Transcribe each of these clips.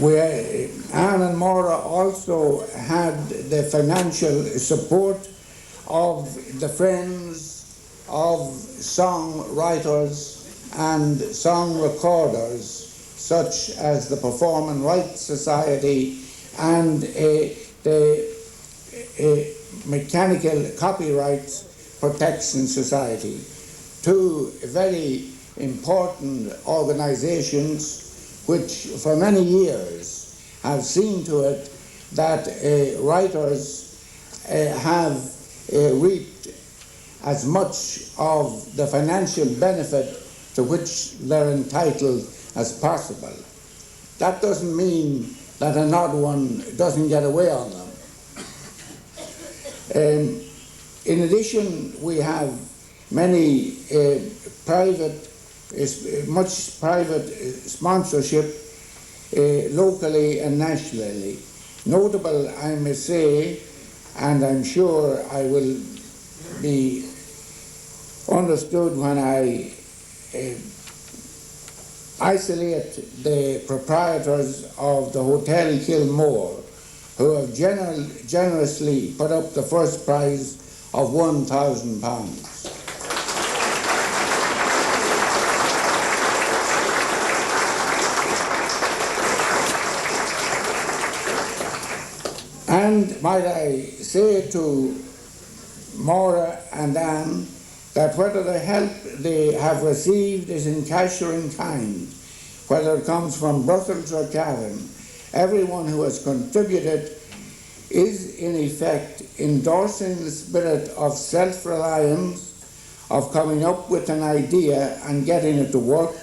Anne and Maura also had the financial support of the friends of songwriters and song recorders, such as the Performing Rights Society and the Mechanical Copyright Protection Society, two very important organizations which for many years have seen to it that writers have reaped as much of the financial benefit to which they're entitled as possible. That doesn't mean that another one doesn't get away on them. In addition, we have many much private sponsorship locally and nationally. Notable, I may say, and I'm sure I will be understood when I isolate the proprietors of the Hotel Kilmore, who have generously put up the first prize of £1,000. And might I say to Maura and Anne that whether the help they have received is in cash or in kind, whether it comes from Brussels or Cavan, everyone who has contributed is in effect endorsing the spirit of self-reliance, of coming up with an idea and getting it to work,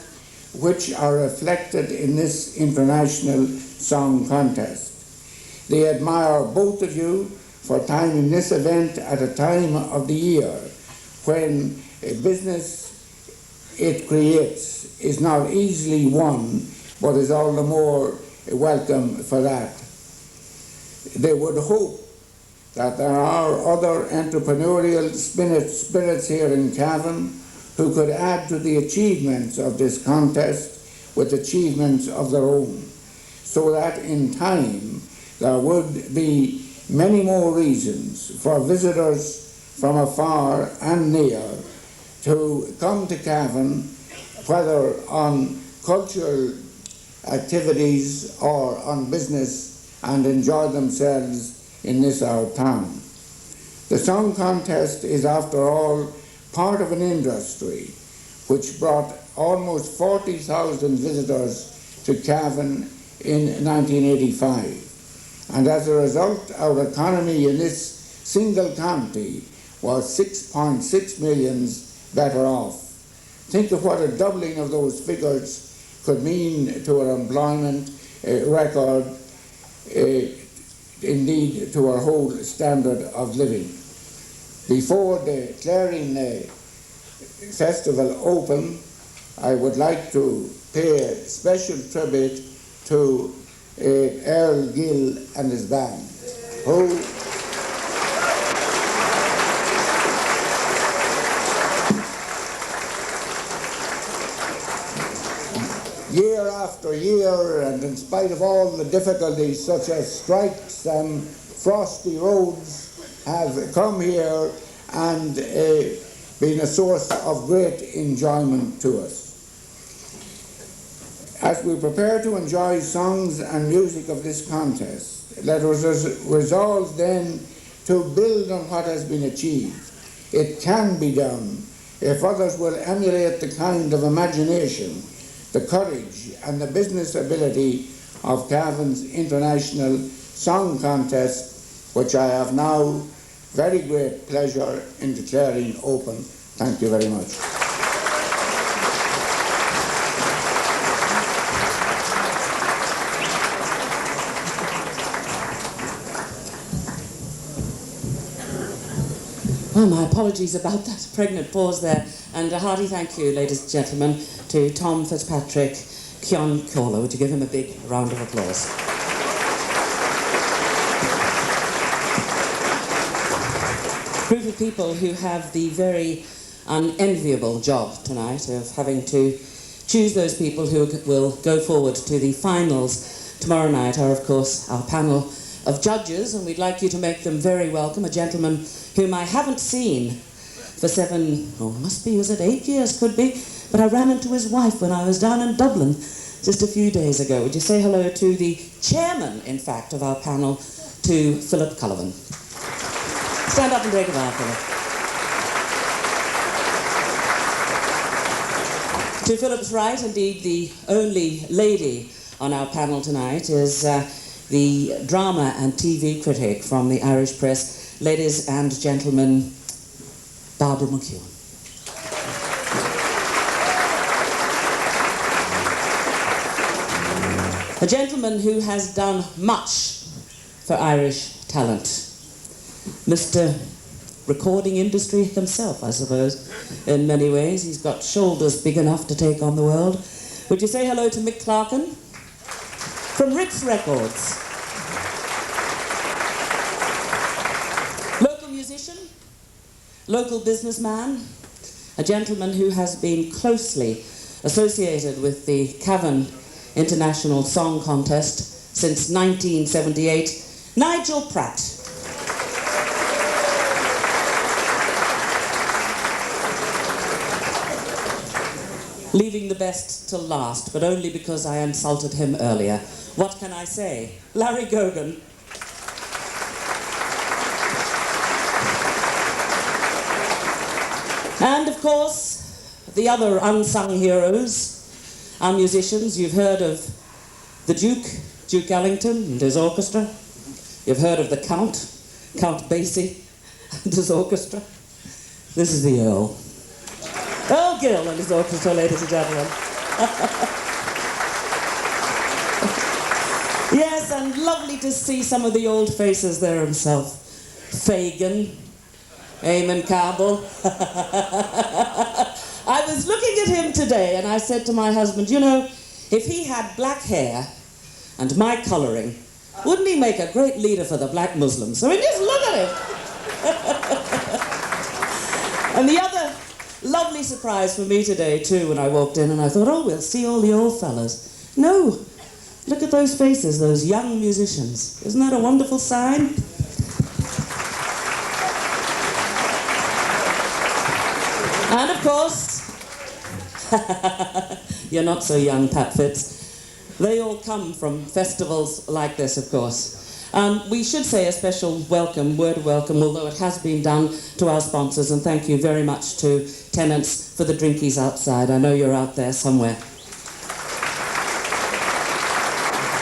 which are reflected in this international song contest. They admire both of you for timing this event at a time of the year when a business it creates is not easily won, but is all the more welcome for that. They would hope that there are other entrepreneurial spirits here in Cavan who could add to the achievements of this contest with achievements of their own, so that in time there would be many more reasons for visitors from afar and near to come to Cavan, whether on cultural activities or on business, and enjoy themselves in this our town. The song contest is, after all, part of an industry which brought almost 40,000 visitors to Cavan in 1985. And as a result, our economy in this single county was 6.6 million better off. Think of what a doubling of those figures could mean to our employment record, indeed to our whole standard of living. Before declaring the festival open, I would like to pay a special tribute to Earl Gill and his band, who year after year, and in spite of all the difficulties such as strikes and frosty roads, have come here and been a source of great enjoyment to us. As we prepare to enjoy songs and music of this contest, let us resolve then to build on what has been achieved. It can be done if others will emulate the kind of imagination, the courage and the business ability of Cavan's International Song Contest, which I have now very great pleasure in declaring open. Thank you very much. Well, my apologies about that pregnant pause there, and a hearty thank you, ladies and gentlemen, to Tom Fitzpatrick, Cion Corlo. Would you give him a big round of applause? A group of people who have the very unenviable job tonight of having to choose those people who will go forward to the finals tomorrow night are, of course, our panel of judges, and we'd like you to make them very welcome. A gentleman whom I haven't seen for 8 years, could be, but I ran into his wife when I was down in Dublin just a few days ago. Would you say hello to the chairman, in fact, of our panel, to Philip Cullivan. Stand up and take a bow, Philip. To Philip's right, indeed, the only lady on our panel tonight is the drama and TV critic from the Irish Press, ladies and gentlemen, Barbara McEwen. A gentleman who has done much for Irish talent. Mr. Recording industry himself, I suppose, in many ways. He's got shoulders big enough to take on the world. Would you say hello to Mick Clarkin from Ritz Records? Local musician, local businessman, a gentleman who has been closely associated with the Cavan International Song Contest since 1978, Nigel Pratt. Leaving the best till last, but only because I insulted him earlier. What can I say? Larry Gogan. And of course, the other unsung heroes, our musicians. You've heard of the Duke Ellington and his orchestra. You've heard of the Count Basie and his orchestra. This is the Earl. Earl Gill and his orchestra, ladies and gentlemen. Yes, and lovely to see some of the old faces there himself. Fagin, Eamon Cabell. I was looking at him today and I said to my husband, you know, if he had black hair and my colouring, wouldn't he make a great leader for the black Muslims? I mean, just look at him. And the other lovely surprise for me today, too, when I walked in and I thought, oh, we'll see all the old fellas. No, look at those faces, those young musicians. Isn't that a wonderful sign? And of course, you're not so young, Pat Fitz. They all come from festivals like this, of course. We should say a special word of welcome, although it has been done, to our sponsors, and thank you very much to tenants for the drinkies outside. I know you're out there somewhere.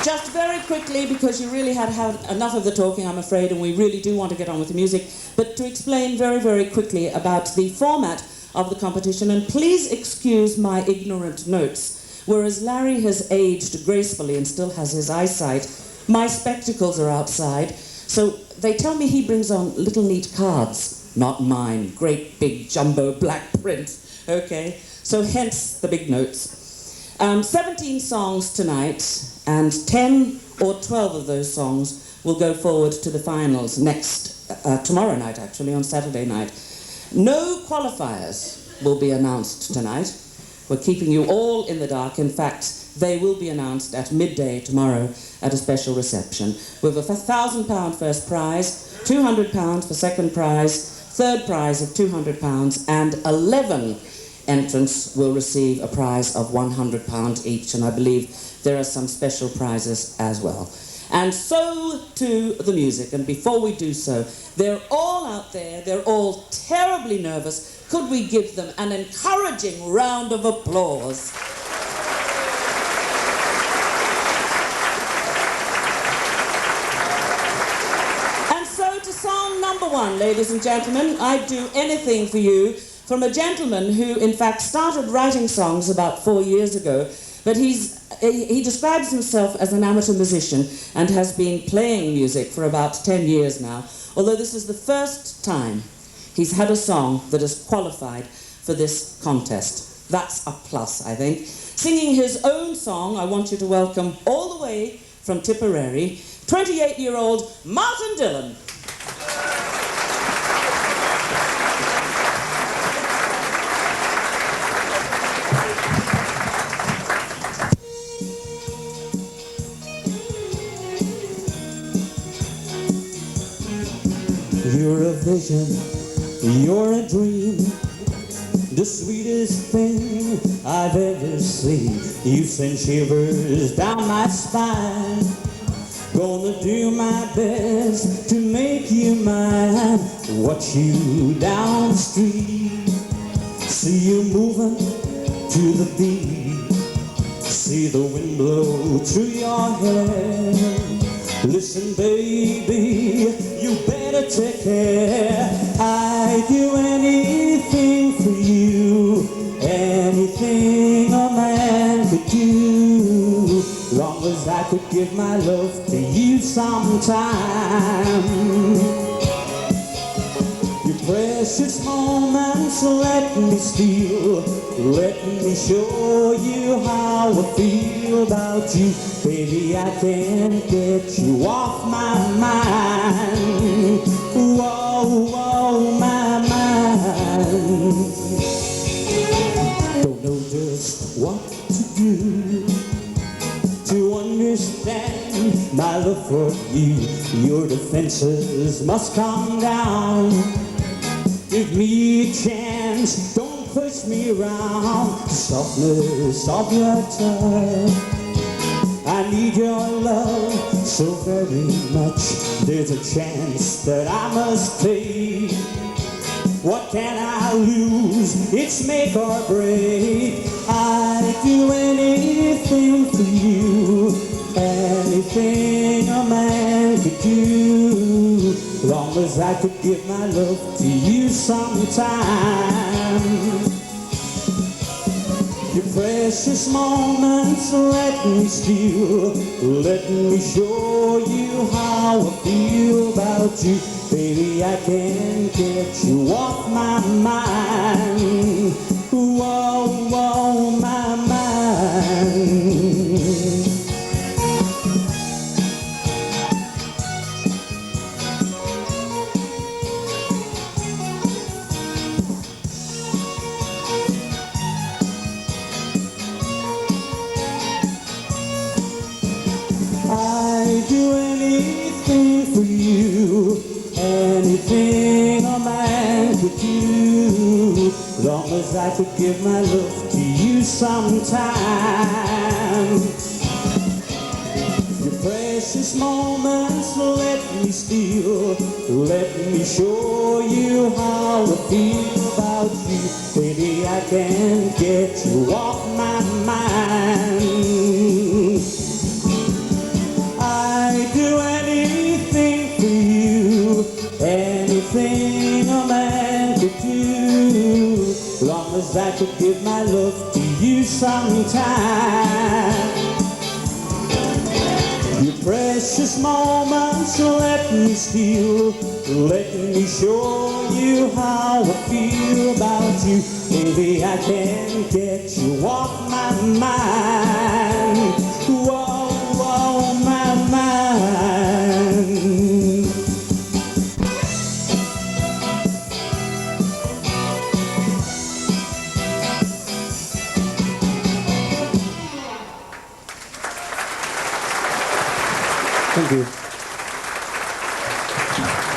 Just very quickly, because you really had enough of the talking, I'm afraid, and we really do want to get on with the music, but to explain very, very quickly about the format of the competition, and please excuse my ignorant notes. Whereas Larry has aged gracefully and still has his eyesight, my spectacles are outside, so they tell me he brings on little neat cards. Not mine, great big jumbo black print, okay? So hence the big notes. 17 songs tonight, and 10 or 12 of those songs will go forward to the finals tomorrow night, actually, on Saturday night. No qualifiers will be announced tonight. We're keeping you all in the dark. In fact, they will be announced at midday tomorrow at a special reception. With a £1,000 first prize, £200 for second prize, third prize of £200, and 11 entrants will receive a prize of £100 each, and I believe there are some special prizes as well. And so to the music, and before we do so, they're all out there, they're all terribly nervous. Could we give them an encouraging round of applause? And so to song number one, ladies and gentlemen, I'd do anything for you, from a gentleman who, in fact, started writing songs about 4 years ago, but he describes himself as an amateur musician and has been playing music for about 10 years now, although this is the first time he's had a song that has qualified for this contest. That's a plus, I think. Singing his own song, I want you to welcome all the way from Tipperary, 28-year-old Martin Dillon. You're a vision, you're a dream, the sweetest thing I've ever seen. You send shivers down my spine. Gonna do my best to make you mine. Watch you down the street, see you moving to the beat, see the wind blow through your hair. Listen, baby, you better take care. I'd do anything for you, anything a man could do, long as I could give my love to you sometime. Your precious moments let me steal, let me show you how I feel about you. Baby, I can't get you off my mind. Whoa, whoa, my mind. Don't know just what to do to understand my love for you. Your defenses must calm down. Give me a chance, don't push me around. The softness of your touch, I need your love so very much. There's a chance that I must take. What can I lose? It's make or break. I'd do anything for you, anything a man could do, long as I could give my love to you sometime. Your precious moments let me steal, let me show you how I feel about you. Baby, I can't get you off my mind. Whoa, whoa, my mind. I'd do anything for you, anything a man could do, long as I could give my love to you sometime. Your precious moments let me steal, let me show you how I feel about you. Baby, I can't get you off my mind. I'd do anything for you, anything a man could do, long as I could give my love to you sometime. Your precious moments let me steal, let me show you how I feel about you. Baby, I can't get you off my mind. Whoa, whoa, my mind. Thank you.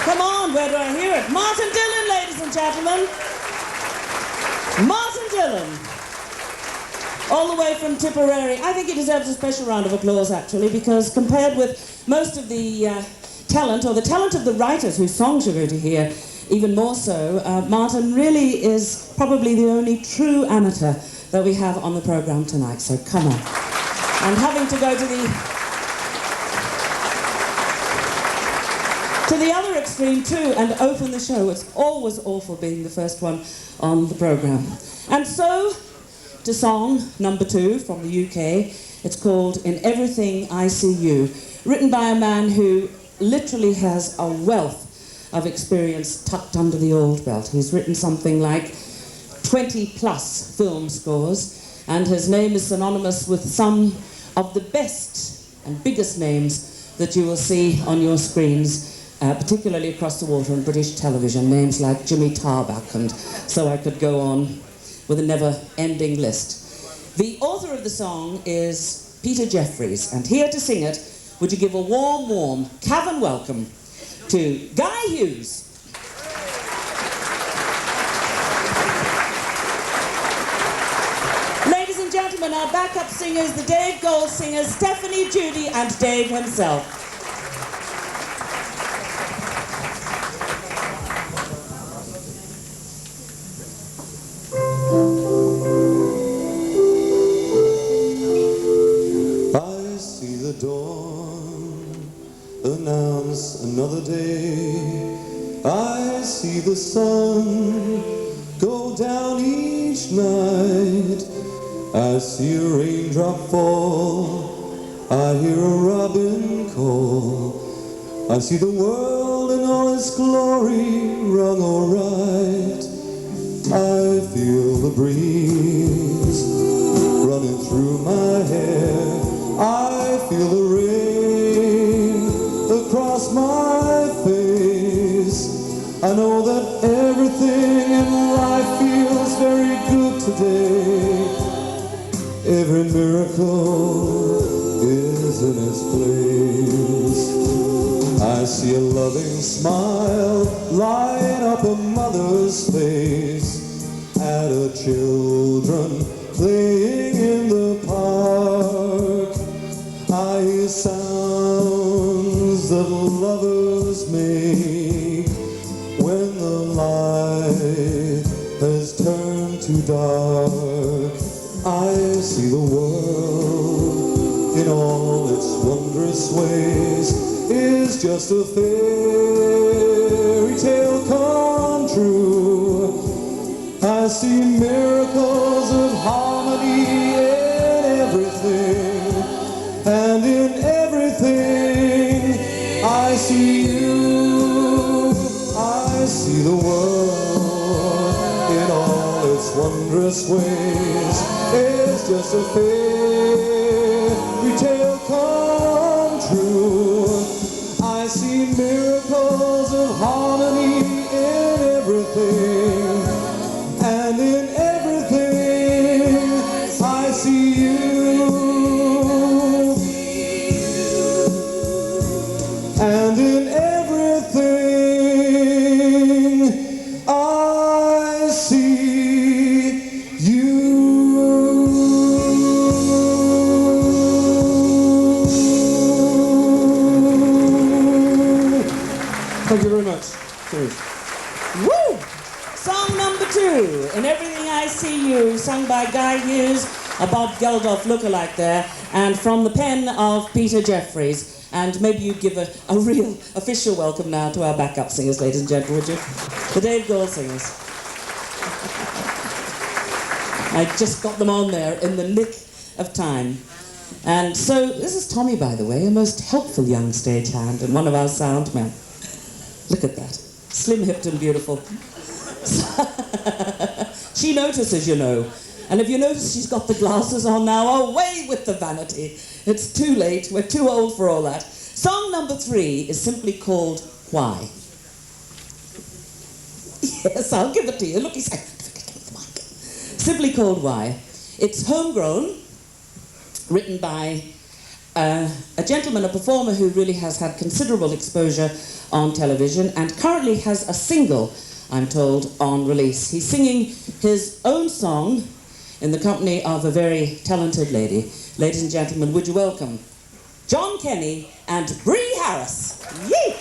Come on, where do I hear it? Martin Dillon, ladies and gentlemen. Martin Dillon. All the way from Tipperary. I think he deserves a special round of applause, actually, because compared with most of the talent, or the talent of the writers whose songs you're going to hear, even more so, Martin really is probably the only true amateur that we have on the programme tonight, so come on. And having to go to the other extreme too and open the show. It's always awful being the first one on the programme. And so, to song number 2 from the UK. It's called In Everything I See You, written by a man who literally has a wealth of experience tucked under the old belt. He's written something like 20 plus film scores, and his name is synonymous with some of the best and biggest names that you will see on your screens, particularly across the water on British television, names like Jimmy Tarbuck, and so I could go on with a never-ending list. The author of the song is Peter Jeffery, and here to sing it, would you give a warm, warm Cavan welcome to Guy Hughes. our backup singers, the Dave Gold singers, Stephanie, Judy, and Dave himself. I see the dawn announce another day. I see the sun go down each night. I see a raindrop fall, I hear a robin call. I see the world in all its glory run alright. I feel the breeze running through my hair. I feel the rain across my face. I know that everything in life feels very good today. Every miracle is in its place. I see a loving smile light up a mother's face at her children playing in the park. I hear sounds that lovers make when the light has turned to dark. I see the world in all its wondrous ways is just a fairy tale come true. I see miracles of harmony in everything, and in everything I see you. I see the world in all its wondrous ways. It's just a fairy tale come true. I see miracles of harmony in everything, and in everything I see you. And in everything I see you. Thank you very much. Cheers. Woo! Song number 2, In Everything I See You, sung by Guy Hugh, a Bob Geldof lookalike there, and from the pen of Peter Jeffery. And maybe you give a real official welcome now to our backup singers, ladies and gentlemen, would you? The Dave Gold singers. I just got them on there in the nick of time. And so, this is Tommy, by the way, a most helpful young stagehand and one of our sound men. Look at that. Slim-hipped and beautiful. She notices, you know. And if you notice she's got the glasses on now, away with the vanity. It's too late. We're too old for all that. Song number 3 is simply called Why. Yes, I'll give it to you. Look, he's simply called Why. It's homegrown, written by a gentleman, a performer who really has had considerable exposure on television and currently has a single, I'm told, on release. He's singing his own song in the company of a very talented lady. Ladies and gentlemen, would you welcome John Kenny and Bree Harris. Yee!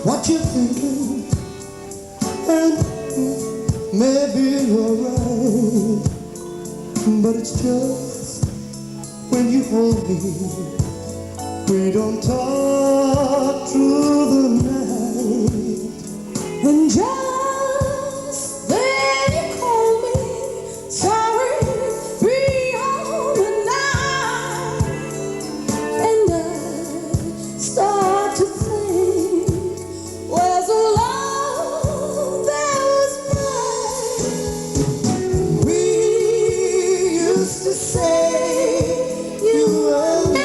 What you thinking, and maybe you're right, but it's just when you hold me, we don't talk through the night, and just then you call me, sorry, be on the night, and I start to think, where's the love that was mine? We used to say you were mine.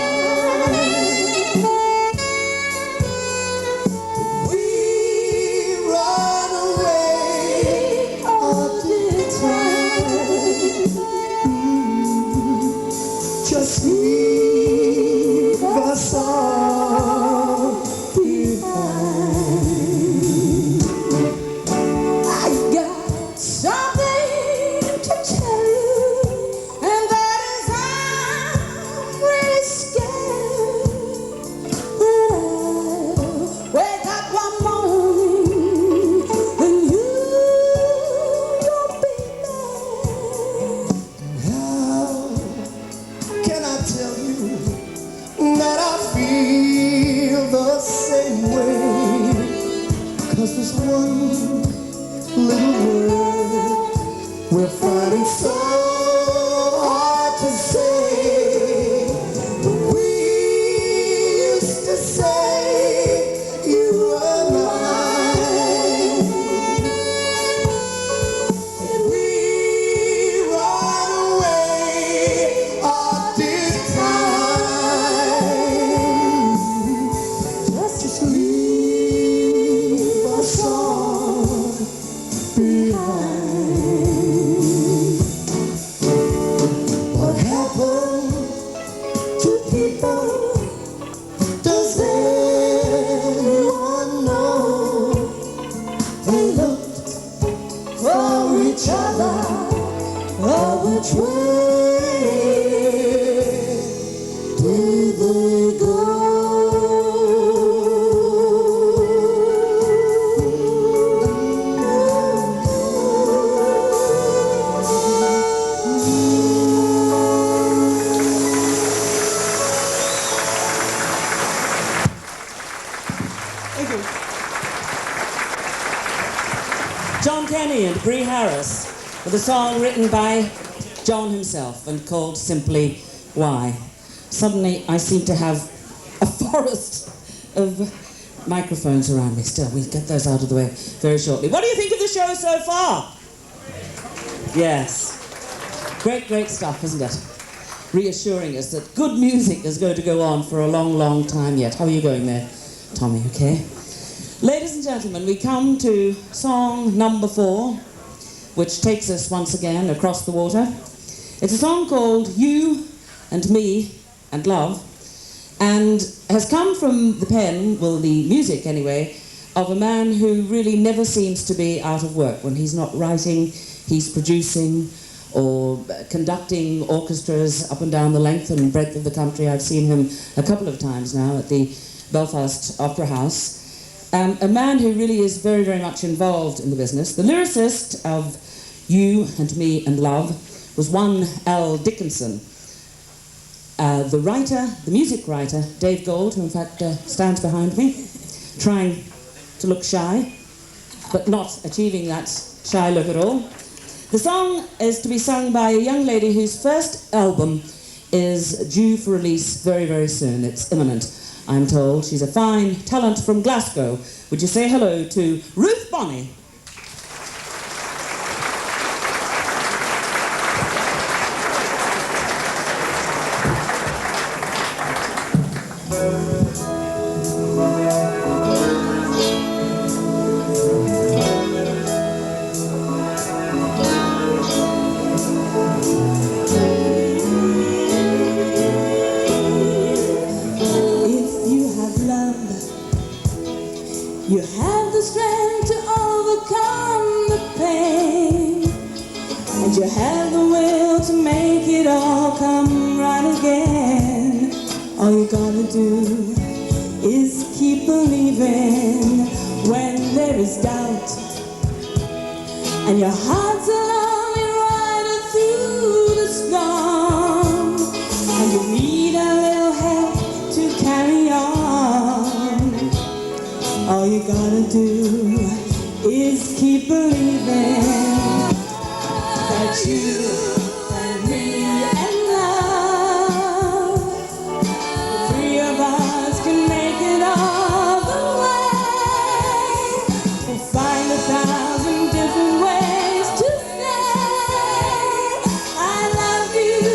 each other, oh, which way did they go? John Kenny and Bree Harris with a song written by John himself and called simply Why. Suddenly I seem to have a forest of microphones around me. Still, we'll get those out of the way very shortly. What do you think of the show so far? Yes. Great, great stuff, isn't it? Reassuring us that good music is going to go on for a long, long time yet. How are you going there, Tommy? Okay? Ladies and gentlemen, we come to song number 4, which takes us once again across the water. It's a song called You and Me and Love, and has come from the pen, well, the music anyway, of a man who really never seems to be out of work. When he's not writing, he's producing or conducting orchestras up and down the length and breadth of the country. I've seen him a couple of times now at the Belfast Opera House. A man who really is very, very much involved in the business. The lyricist of You and Me and Love was one L. Dickinson. The writer, the music writer, Dave Gold, who in fact stands behind me, trying to look shy, but not achieving that shy look at all. The song is to be sung by a young lady whose first album is due for release very, very soon. It's imminent, I'm told. She's a fine talent from Glasgow. Would you say hello to Ruth Bonnie? You have the strength to overcome the pain, and you have the will to make it all come right again. All you gotta do is keep believing when there is doubt, and your heart's a lonely rider through the storm, and you need a little help to carry on. All you gotta do is keep believing that you and me and love, the three of us can make it all the way. We'll find 1,000 different ways to say I love you,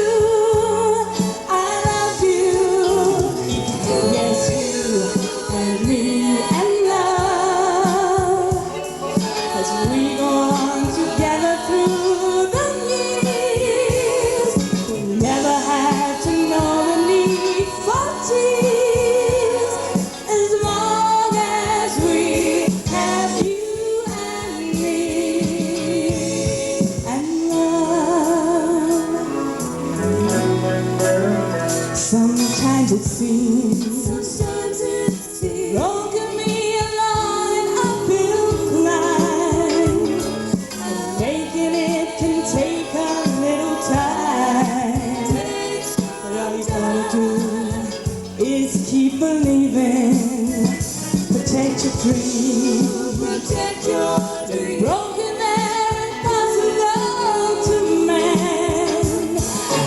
I love you. Yes, you and me and sometimes it seems broken me along an uphill climb, and making it can take a little time. But all you gotta do is keep believing. Protect your dream. Protect your dream. Broken and impossible to mend.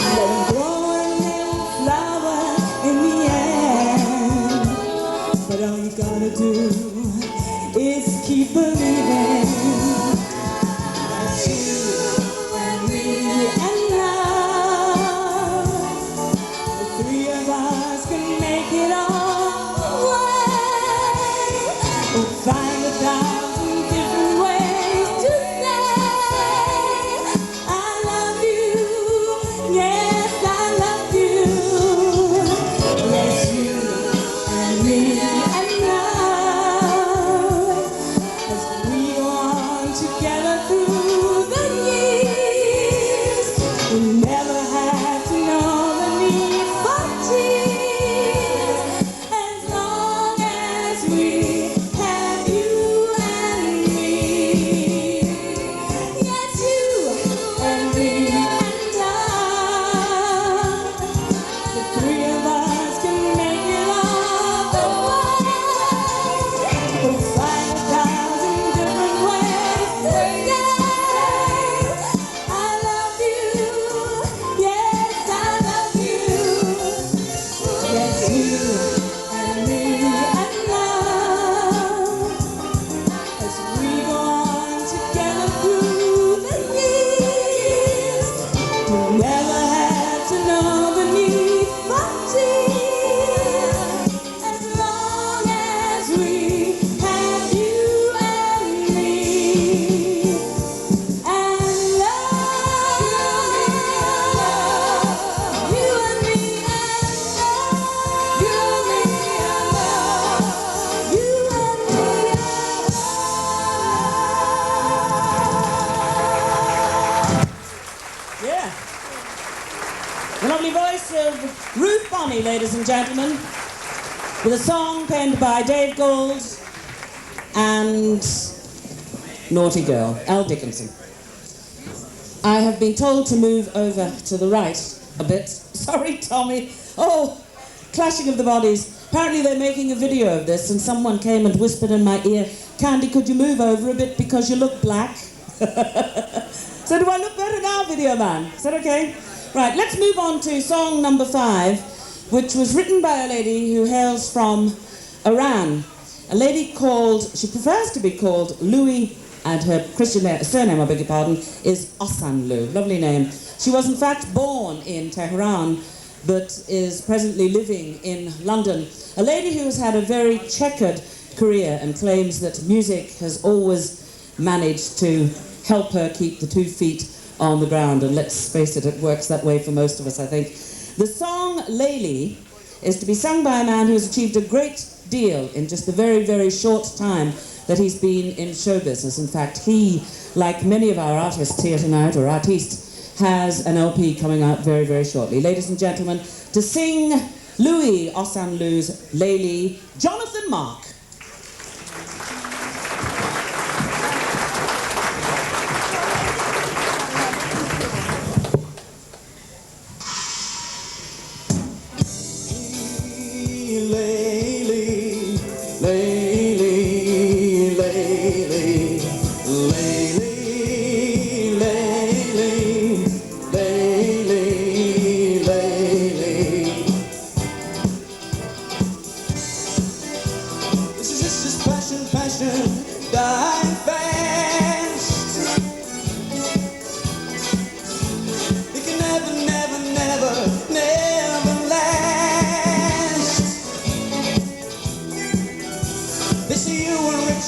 Let them grow a little flower in the end. But all you gotta do is keep believing that you and me and love, the three of us can make it all the way. We'll find 1,000 different ways to say I love you. Yes, I love you. Yes, you and me and love, as we go on together through the years. of Ruth Bonnie, ladies and gentlemen, with a song penned by Dave Gold and Naughty Girl, Al Dickinson. I have been told to move over to the right a bit. Sorry, Tommy. Oh, clashing of the bodies. Apparently they're making a video of this and someone came and whispered in my ear, "Candy, could you move over a bit because you look black?" So do I look better now, video man? Is that okay? Right, let's move on to song number 5, which was written by a lady who hails from Iran. A lady called, she prefers to be called Louis, and her Christian surname, I beg your pardon, is Osanlu. Lovely name. She was in fact born in Tehran, but is presently living in London. A lady who has had a very checkered career and claims that music has always managed to help her keep the 2 feet on the ground. And let's face it, it works that way for most of us, I think. The song Layli is to be sung by a man who has achieved a great deal in just the very, very short time that he's been in show business. In fact, he, like many of our artists here tonight, or artistes, has an LP coming out very, very shortly. Ladies and gentlemen, to sing Louis Osanlu's Layli, Jonathan Mark.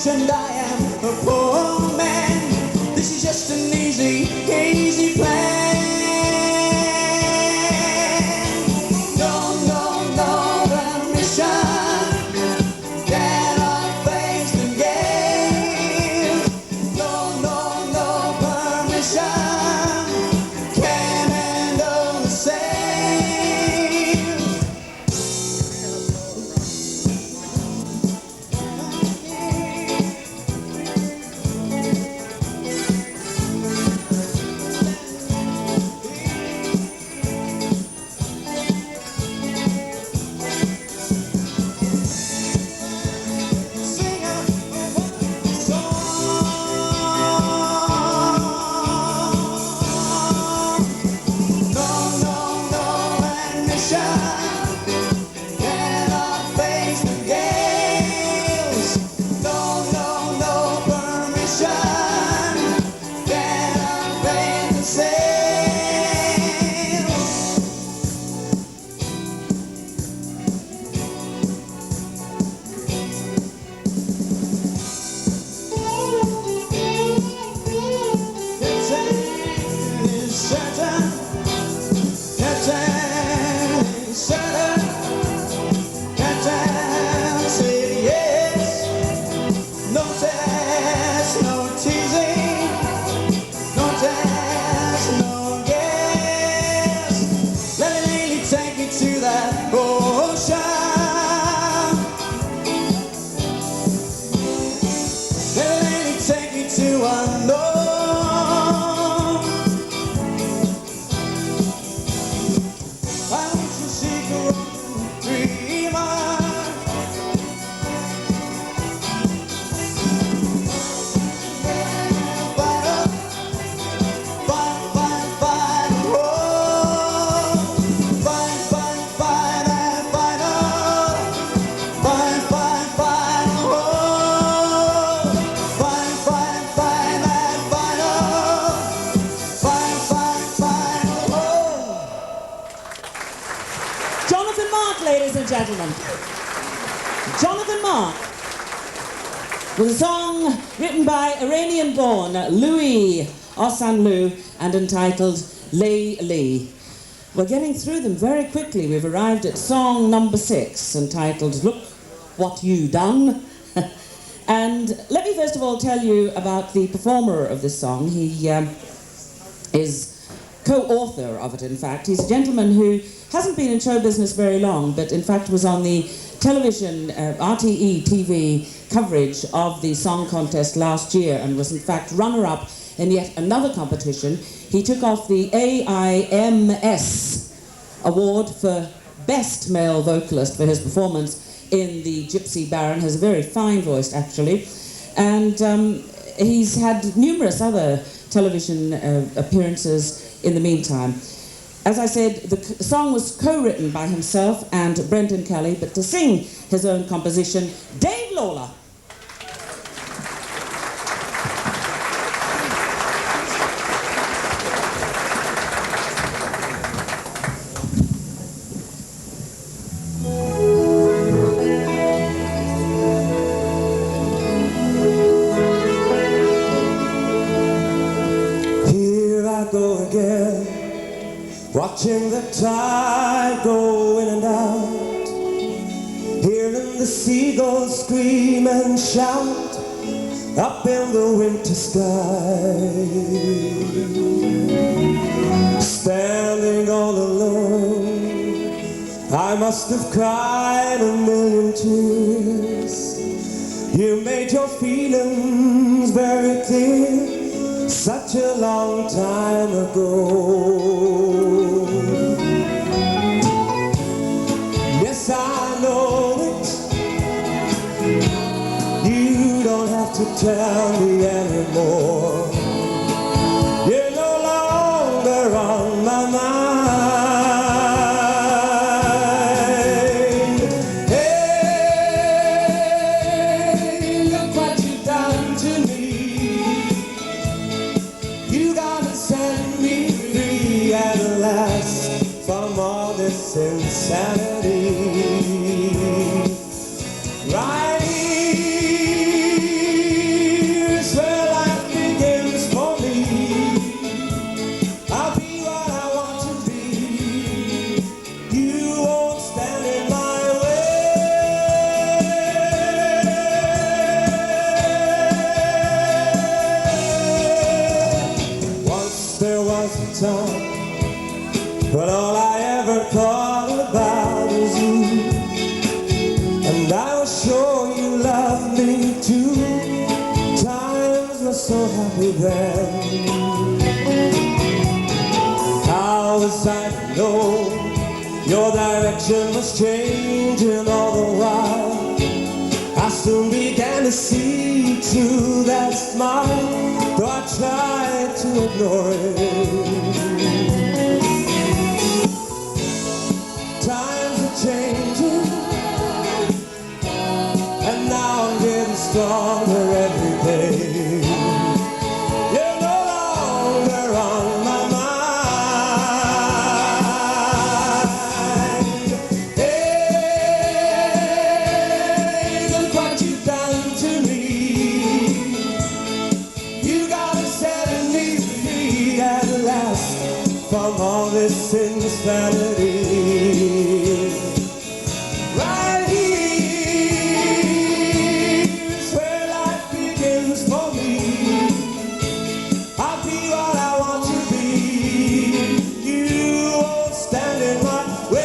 And I am a poor man. This is just an easy plan. No, no, no permission. Cannot face the game. No, no, no permission. Can't handle the same. Gentlemen, Jonathan Mark, with a song written by Iranian-born Louis Osanlu and entitled Layli. We're getting through them very quickly. We've arrived at song number 6, entitled Look What You Done. And let me first of all tell you about the performer of this song. He is co-author of it, in fact. He's a gentleman who hasn't been in show business very long, but in fact was on the television RTE TV coverage of the song contest last year and was in fact runner-up in yet another competition. He took off the AIMS award for Best Male Vocalist for his performance in the Gypsy Baron. Has a very fine voice, actually. And he's had numerous other television appearances in the meantime. As I said, the song was co-written by himself and Brendan Kelly, but to sing his own composition, Dave Lawler. Watching the tide go in and out, hearing the seagulls scream and shout up in the winter sky. Standing all alone, I must have cried a million tears. You made your feelings very clear such a long time ago. Yes, I know it. You don't have to tell me anymore. You're no longer on my mind. Hey, look what you've done to me. You gotta set me free at last from all this insanity. Right here's where life begins for me. I'll be what I want to be. You won't stand in my way. Once there was a time when all I ever thought about was you, and I was sure you loved me too. Times were so happy then. How was I to know your direction was changing all the while? I soon began to see through that smile, though I tried to ignore it. Times are changing, and now I'm getting stronger every day. You're no longer on my mind. Hey, look what you've done to me. You gotta set me free at last from all this insanity. Right here's where life begins for me. I'll be what I want to be. You won't stand in my way.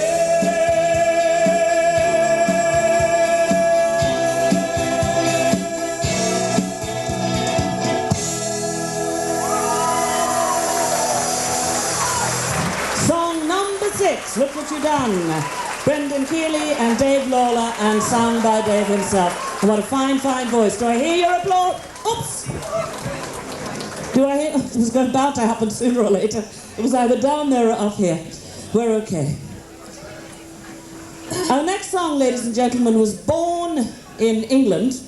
Song number 6, Look What You Done. Brendan Keeley and Dave Lawler, and sung by Dave himself. And what a fine, fine voice. Do I hear your applause? Oops! Do I hear? It was about to happen sooner or later. It was either down there or up here. We're okay. Our next song, ladies and gentlemen, was born in England,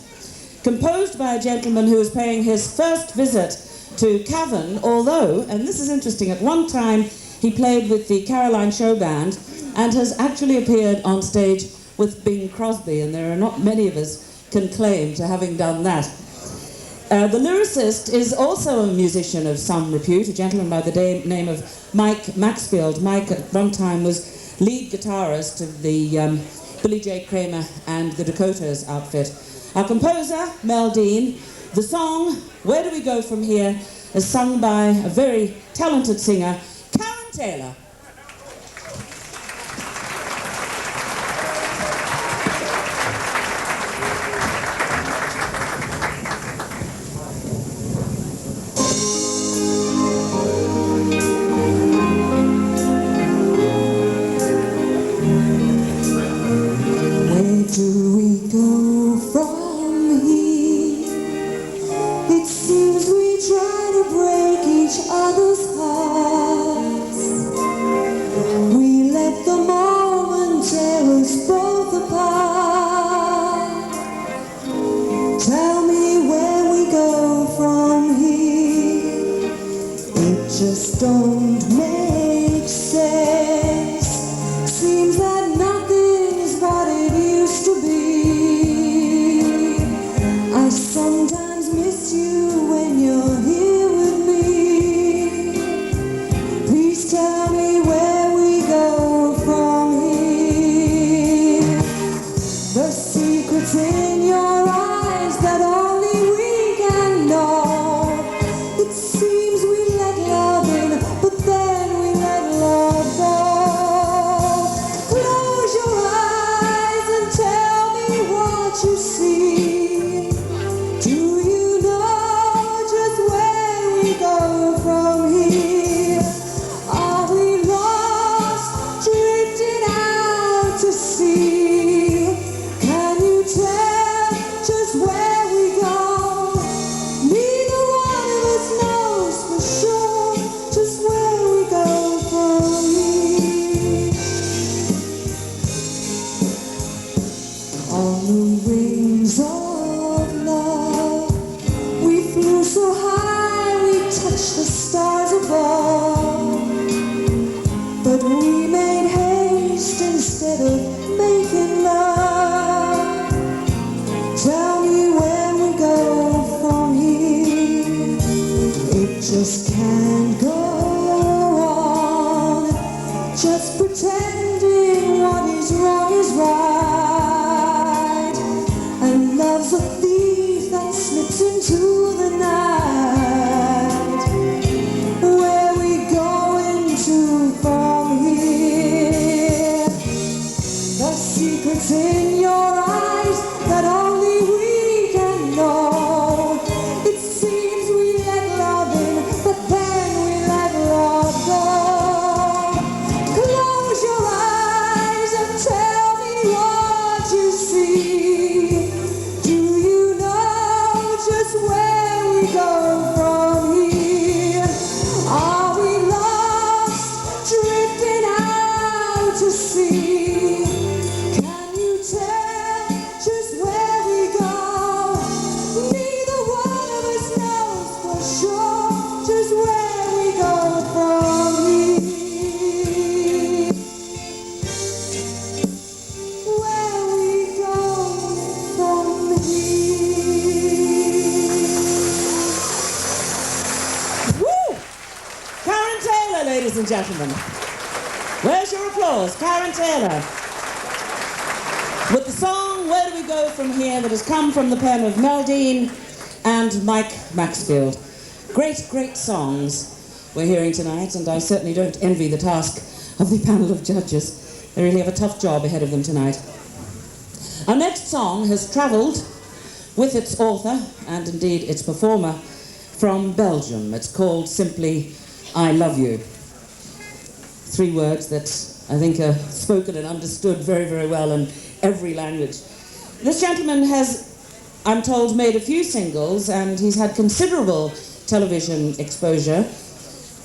composed by a gentleman who was paying his first visit to Cavan, although, and this is interesting, at one time he played with the Caroline Show Band and has actually appeared on stage with Bing Crosby, and there are not many of us can claim to having done that. The lyricist is also a musician of some repute, a gentleman by the name of Mike Maxfield. Mike at one time was lead guitarist of the Billy J. Kramer and the Dakotas outfit. Our composer, Mel Dean. The song, Where Do We Go From Here, is sung by a very talented singer, Cavan. Taylor. Where do we go from here? It seems we try to break each other's hearts. We let the moment tear us both apart. Tell me where we go from here. It just don't make sense. Seems that nothing is what it used to be. I sometimes miss you when you're here with me. Please tell me where we go from here. The secrets in your eyes that only we can know. It seems we let love in, but then we let love go. Close your eyes and tell me what you see. Do you know just where we go from here? Are we lost, drifting out to sea? Can you tell just where we go? Neither one of us knows for sure just where we go from here. On the wings of love, we flew so high we touched the stars above. But we made haste instead of making love. Tell me where we go from here. It just can't go on, just pretending what is wrong is right. And love's a thief that slips into the night. Where we going to from here? The secrets in your eyes that only we can know. It seems we let love in, but then we let love go. Close your eyes and tell me what you see. Do you know just where we go from here? Are we lost, drifting out to sea? Can you tell just where we go? Neither one of us knows for sure just where we go from here. Where we go from here. Woo! Karen Taylor, ladies and gentlemen. Where's your applause? Karen Taylor. With the song Where Do We Go From Here, that has come from the pen of Mel Dean and Mike Maxfield. Great, great songs we're hearing tonight, and I certainly don't envy the task of the panel of judges. They really have a tough job ahead of them tonight. Our next song has travelled with its author, and indeed its performer, from Belgium. It's called simply I Love You. 3 words that I think are spoken and understood very, very well in every language. This gentleman has, I'm told, made a few singles, and he's had considerable television exposure.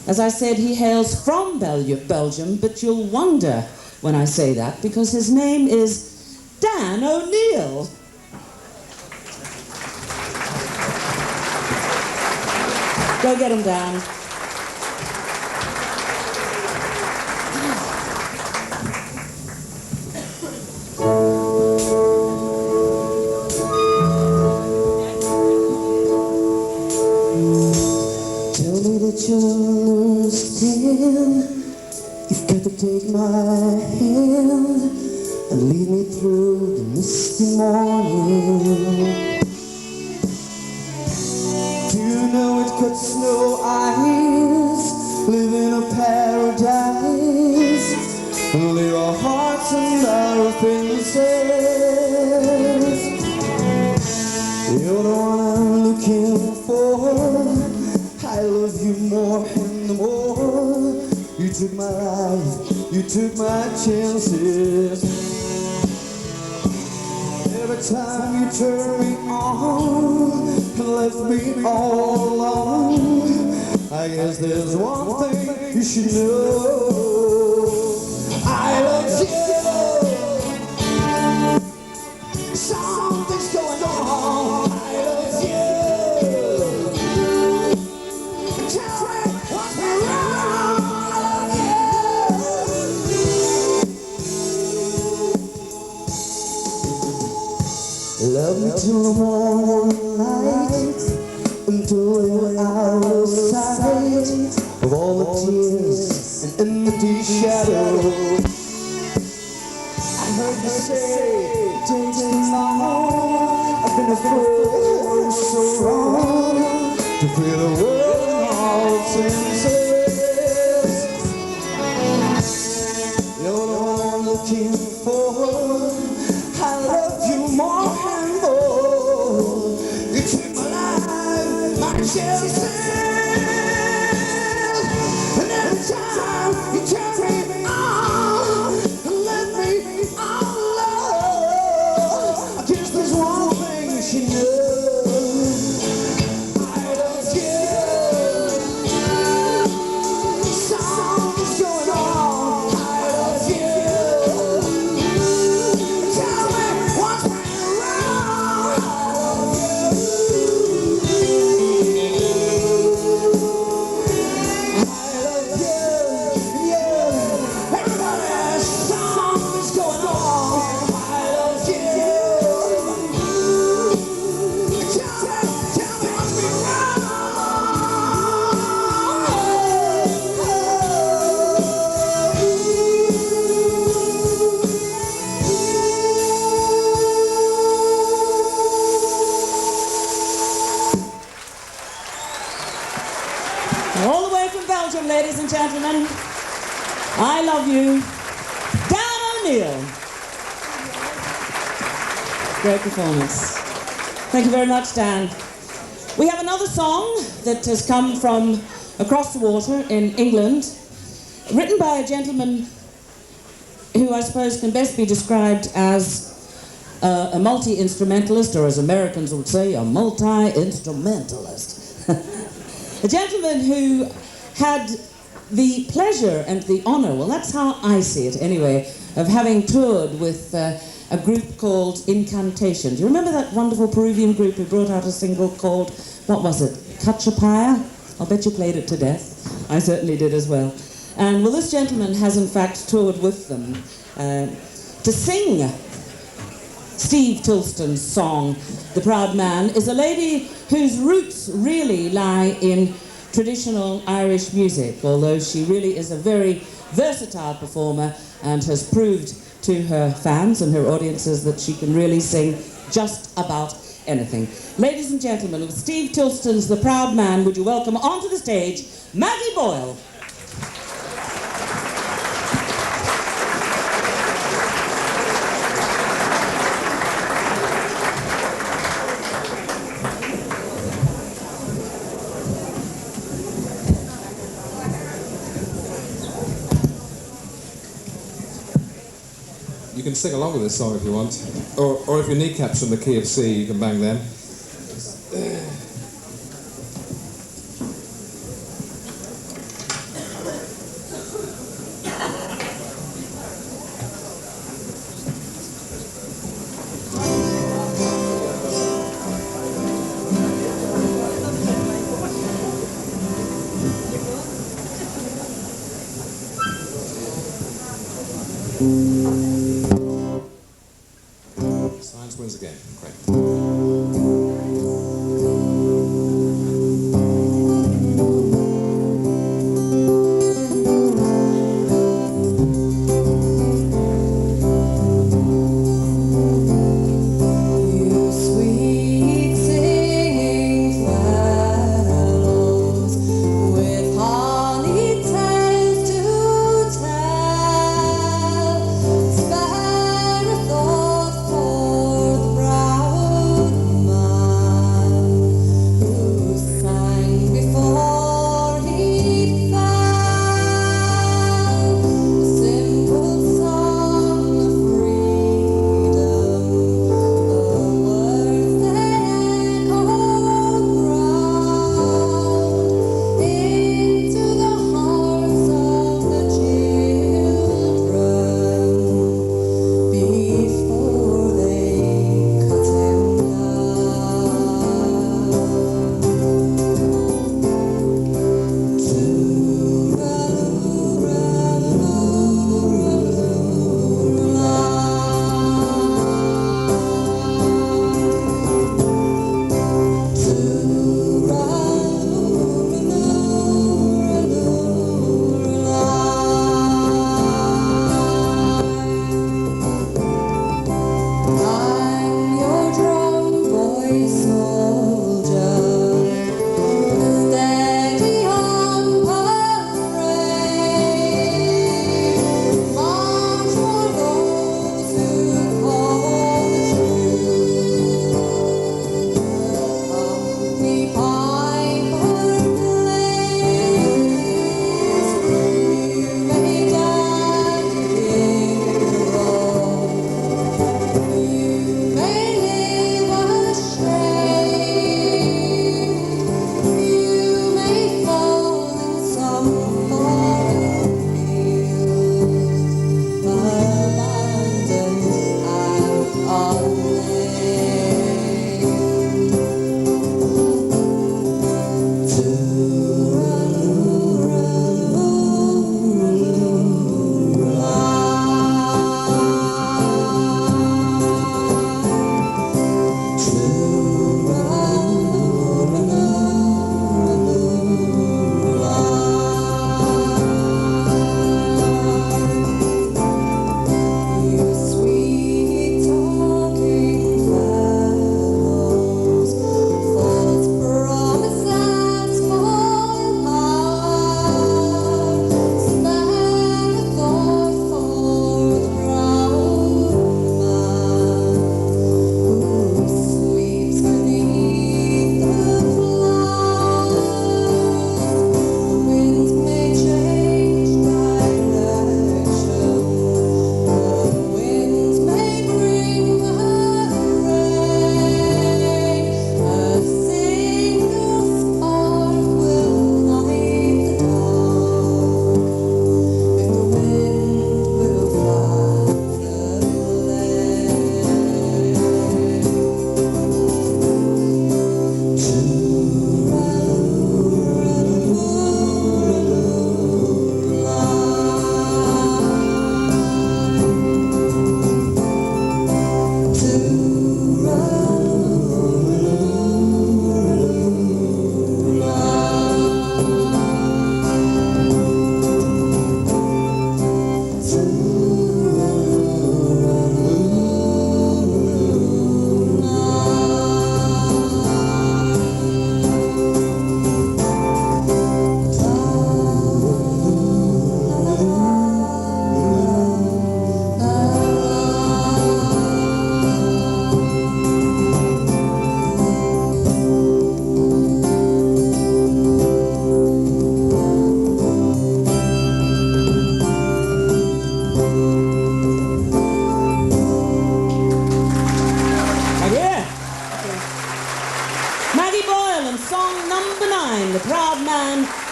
As I said, he hails from Belgium, but you'll wonder when I say that, because his name is Dan O'Neill. Go get him, Dan. You've got to take my hand and lead me through the misty morning. Do you know it could snow ice, live in a paradise? more and the more you took my life, you took my chances. Every time you turn me on and left me all alone, I guess there's one thing you should know. I love you. Something's going on. I love you. Tell me what's wrong. I love you. Love me till the morning light, until you're out of sight of all the tears and empty shadows. I heard you say, take too long. I've been afraid so wrong to feel the world in all senses. You're the one I'm looking for. I love you more and more. You took my life, my chances. And every time you turn me on and let me on love, I guess there's one thing you should know. I love you. Something's going on. I love you. Tell me what's wrong. I love you. Yeah. Everybody, something's going on. I love you. Tell me what's wrong. All the way from Belgium, ladies and gentlemen. I love you. Dan O'Neill. Great performance. Thank you very much, Dan. We have another song that has come from across the water in England, written by a gentleman who I suppose can best be described as a multi-instrumentalist, or as Americans would say, a multi-instrumentalist. A gentleman who had the pleasure and the honour, well that's how I see it anyway, of having toured with a group called Incantation. Do you remember that wonderful Peruvian group who brought out a single called, what was it, Cachapaya? I'll bet you played it to death. I certainly did as well. And well, this gentleman has in fact toured with them to sing Steve Tilston's song, The Proud Man, is a lady whose roots really lie in traditional Irish music, although she really is a very versatile performer and has proved to her fans and her audiences that she can really sing just about anything. Ladies and gentlemen, with Steve Tilston's The Proud Man, would you welcome onto the stage Maggie Boyle. You can sing along with this song if you want. Or if your kneecaps in the key of C, you can bang them. Science wins again. Great.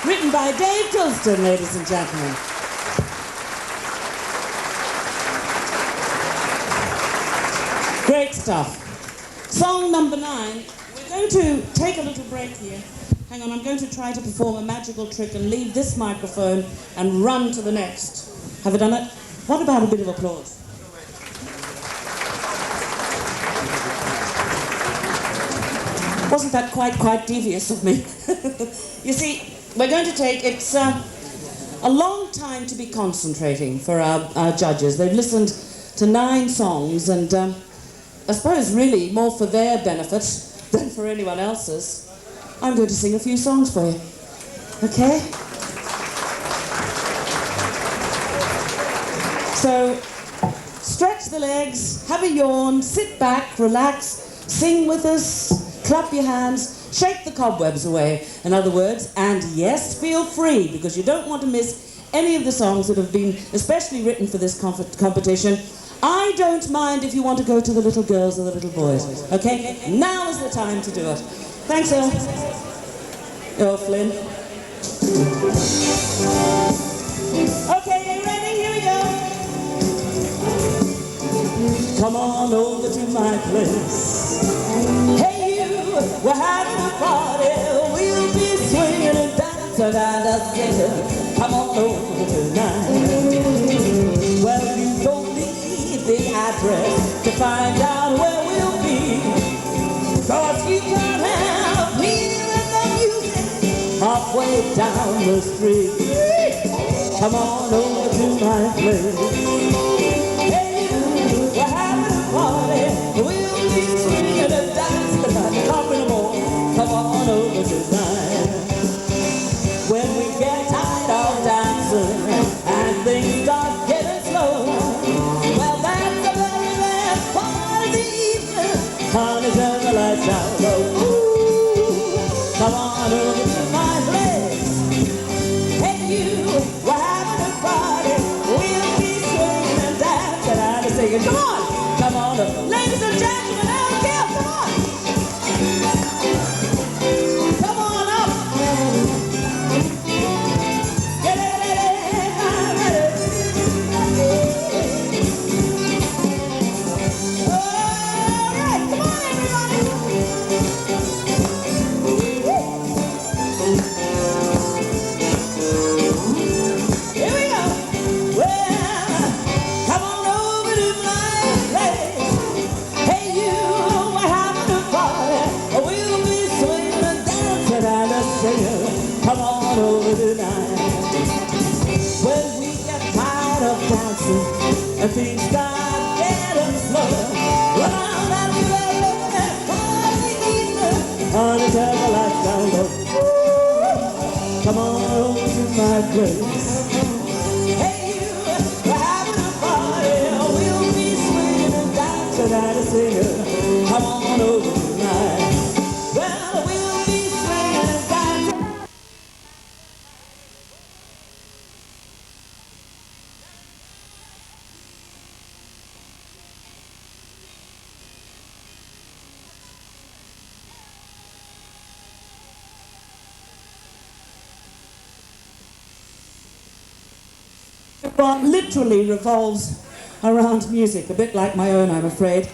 written by Dave Tilston, ladies and gentlemen. Great stuff. Song number 9. We're going to take a little break here. Hang on, I'm going to try to perform a magical trick and leave this microphone and run to the next. Have I done it? What about a bit of applause? Wasn't that quite devious of me? You see, we're going to take, it's a long time to be concentrating for our judges. They've listened to 9 songs, and I suppose really more for their benefit than for anyone else's. I'm going to sing a few songs for you. Okay? So, stretch the legs, have a yawn, sit back, relax, sing with us, clap your hands, shake the cobwebs away, in other words, and yes, feel free, because you don't want to miss any of the songs that have been especially written for this competition. I don't mind if you want to go to the little girls or the little boys, okay? Now is the time to do it. Thanks, Earl. Earl Flynn. Okay, you ready? Here we go. Come on over to my place. Hey you, we're having a party. We'll be swinging and dancing and singing. Come on over tonight. Well, you don't need the address to find out where we'll be. Cause you can have hearing the music halfway down the street. Come on over to my place. Hey you, we're having a party. We'll be swinging and dancing and talking more. Come on over tonight. When we get tired of dancing and things start getting slow, well, that's the very last part of the evening. Honey, turn the lights down low. Ooh, come on over to my place. Hey, you, we're having a party. We'll be swinging and dancing and singing. Come on over. Ladies and gentlemen, out here, come on. Come on up. Get it, I'm ready. All right, come on, everybody. Here we go. Well, come on over to my place. Hey, you, we're having a party. We'll be swinging and dancing and singing. Come on over tonight. When we get tired of dancing and things start getting slow, well, now that's the very part of the evening. Honey, turn the lights down low. Come on over to my place. Hey, you, we're having a party. We'll be swinging and dancing and singing. Come on over tonight. Well, we'll be swinging and dancing. Literally revolves around music, a bit like my own, I'm afraid.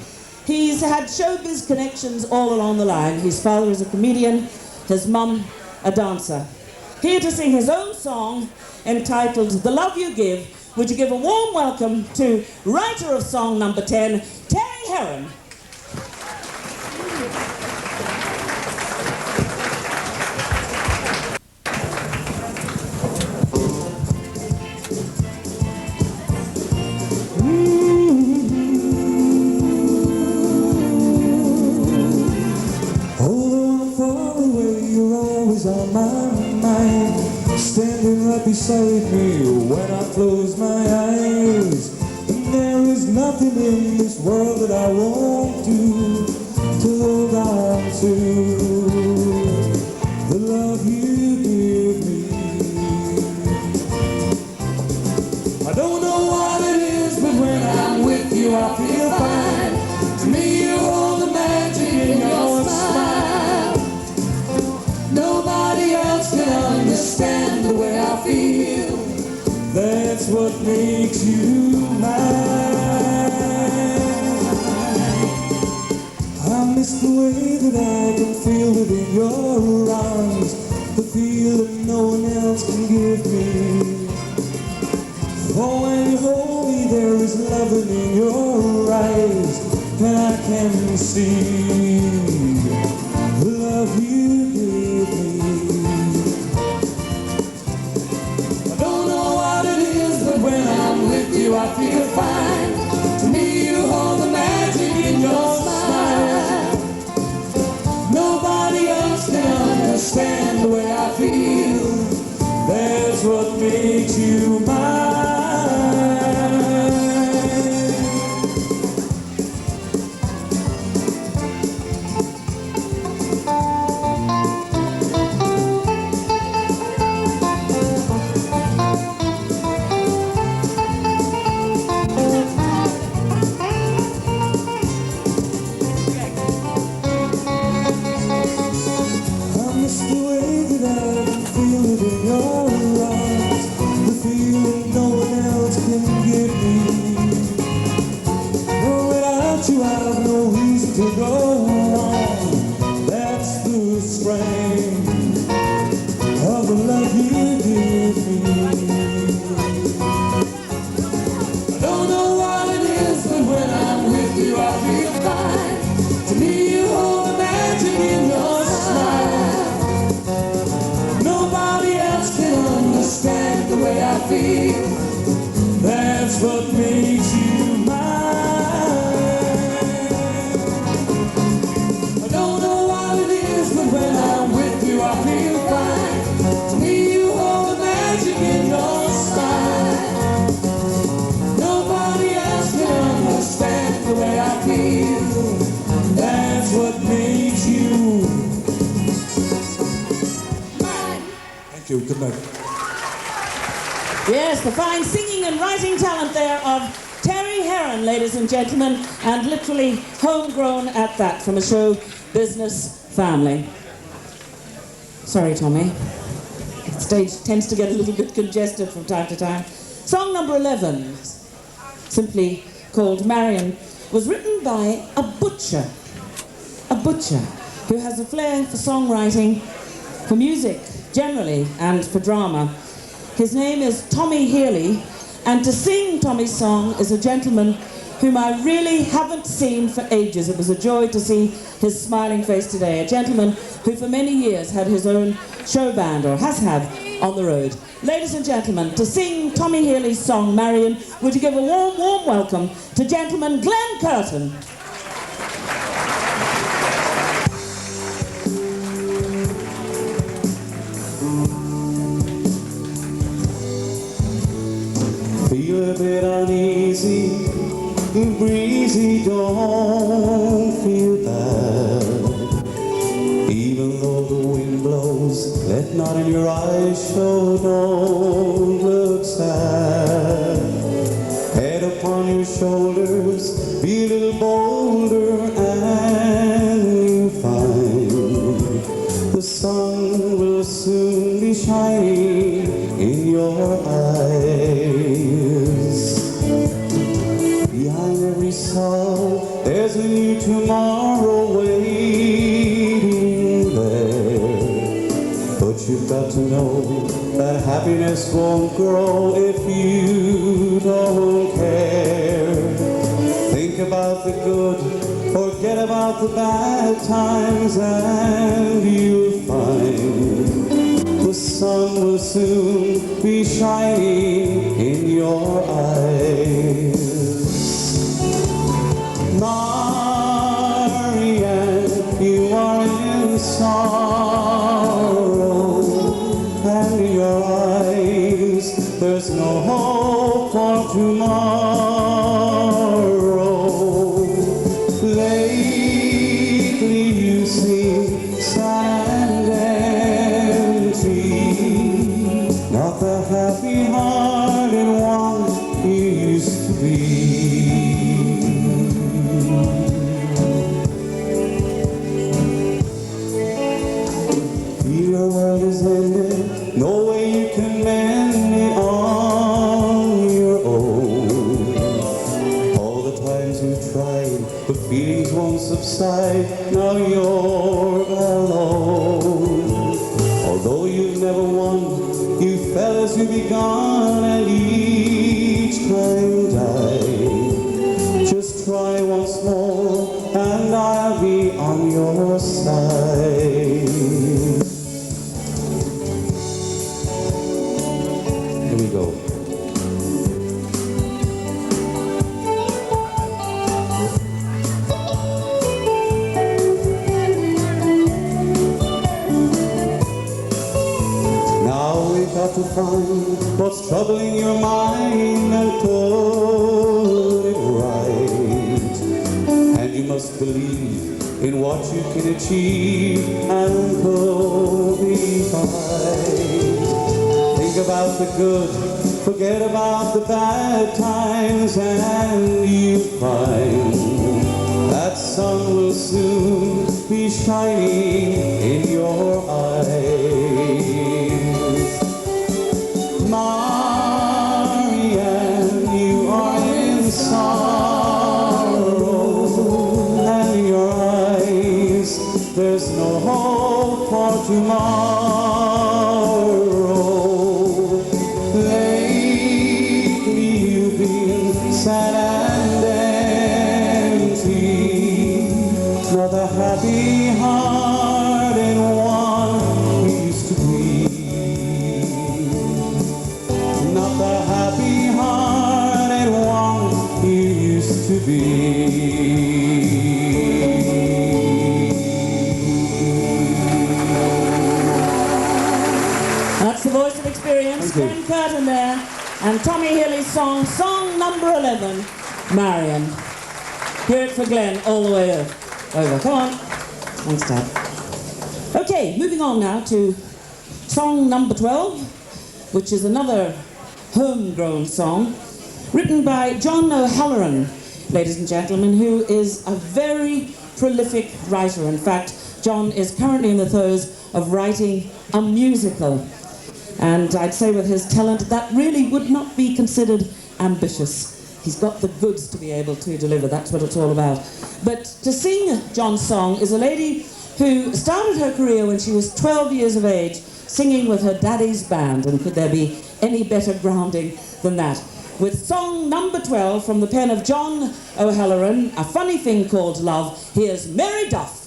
He's had showbiz connections all along the line. His father is a comedian, his mum a dancer. Here to sing his own song entitled The Love You Give, would you give a warm welcome to writer of song number 10, Terry Heron. On my mind, standing right beside me when I close my eyes. And there is nothing in this world that I won't do to hold on to the love you give me. I don't know what it is, but when I'm with you I feel fine. To me you hold the magic in your smile. Nobody else can understand what makes you mine. I miss the way that I can feel within your arms, the feeling no one else can give me. Oh, when you hold me, there is loving in your eyes, and I can see the love you give me. I don't know what it is, but when I'm with you, I feel fine. To me, you hold the magic in your smile. Nobody else can understand the way I feel. That's what makes you mine. That's what makes you mine. I don't know what it is, but when I'm with you, I feel fine. To me, you hold the magic in your smile. Nobody else can understand the way I feel. That's what makes you mine. Thank you. Good night. Yes, the fine singing and writing talent there of Terry Heron, ladies and gentlemen, and literally homegrown at that from a show business family. Sorry, Tommy. The stage tends to get a little bit congested from time to time. Song number 11, simply called Marion, was written by a butcher who has a flair for songwriting, for music generally, and for drama. His name is Tommy Healy, and to sing Tommy's song is a gentleman whom I really haven't seen for ages. It was a joy to see his smiling face today. A gentleman who for many years had his own show band, or has had, on the road. Ladies and gentlemen, to sing Tommy Healy's song, Marion, would you give a warm, warm welcome to gentleman Glenn Curtin. Feel a bit uneasy, breezy, don't feel bad. Even though the wind blows, let not in your eyes show, don't look sad. Head upon your shoulders, be a little bolder, and you find the sun will soon be shining in your eyes. Behind every sorrow, there's a new tomorrow waiting there. But you've got to know that happiness won't grow if you don't care. Think about the good, forget about the bad times, and you'll find the sun will soon be shining in your eyes. Marianne, you are in sorrow, and in your eyes there's no hope for tomorrow. Lately you seem sad and empty, not the happy-hearted one you used to be. Your world is ended, no way you can mend it on your side, now you're alone. Although you've never won, you fell as you begun, and each time died. Just try once more, and I'll be on your side. Here we go. To find what's troubling your mind and put it right. And you must believe in what you can achieve, and you'll be fine. Think about the good, forget about the bad times, and you find that sun will soon be shining in your eyes. Marianne, you are in sorrow, and in your eyes there's no hope for tomorrow. Lately you've been sad and empty, not the happy-hearted one you used to be. Not the happy-hearted one you used to be. That's the voice of experience, Glenn Curtin there, and Tommy Healy's song number 11, Marion. Hear it for Glenn all the way over. Come on. Thanks, Dad. Okay, moving on now to song number 12, which is another homegrown song, written by John O'Halloran, ladies and gentlemen, who is a very prolific writer. In fact, John is currently in the throes of writing a musical. And I'd say with his talent, that really would not be considered ambitious. He's got the goods to be able to deliver. That's what it's all about. But to sing John's song is a lady who started her career when she was 12 years of age, singing with her daddy's band. And could there be any better grounding than that? With song number 12 from the pen of John O'Halloran, A Funny Thing Called Love, here's Mary Duff.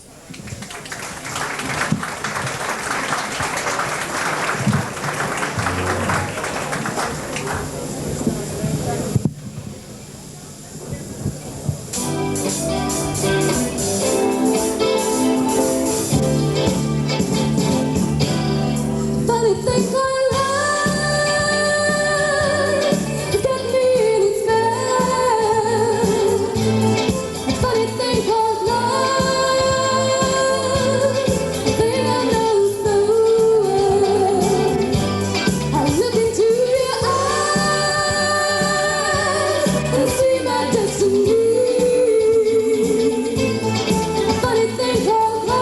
Funny thing called love, it's got me in its bed. A funny thing called love, a thing I know so well. I look into your eyes and see my destiny. A funny thing called love,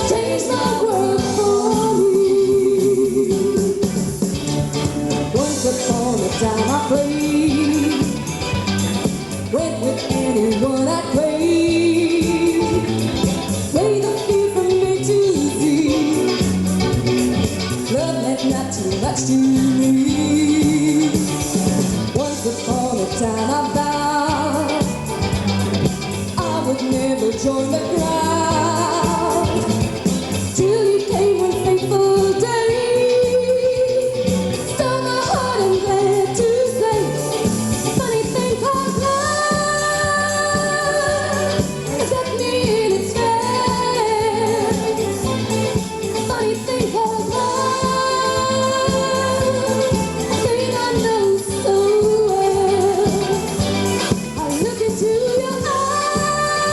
changed my world for me. Once upon a time I played, went with anyone I craved, played the field from A to Z. Love meant not too much to me. Once upon a time I vowed I would never join the crowd, till you came one fateful day, stole my heart and glad to say, a funny thing called love, it's got me in its bed. A funny thing called love, a thing I know so well. I look into your eyes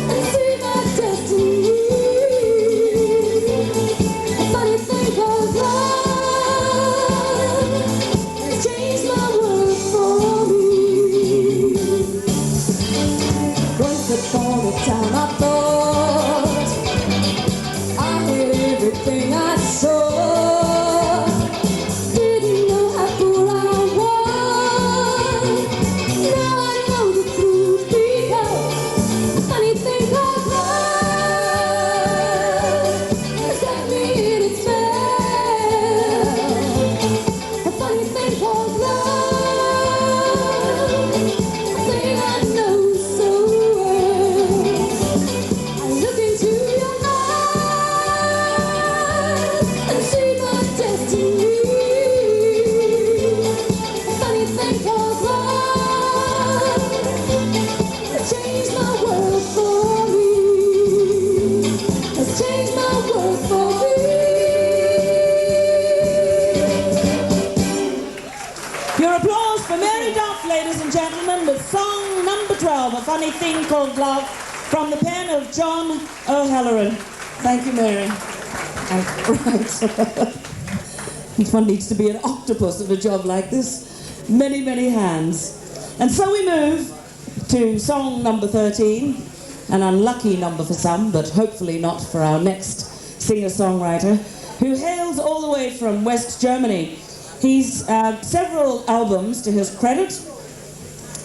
and see my destiny. A funny thing called love has changed my world for me. Once upon a time I thought I had everything I saw. Didn't know how poor I was. Now I know the funny thing called love, from the pen of John O'Halloran. Thank you, Mary. Right. One needs to be an octopus at a job like this. Many, many hands. And so we move to song number 13, an unlucky number for some, but hopefully not for our next singer-songwriter, who hails all the way from West Germany. He's several albums to his credit.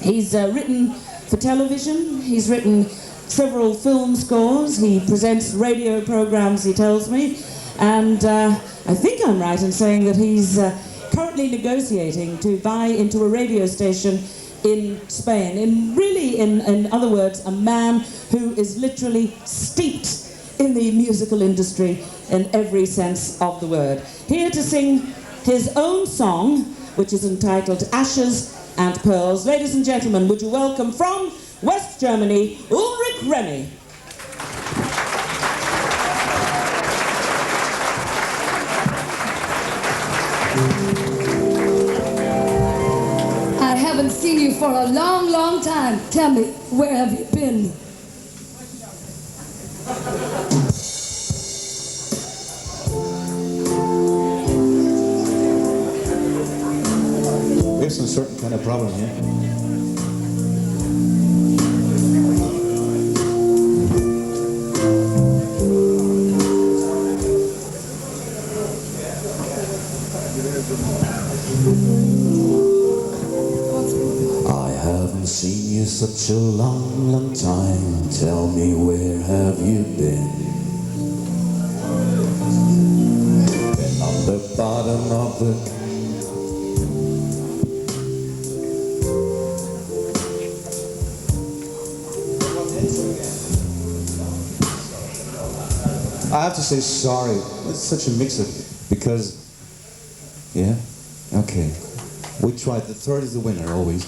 He's written for television. He's written several film scores. He presents radio programs, he tells me. And I think I'm right in saying that he's currently negotiating to buy into a radio station in Spain. In other words, a man who is literally steeped in the musical industry in every sense of the word. Here to sing his own song, which is entitled Ashes and Pearls. Ladies and gentlemen, would you welcome from West Germany, Ulrich Remy. I haven't seen you for a long, long time. Tell me, where have you been? We have some certain kind of problem here. I haven't seen you such a long, long time. Tell me, where have you been? Been on the bottom of the I have to say sorry. It's such a mix-up because, yeah, okay. We tried. The third is the winner always.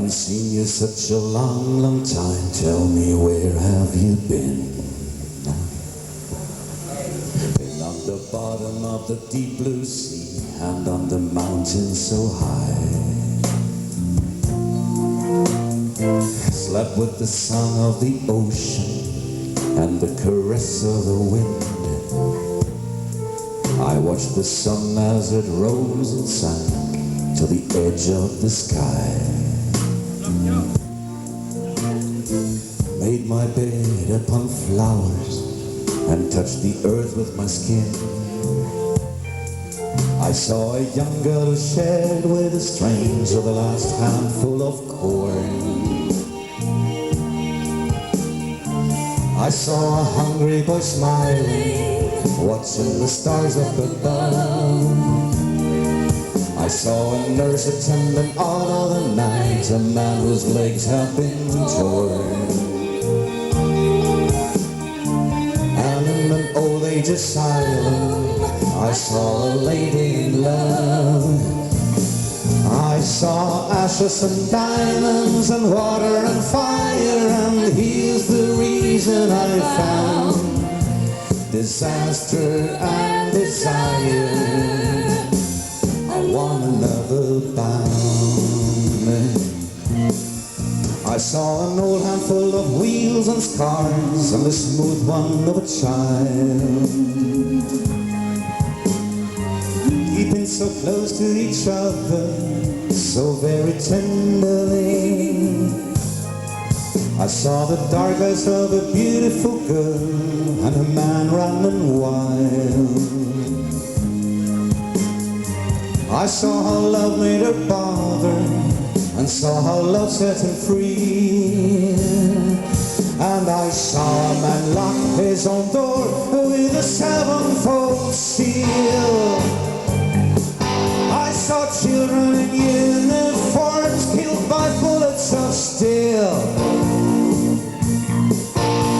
Seen you such a long, long time. Tell me, where have you been? Been on the bottom of the deep blue sea and on the mountain so high. Slept with the song of the ocean and the caress of the wind. I watched the sun as it rose and sank to the edge of the sky. Made my bed upon flowers and touched the earth with my skin. I saw a young girl who shared with a stranger the last handful of corn. I saw a hungry boy smiling, watching the stars up above. I saw a nurse attending all of the night, a man whose legs have been torn. And in an old age asylum, I saw a lady in love. I saw ashes and diamonds and water and fire, and here's the reason I found disaster and desire. I want another bound. I saw an old handful of wheels and scars and the smooth one of a child, keeping so close to each other, so very tenderly. I saw the dark eyes of a beautiful girl and a man running wild. I saw how love made her bother, and saw how love set him free. And I saw a man lock his own door with a sevenfold seal. I saw children in uniforms killed by bullets of steel.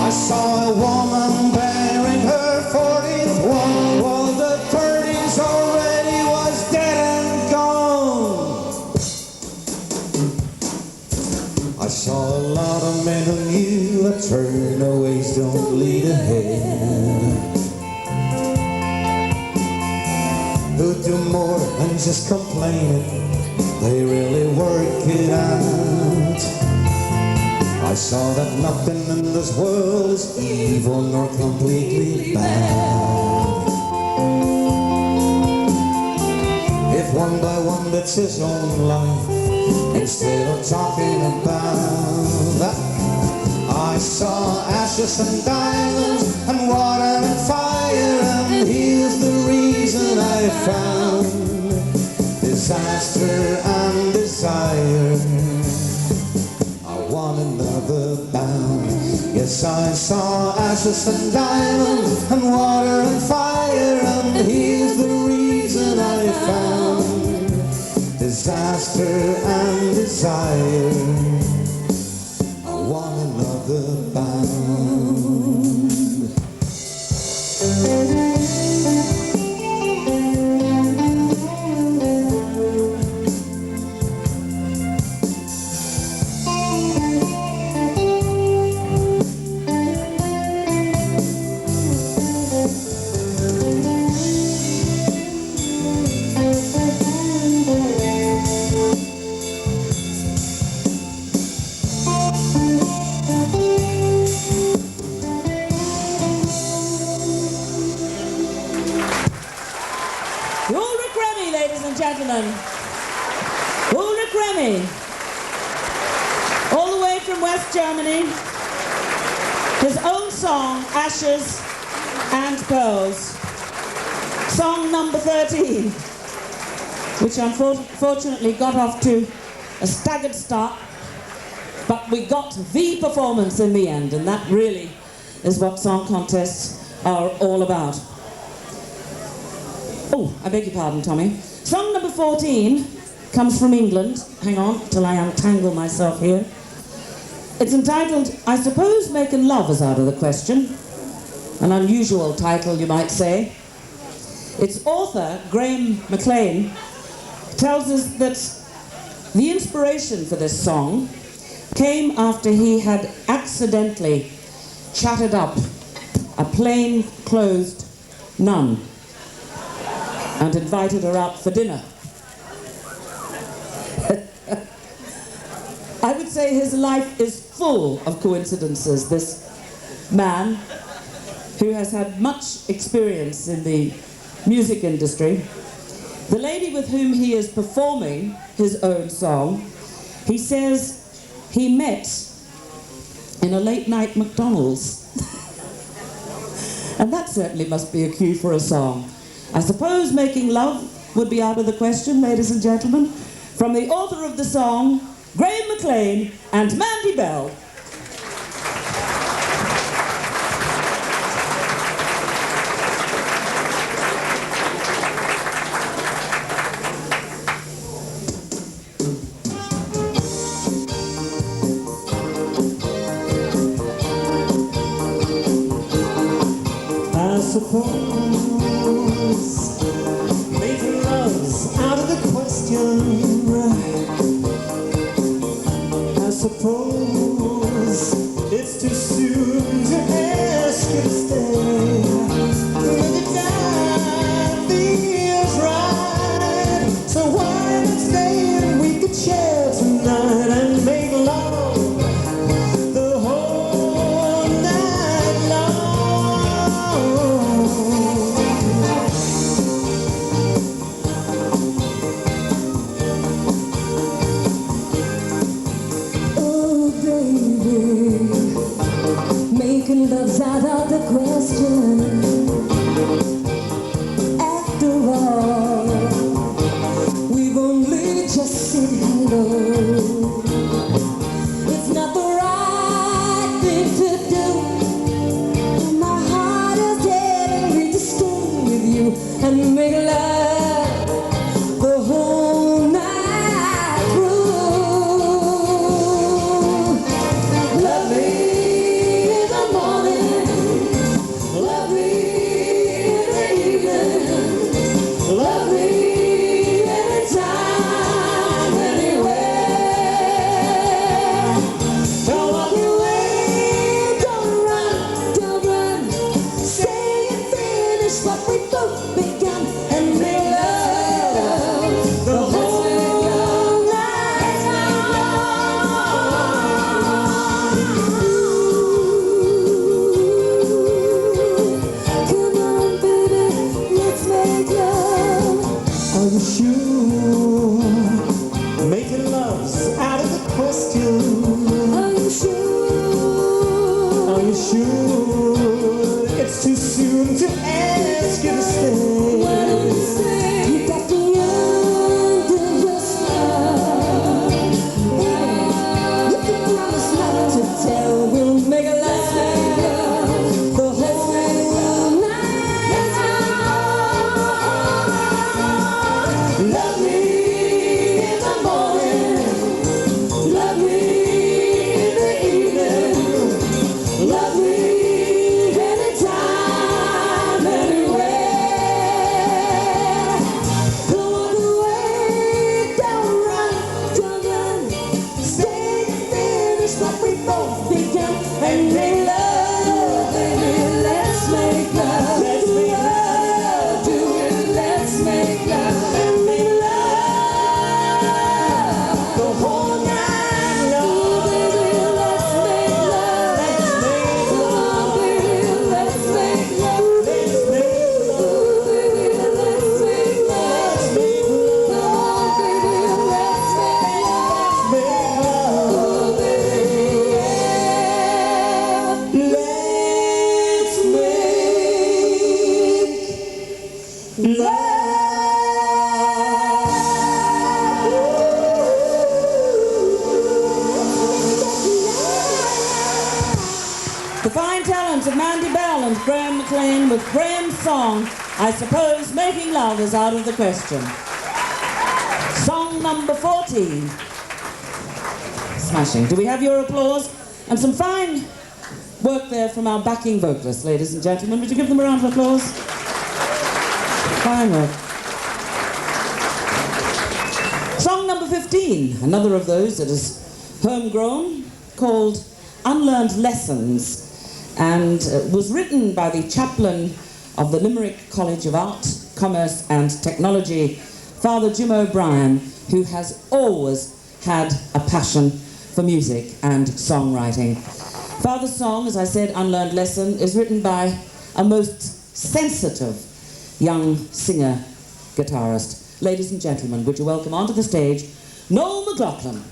I saw a woman bearing her 14th one while the 13th already was dead and gone. turn aways don't lead ahead. Who do more than just complaining, they really work it out. I saw that nothing in this world is evil nor completely bad. If one by one that's his own life, instead of talking about that, I saw ashes and diamonds and water and fire, and here's the reason I found disaster and desire. I want another bound. Yes, I saw ashes and diamonds and water and fire, and here's the reason I found disaster and desire. I want another bound. Ulrich Remy, all the way from West Germany, his own song, Ashes and Pearls, song number 13, which unfortunately got off to a staggered start, but we got the performance in the end, and that really is what song contests are all about. Oh, I beg your pardon, Tommy. Song number 14 comes from England. Hang on till I untangle myself here. It's entitled, I Suppose Making Love Is Out of the Question. An unusual title, you might say. Its author, Graham McLean, tells us that the inspiration for this song came after he had accidentally chatted up a plain-clothed nun and invited her out for dinner. I would say his life is full of coincidences, this man who has had much experience in the music industry. The lady with whom he is performing his own song, he says he met in a late-night McDonald's. And that certainly must be a cue for a song. I suppose making love would be out of the question, ladies and gentlemen. From the author of the song, Graham McLean and Mandy Bell. I suppose making love's out of the question. I suppose it's too soon to ask you to stay. But the time feels right, so why not stay and we could share tonight and make love the whole night long. Oh, baby, making love's out of the question. After all, we've only just said hello. It's not the right thing to do. My heart is dead and ready to stay with you and make love the whole night through. Love me in the morning, it's too soon to ask you to stay. Why don't you stay? You got me under your spell. You can promise not to tell. We'll make a last love the whole night. Love me in the morning. Love me in the evening. Love me anytime, anywhere. Don't walk away, don't run, don't run. Stay to finish what we both began. And make love, baby, let's make love. Let's make love, do it, let's make love. And make love the whole night long. Baby, let's make love. Let's make love. Baby, let's make love. Let's make love. Baby, let's make love. Let's make love. Come on, baby, let's make love. Make love. Oh, baby, yeah. Let's make love. The fine talents of Mandy Bell and Graham McLean with Graham's song, I suppose Making Love is out of the question. Song number 14. Smashing. Do we have your applause? And some fine work there from our backing vocalists, ladies and gentlemen. Would you give them a round of applause? Fine work. Song number 15, another of those that is homegrown, called Unlearned Lessons, and was written by the chaplain of the Limerick College of Art, Commerce and Technology, Father Jim O'Brien, who has always had a passion for music and songwriting. Father's song, as I said, Unlearned Lesson, is written by a most sensitive young singer, guitarist. Ladies and gentlemen, would you welcome onto the stage Noel McLaughlin.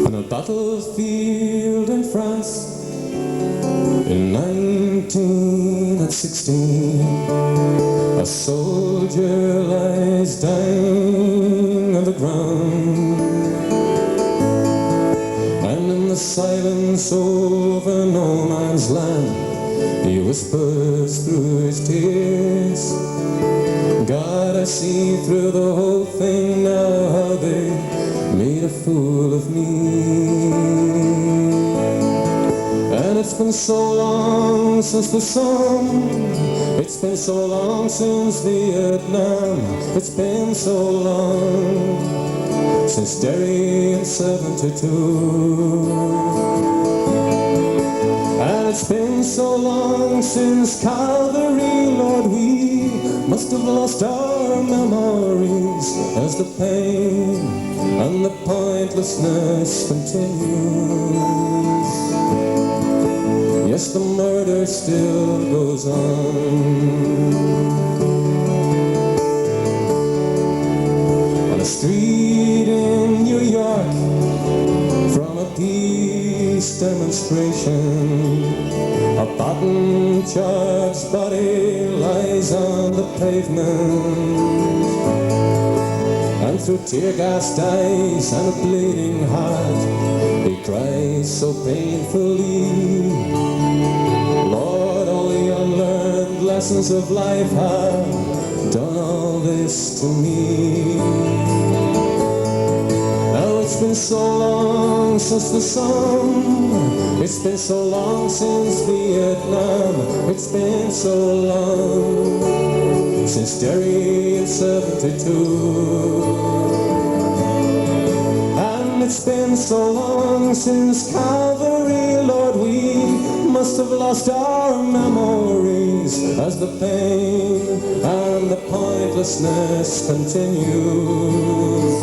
On a battlefield in France in 1916, a soldier lies dying on the ground, and in the silence over no man's land, he whispers through his tears, God, I see through the whole thing now, how they made a fool of me. And it's been so long since the song, it's been so long since Vietnam, it's been so long since Derry in '72. And it's been so long since Calvary, Lord, we must have lost our memories as the pain and the pointlessness continues. Yes, the murder still goes on a street in New York, from a peace demonstration, a button-charged body lies on the pavement, and through tear-gassed eyes and a bleeding heart, he cries so painfully, Lord, all the unlearned lessons of life have done all this to me. Now it's been so long since the song, it's been so long since Vietnam, it's been so long since Derry in '72. And it's been so long since Calvary, Lord, we must have lost our memories as the pain and the pointlessness continues.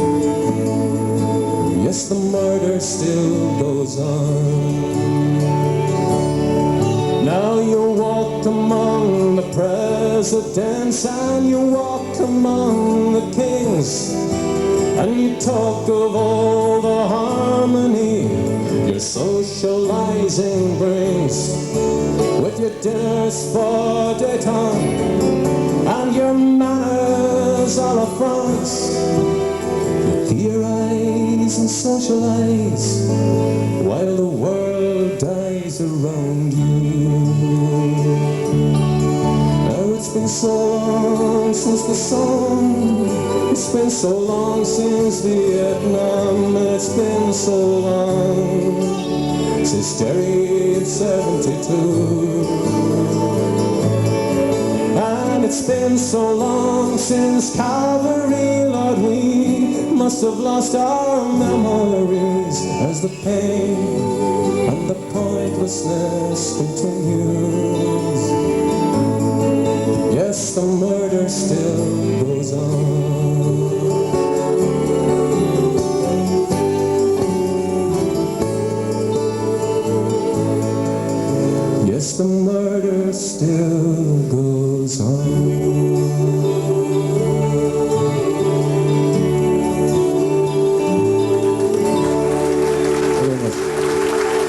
Yes, the murder still goes on. Now you walk among the presidents and you walk among the kings, and you talk of all the harmony your socializing brings, with your dinners for daytime and your manners all affronts. You theorize and socialize while the world dies around you. Now it's been so long since the sun, it's been so long since Vietnam, it's been so long since Derry in 72. And it's been so long since Calvary, Lord, we must have lost our memories as the pain and the pointlessness continues. Yes, the murder still goes on. Yes, the murder still goes on.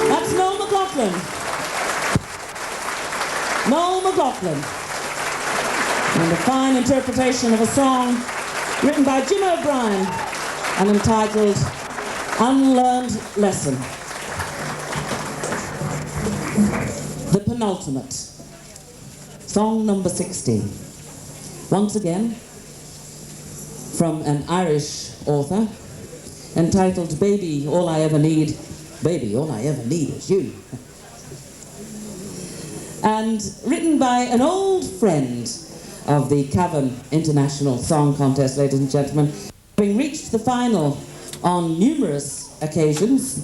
That's Noel McLaughlin. Noel McLaughlin. And a fine interpretation of a song written by Jim O'Brien and entitled Unlearned Lesson. The penultimate. Song number 16. Once again, from an Irish author, entitled Baby, All I Ever Need, Baby, All I Ever Need Is You. And written by an old friend of the Cavan International Song Contest, ladies and gentlemen, having reached the final on numerous occasions.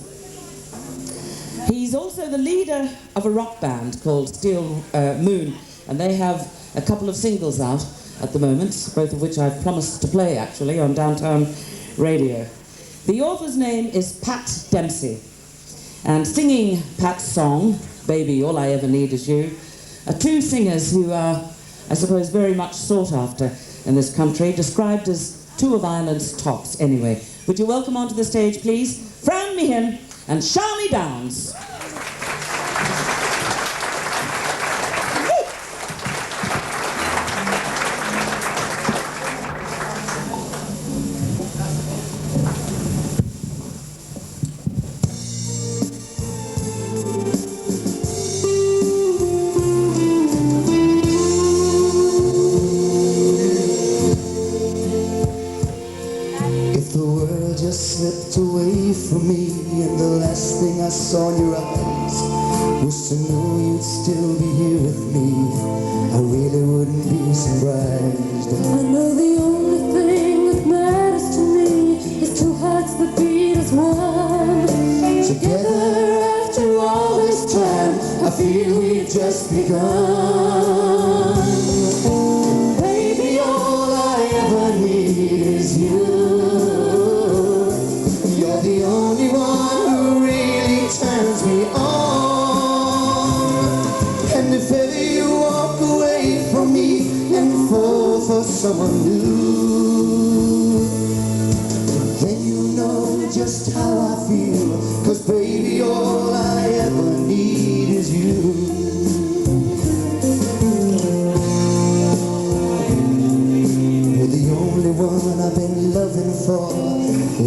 He's also the leader of a rock band called Steel Moon, and they have a couple of singles out at the moment, both of which I've promised to play actually on Downtown Radio. The author's name is Pat Dempsey, and singing Pat's song, Baby, All I Ever Need Is You, are two singers who are, I suppose, very much sought after in this country, described as two of Ireland's tops anyway. Would you welcome onto the stage, please, Fran Meehan and Charlie Downs. Slipped away from me, and the last thing I saw in your eyes was to know you'd still be here with me. I really wouldn't be surprised. I know the only thing that matters to me is two hearts that beat as one. Together after all this time, I feel we've just begun. Baby, all I ever need is you. The only one who really turns me on. And if ever you walk away from me and fall for someone new, then you know just how I feel. 'Cause baby, all I ever need is you. You're the only one I've been loving for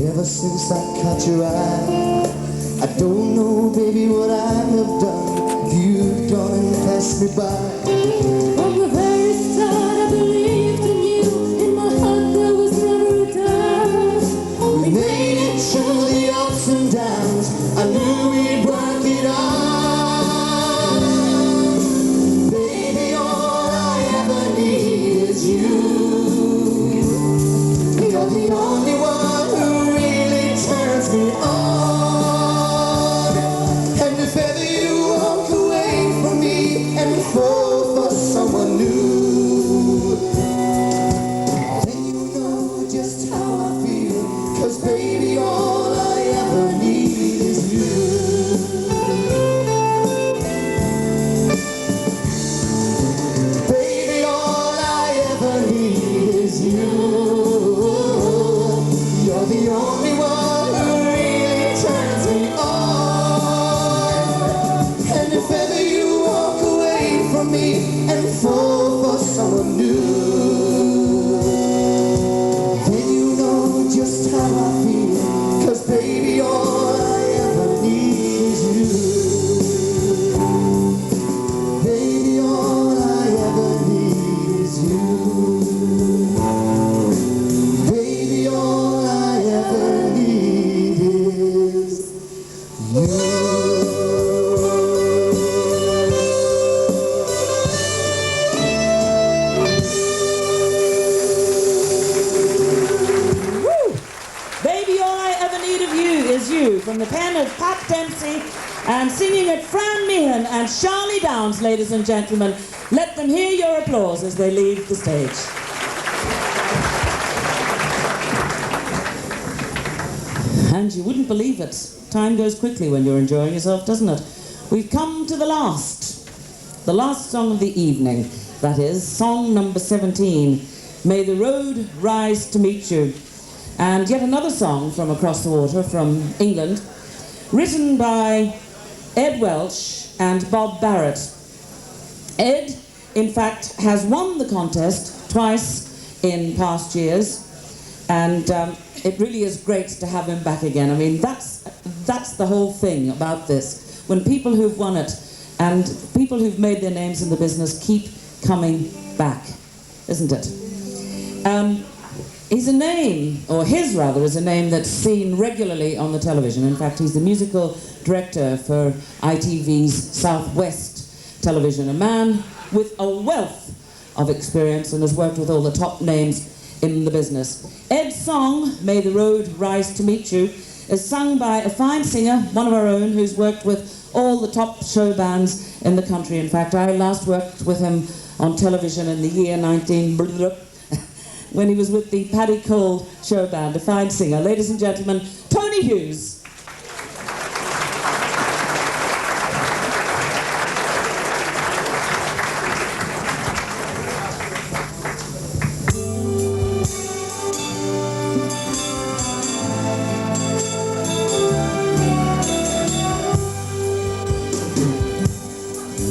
ever since I caught your eye. I don't know, baby, what I have done if you've gone and passed me by. From the very start I believed in you. In my heart there was never a doubt. We made it through the ups and downs. I knew we'd work it out. Baby, all I ever need is you. You're the only one who really turns me on. And if ever you walk away from me and fall for someone new, Dempsey, and singing it Fran Meehan and Charlie Downs, ladies and gentlemen. Let them hear your applause as they leave the stage. And you wouldn't believe it. Time goes quickly when you're enjoying yourself, doesn't it? We've come to the last song of the evening. That is song number 17, May the Road Rise to Meet You. And yet another song from across the water, from England, written by Ed Welch and Bob Barrett. Ed, in fact, has won the contest twice in past years, and it really is great to have him back again. I mean, that's the whole thing about this. When people who've won it and people who've made their names in the business keep coming back, isn't it? He's a name, or his rather, is a name that's seen regularly on the television. In fact, he's the musical director for ITV's Southwest television, a man with a wealth of experience and has worked with all the top names in the business. Ed's song, May the Road Rise to Meet You, is sung by a fine singer, one of our own, who's worked with all the top show bands in the country. In fact, I last worked with him on television in the year 19... when he was with the Paddy Cole show band, a fine singer. Ladies and gentlemen, Tony Hughes.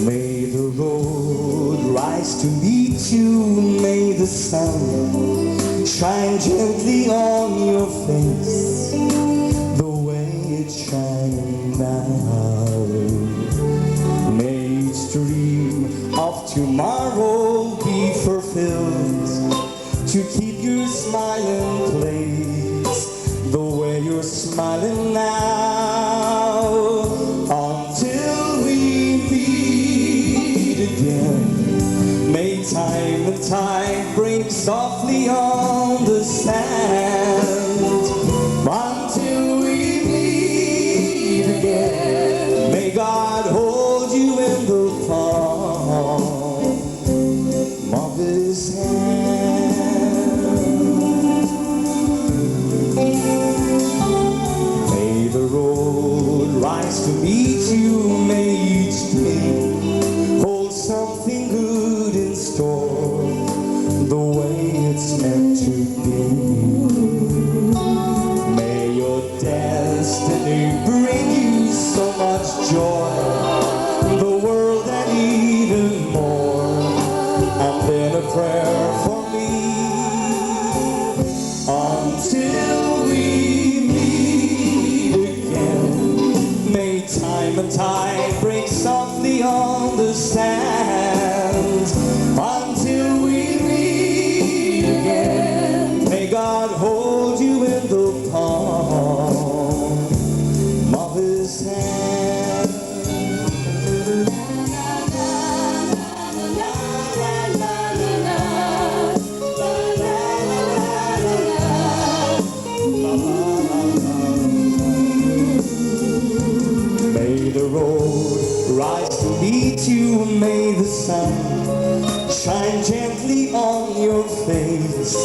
May the road rise to meet you, may the sun shine gently on your face, the way it's shining now. May each dream of tomorrow be fulfilled, to keep your smiling place, the way you're smiling now, until we meet again. May time and tide break softly on the sand, until we meet again. May God hold you in the palm of His hand. May the road rise to meet you, may each day hold something good in store, the way it's meant to be. May your destiny bring you so much joy, the world and even more. And then a prayer for me, until we meet again. May time and tide break softly on the sand, until we meet again. May God hold you in the palm of His hand. May the road rise to meet you, may the sun shine gently on your face,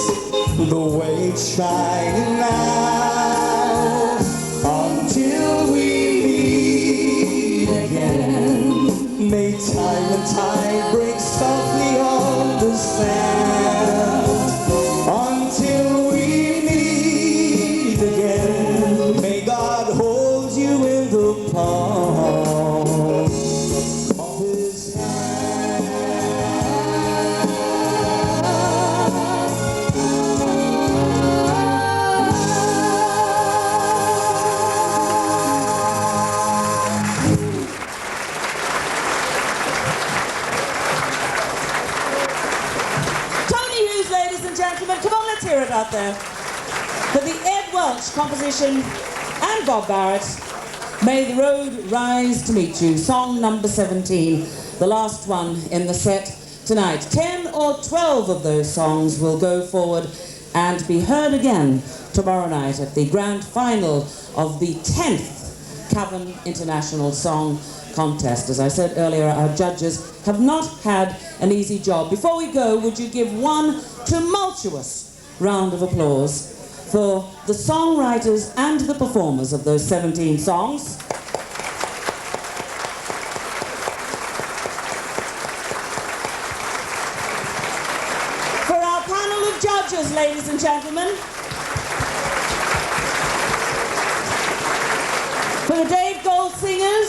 the way it's shining now, until we meet again. May time and tide break softly on the sand, until we meet again. May God hold you in the palm of His hand. Tony Hughes, ladies and gentlemen. Come on, let's hear it out there. For the Ed Welch composition and Bob Barrett, May the Road Rise to Meet You, song number 17, the last one in the set tonight. 10 or 12 of those songs will go forward and be heard again tomorrow night at the grand final of the 10th Cavan International Song Contest. As I said earlier, our judges have not had an easy job. Before we go, would you give one tumultuous round of applause for the songwriters and the performers of those 17 songs? For our panel of judges, ladies and gentlemen. For the Dave Gold Singers,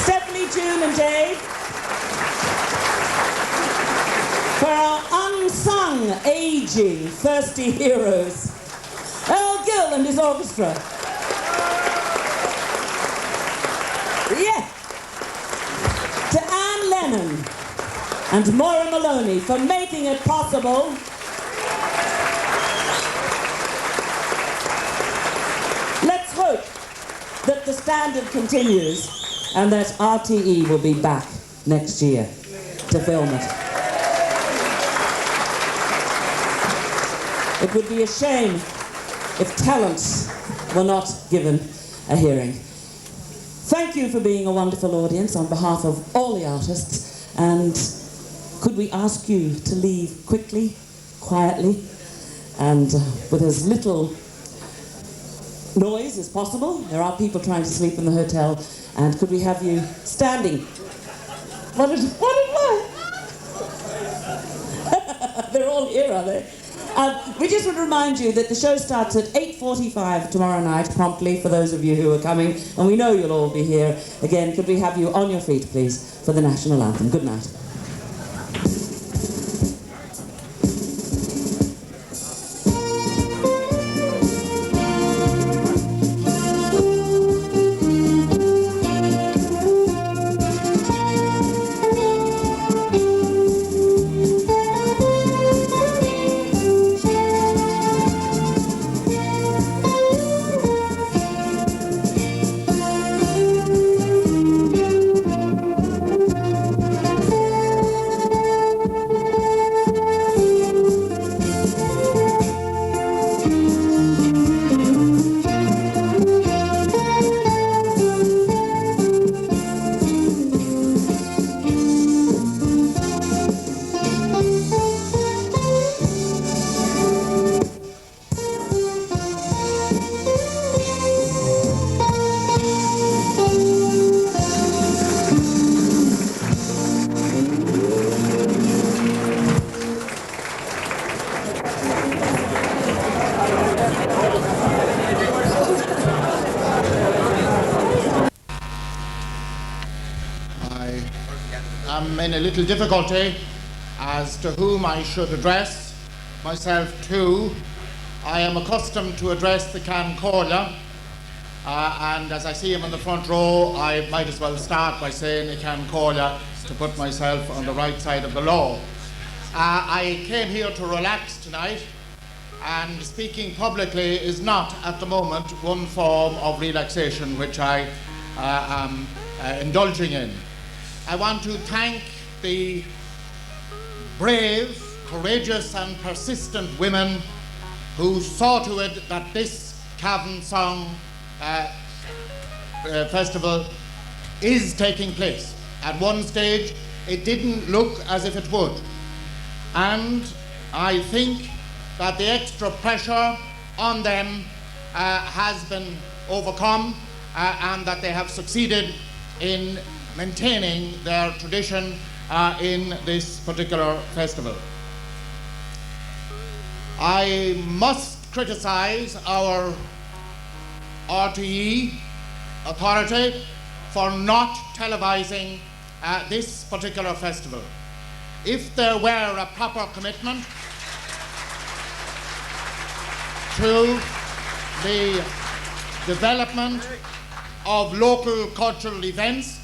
Stephanie, June and Dave. For our unsung, aging, thirsty heroes, Earl Gill and his orchestra. Yeah. To Anne Lennon and Maura Maloney for making it possible. Let's hope that the standard continues and that RTE will be back next year to film it. It would be a shame if talents were not given a hearing. Thank you for being a wonderful audience on behalf of all the artists, and could we ask you to leave quickly, quietly, and with as little noise as possible. There are people trying to sleep in the hotel, and could we have you standing? What? They're all here, are they? We just would remind you that the show starts at 8:45 tomorrow night, promptly, for those of you who are coming, and we know you'll all be here. Again, could we have you on your feet, please, for the national anthem? Good night. I'm in a little difficulty as to whom I should address myself to. I am accustomed to address the Can Cóla, and as I see him in the front row, I might as well start by saying the Can Cóla to put myself on the right side of the law. I came here to relax tonight, and speaking publicly is not at the moment one form of relaxation which I am indulging in. I want to thank the brave, courageous and persistent women who saw to it that this Cavan Song Festival is taking place. At one stage it didn't look as if it would, and I think that the extra pressure on them has been overcome and that they have succeeded in maintaining their tradition in this particular festival. I must criticise our RTE authority for not televising this particular festival. If there were a proper commitment to the development of local cultural events,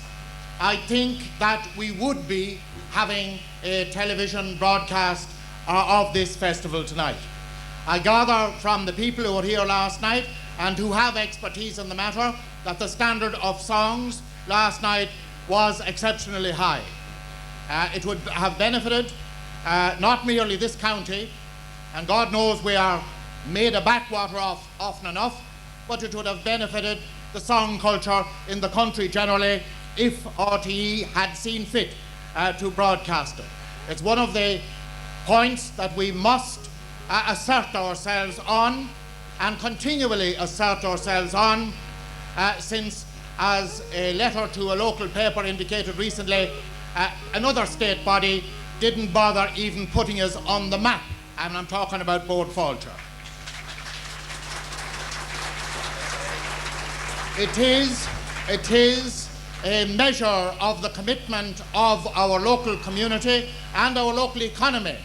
I think that we would be having a television broadcast of this festival tonight. I gather from the people who were here last night and who have expertise in the matter that the standard of songs last night was exceptionally high. It would have benefited not merely this county, and God knows we are made a backwater of often enough, but it would have benefited the song culture in the country generally if RTE had seen fit to broadcast it. It's one of the points that we must assert ourselves on and continually assert ourselves on since, as a letter to a local paper indicated recently, another state body didn't bother even putting us on the map, and I'm talking about Bode Fáilte. It is a measure of the commitment of our local community and our local economy,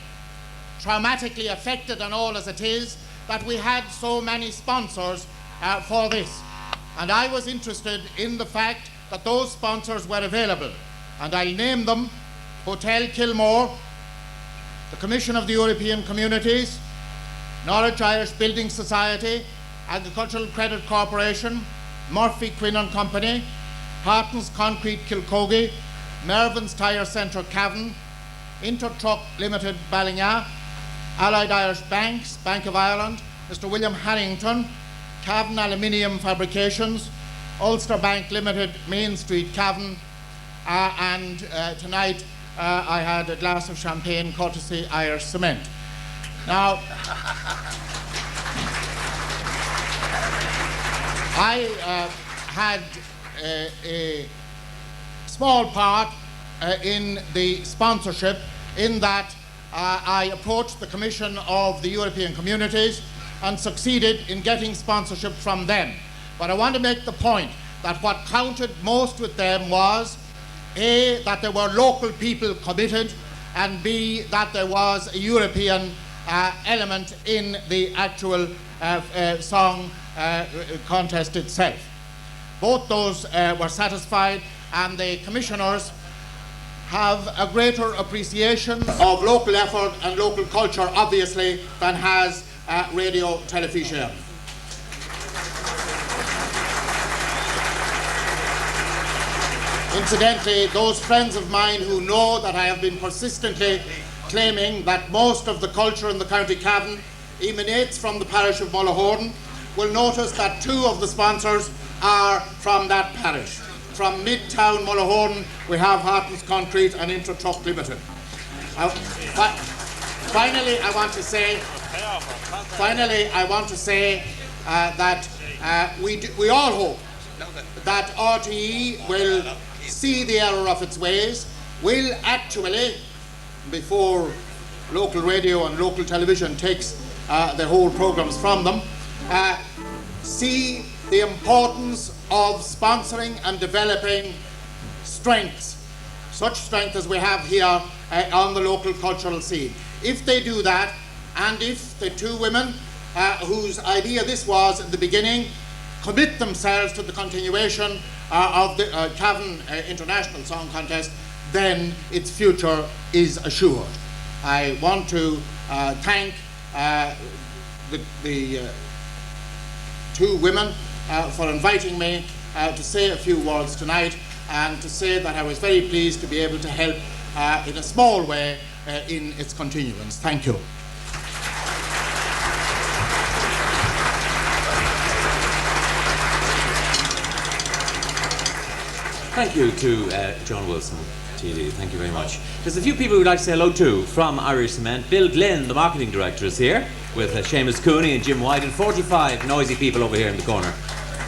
traumatically affected and all as it is, that we had so many sponsors for this. And I was interested in the fact that those sponsors were available. And I'll name them: Hotel Kilmore, the Commission of the European Communities, Norwich Irish Building Society, Agricultural Credit Corporation, Murphy Quinn and Company, Harton's Concrete Kilcogie, Mervyn's Tyre Centre Cavan, Intertruck Limited Ballinagh, Allied Irish Banks, Bank of Ireland, Mr. William Harrington, Cavan Aluminium Fabrications, Ulster Bank Limited, Main Street, Cavan, and tonight I had a glass of champagne courtesy Irish Cement. Now, I had a small part in the sponsorship in that I approached the Commission of the European Communities and succeeded in getting sponsorship from them. But I want to make the point that what counted most with them was A, that there were local people committed, and B, that there was a European element in the actual song contest itself. Both those were satisfied, and the commissioners have a greater appreciation of local effort and local culture, obviously, than has Radio Television. Incidentally, those friends of mine who know that I have been persistently claiming that most of the culture in the County Cavan emanates from the parish of Mullahoran will notice that two of the sponsors are from that parish. From Midtown Mullahoran, we have Harton's Concrete and Intertruck Limited. Finally, I want to say that we all hope that RTE will see the error of its ways, will actually, before local radio and local television takes the whole programmes from them, see the importance of sponsoring and developing strengths, such strength as we have here on the local cultural scene. If they do that, and if the two women whose idea this was at the beginning commit themselves to the continuation of the Cavan International Song Contest, then its future is assured. I want to thank the two women for inviting me to say a few words tonight, and to say that I was very pleased to be able to help in a small way in its continuance. Thank you. Thank you to John Wilson, TD. Thank you very much. There's a few people we'd like to say hello to from Irish Cement. Bill Glynn, the marketing director, is here with Seamus Cooney and Jim White and 45 noisy people over here in the corner.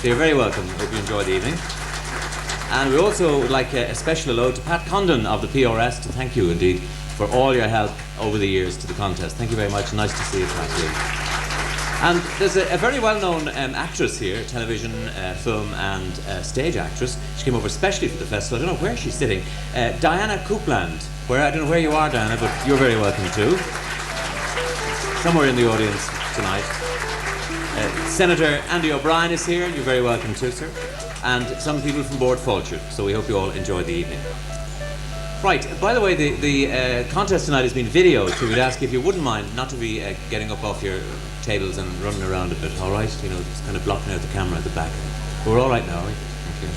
So you're very welcome. Hope you enjoy the evening. And we also would like a special hello to Pat Condon of the PRS to thank you indeed for all your help over the years to the contest. Thank you very much. Nice to see you, Pat. And there's a very well-known actress here, television, film and stage actress. She came over especially for the festival. I don't know where she's sitting. Diana Coupland. I don't know where you are, Diana, but you're very welcome too. Somewhere in the audience tonight. Senator Andy O'Brien is here. You're very welcome too, sir. And some people from Bode Fáilte. So we hope you all enjoy the evening. Right, by the way, the contest tonight has been videoed, so we'd ask if you wouldn't mind not to be getting up off your tables and running around a bit, all right? You know, just kind of blocking out the camera at the back. We're all right now, are we? Okay.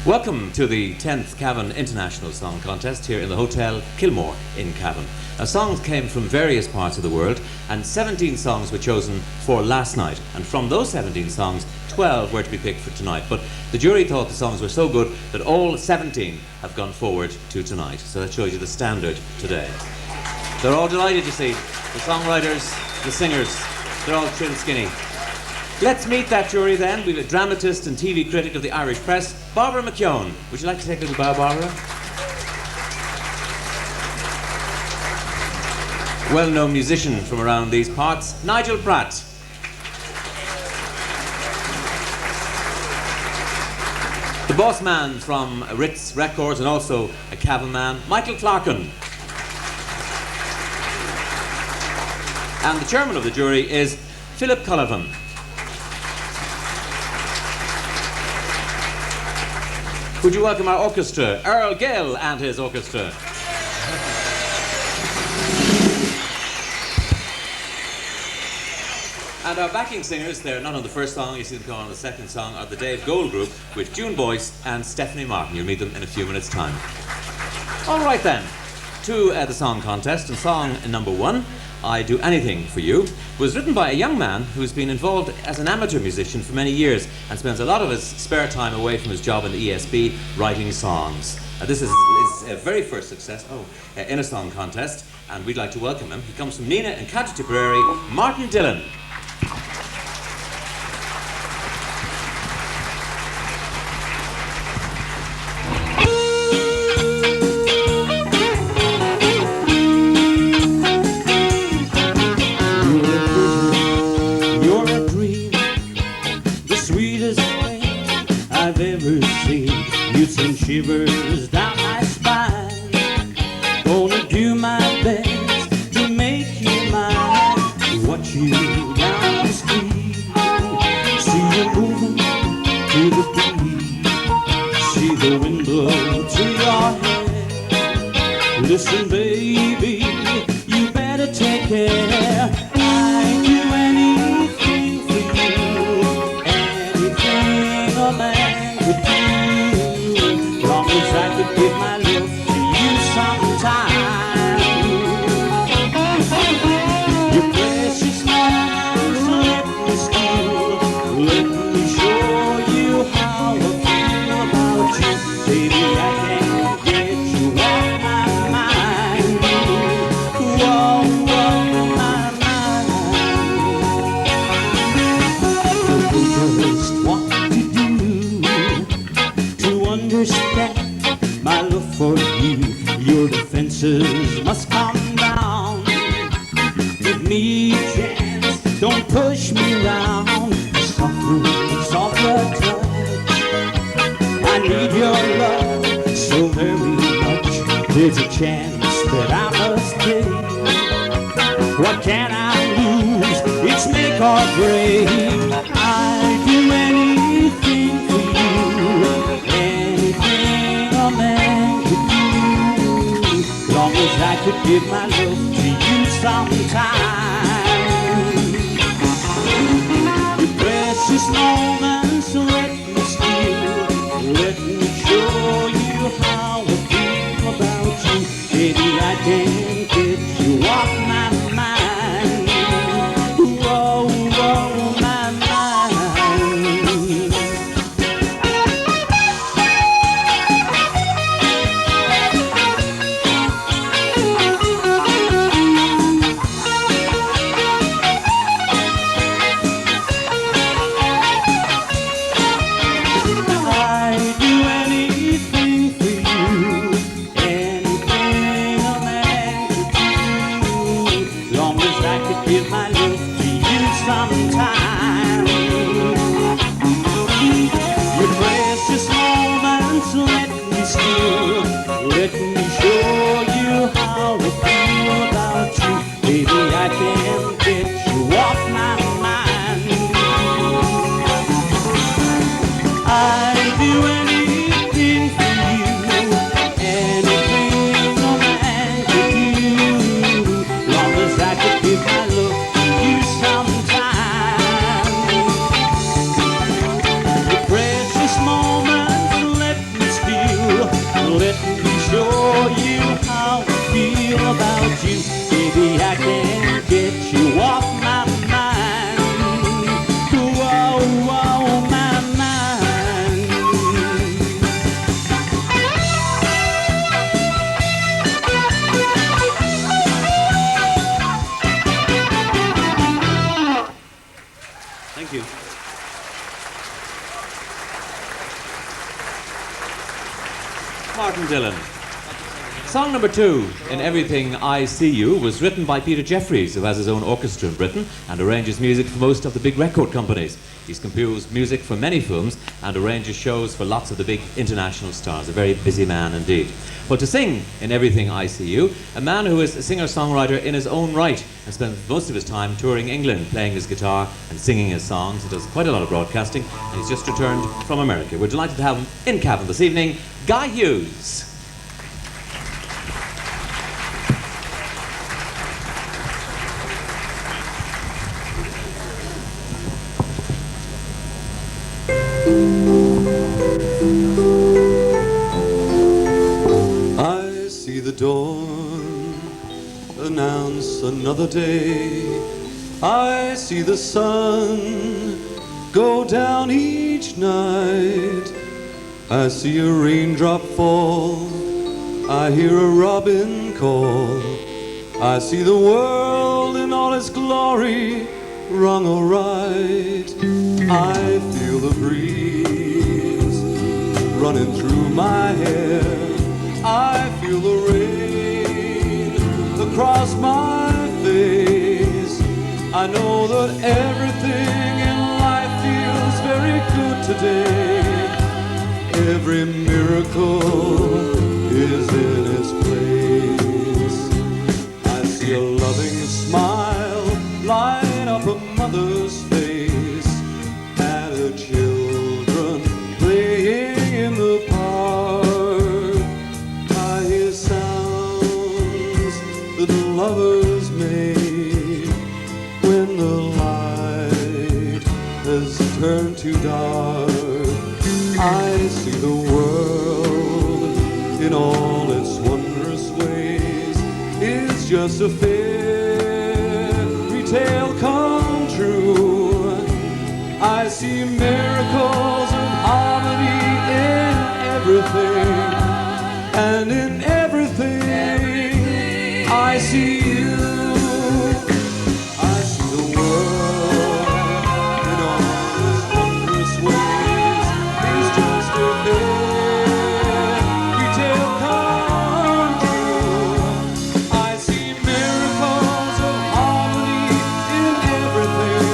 Welcome to the 10th Cavan International Song Contest here in the Hotel Kilmore in Cavan. Now, songs came from various parts of the world, and 17 songs were chosen for last night. And from those 17 songs, 12 were to be picked for tonight. But the jury thought the songs were so good that all 17 have gone forward to tonight. So that shows you the standard today. They're all delighted, you see. The songwriters, the singers, they're all trim skinny. Let's meet that jury then. We have a dramatist and TV critic of the Irish press, Barbara McKeown. Would you like to take a little bow, Barbara? Well-known musician from around these parts, Nigel Pratt. The boss man from Ritz Records and also a Cavan man, Michael Clarkin. And the chairman of the jury is Philip Cullivan. Would you welcome our orchestra, Earl Gill and his orchestra. And our backing singers, they're not on the first song, you see them come on the second song, are the Dave Gold Group with June Boyce and Stephanie Martin. You'll meet them in a few minutes' time. All right then, to the song contest, and song number 1, I Do Anything For You, was written by a young man who's been involved as an amateur musician for many years and spends a lot of his spare time away from his job in the ESB writing songs. This is his very first success in a song contest, and we'd like to welcome him. He comes from Nina and County Tipperary, Martin Dillon. Shivers down my spine. Gonna do my best to make you mine. Watch you down the street, see you moving to the beat, see the wind blow through your hair. Listen, baby, you better take care. I'd do anything for you, anything a man could do. I could give my love to you sometime. Your precious love, so let me steal. Let me show you how I feel about you. Baby, I can't get you off my mind. Whoa, whoa, my mind. Just what to do to understand my love for you. Your defenses must come down. Give me a chance, don't push me around. Soft your touch. I need your love so very much. There's a chance that I must take. What can I lose? It's make or break. I'd do anything for you, anything a man could do, long as I could give my love to you sometime. Your precious moments, let me steal. Let me show you how I feel about you. Baby, I can't get you off my mind. Whoa, whoa, my mind. Let me show you how I feel about you. Baby, I can't get you off my mind. I'd do anything for you, anything a man could do, long as I could give my love to you sometime. The precious moments, let me Thank you. Martin Dillon. Song number 2, In Everything I See You, was written by Peter Jeffery, who has his own orchestra in Britain and arranges music for most of the big record companies. He's composed music for many films and arranges shows for lots of the big international stars. A very busy man indeed. Well, to sing In Everything I See You, a man who is a singer-songwriter in his own right and spends most of his time touring England, playing his guitar and singing his songs. He does quite a lot of broadcasting, and he's just returned from America. We're delighted to have him in Cavan this evening, Guy Hughes. I see the dawn announce another day. I see the sun go down each night. I see a raindrop fall, I hear a robin call. I see the world in all its glory, wrong or right. I feel the breeze running through my hair. I feel the rain across my face. I know that everything in life feels very good today. Every miracle is in its place. I see a loving smile light up a mother's face, and her children playing in the park. I hear sounds that lovers make when the light has turned to dark. I see the world in all its wondrous ways. It's just a fairy tale come true. I see miracles of harmony in everything, and in everything I see you. I see the world in all its wondrous ways. It's just a fairy tale come true. I see miracles of harmony in everything,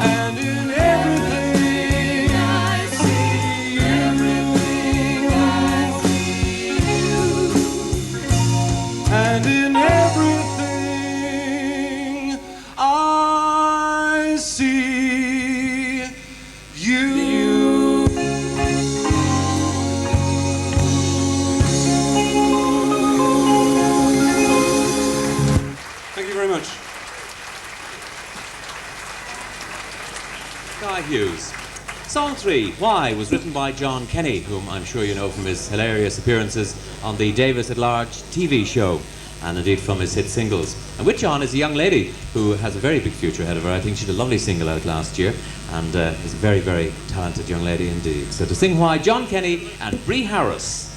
and in everything I see everything I see you, and in everything I see you. Thank you very much. Guy Hughes. Song 3, Why, was written by John Kenny, whom I'm sure you know from his hilarious appearances on the Davis at Large TV show, and indeed from his hit singles. And with John is a young lady who has a very big future ahead of her. I think she did a lovely single out last year, and is a very, very talented young lady indeed. So to sing Why, John Kenny and Bree Harris.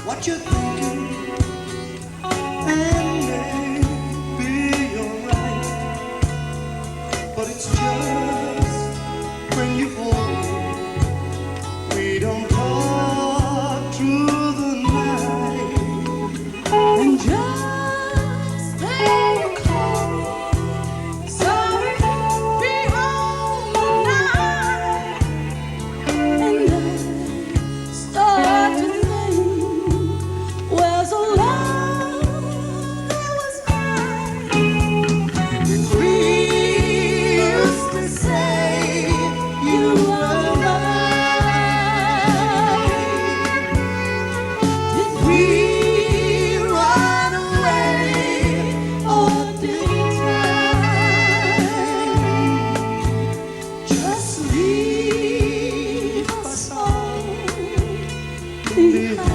What you're thinking, and maybe you're right, but it's just when you hold me, we don't talk through the night, and just then you call me, sorry, be home tonight, and I start to was a love that was mine. We used to say you were mine. Did we run away or did time just leave us all behind?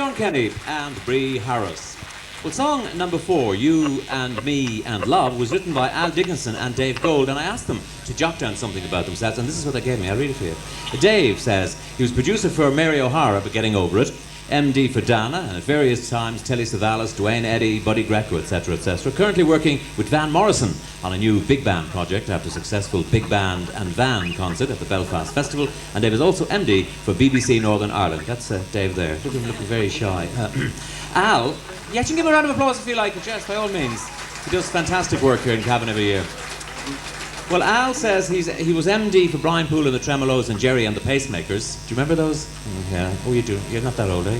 John Kenny and Bree Harris. Well, song number 4, You and Me and Love, was written by Al Dickinson and Dave Gold, and I asked them to jot down something about themselves, and this is what they gave me. I'll read it for you. Dave says he was producer for Mary O'Hara, but Getting Over It, MD for Dana, and at various times Telly Savalas, Dwayne Eddy, Buddy Greco, etc., etc. Currently working with Van Morrison on a new big band project after a successful big band and van concert at the Belfast Festival. And Dave is also MD for BBC Northern Ireland. That's Dave there. Look at him looking very shy. Al, yeah, you can give him a round of applause if you like it, yes, by all means. He does fantastic work here in Cavan every year. Well, Al says he was MD for Brian Poole and the Tremolos and Jerry and the Pacemakers. Do you remember those? Yeah. Oh, you do. You're not that old, eh?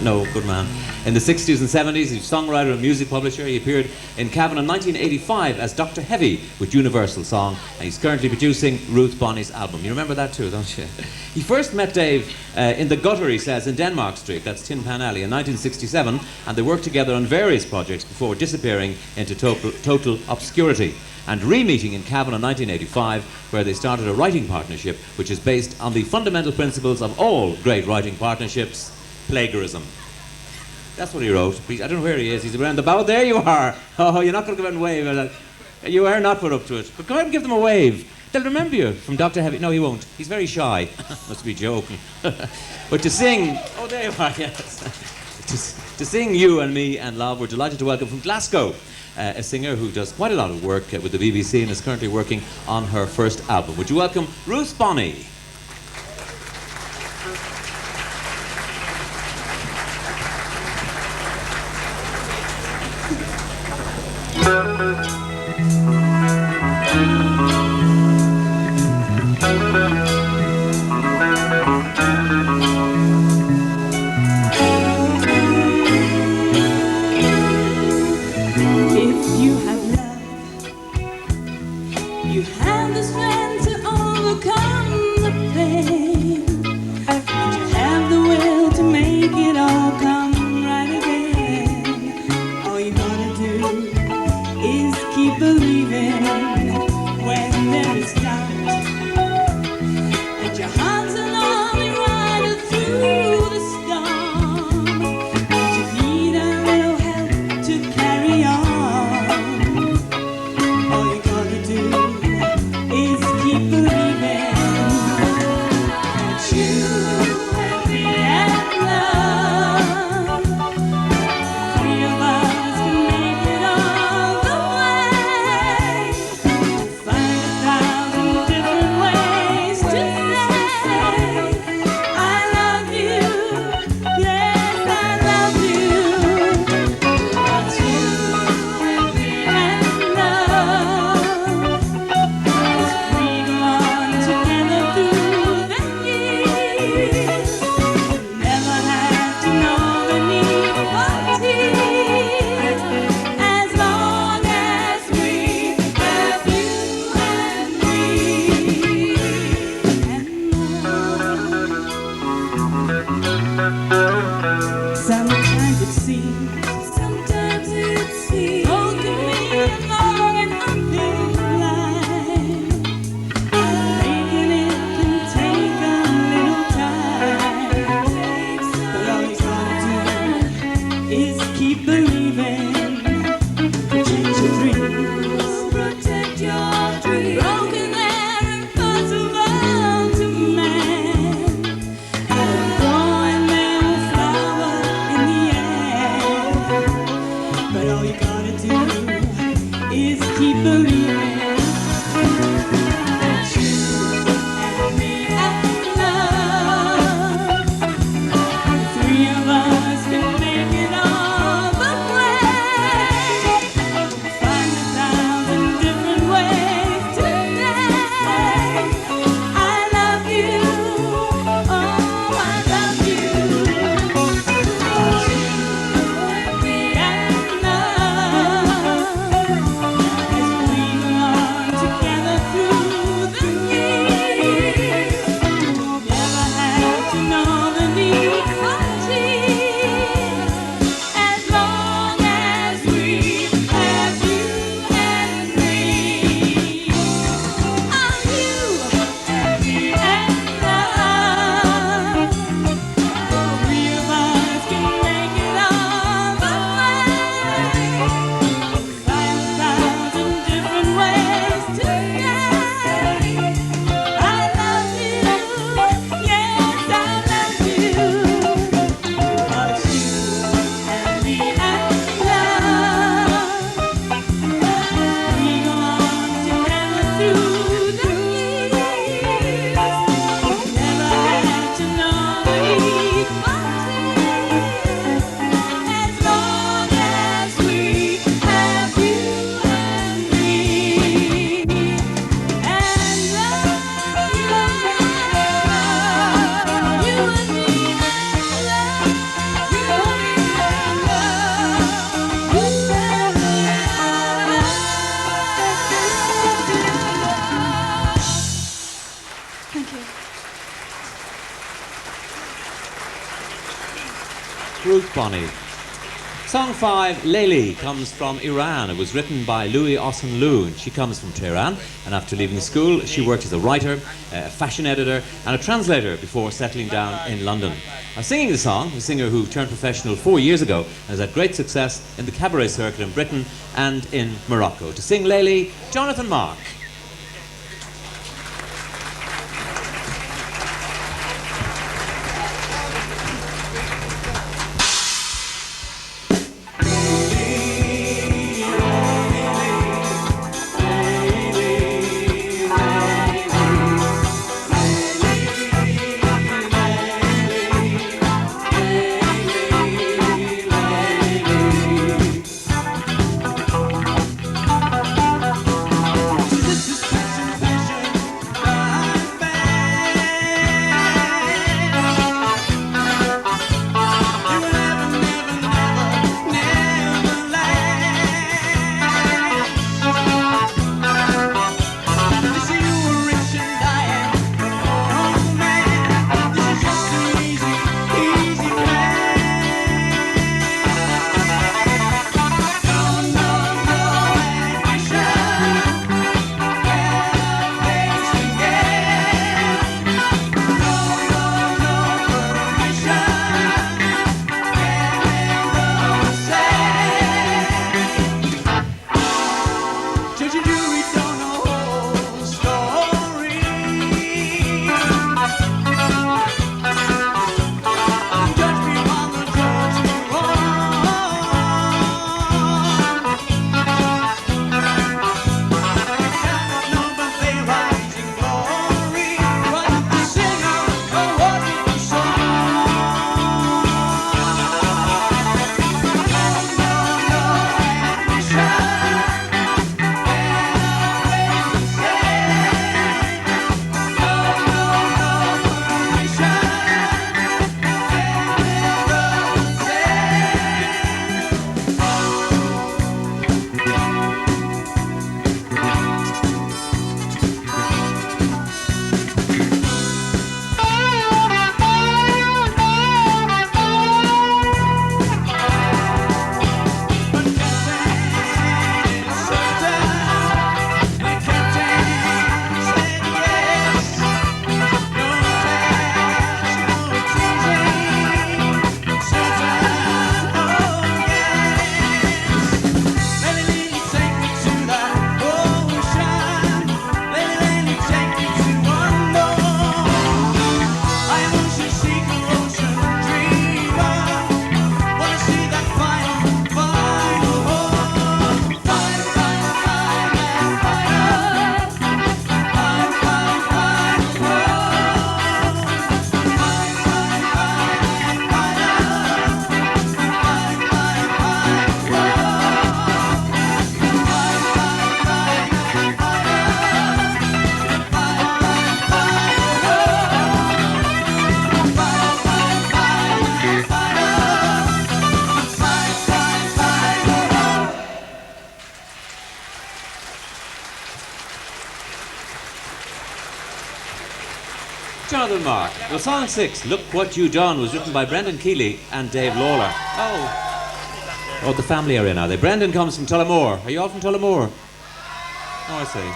No, good man. In the 60s and 70s, he was songwriter and music publisher. He appeared in Cavan in 1985 as Dr. Heavy with Universal Song, and he's currently producing Ruth Bonnie's album. You remember that too, don't you? He first met Dave in the gutter, he says, in Denmark Street, that's Tin Pan Alley, in 1967, and they worked together on various projects before disappearing into total obscurity, and re-meeting in Cavan in 1985, where they started a writing partnership which is based on the fundamental principles of all great writing partnerships, plagiarism. That's what he wrote. I don't know where he is. He's around the bow. There you are. Oh, you're not going to go out and wave. You are not put up to it. But go ahead and give them a wave. They'll remember you from Dr. Heavy. No, he won't. He's very shy. Must be joking. But to sing... Oh, there you are, yes. To sing You and Me and Love, we're delighted to welcome from Glasgow a singer who does quite a lot of work with the BBC and is currently working on her first album. Would you welcome Ruth Bonnie? Keep Thank you. Ruth Bonnie. Song 5, Layli, comes from Iran. It was written by Louis Osenloo. She comes from Tehran, and after leaving school, she worked as a writer, a fashion editor, and a translator before settling down in London. Now, singing the song, a singer who turned professional 4 years ago, has had great success in the cabaret circuit in Britain and in Morocco. To sing Layli, Jonathan Mark. Jonathan Mark. Well, song 6, Look What You Done, was written by Brendan Keeley and Dave Lawler. Oh, the family are in, are they? Brendan comes from Tullamore. Are you all from Tullamore? Oh, I see.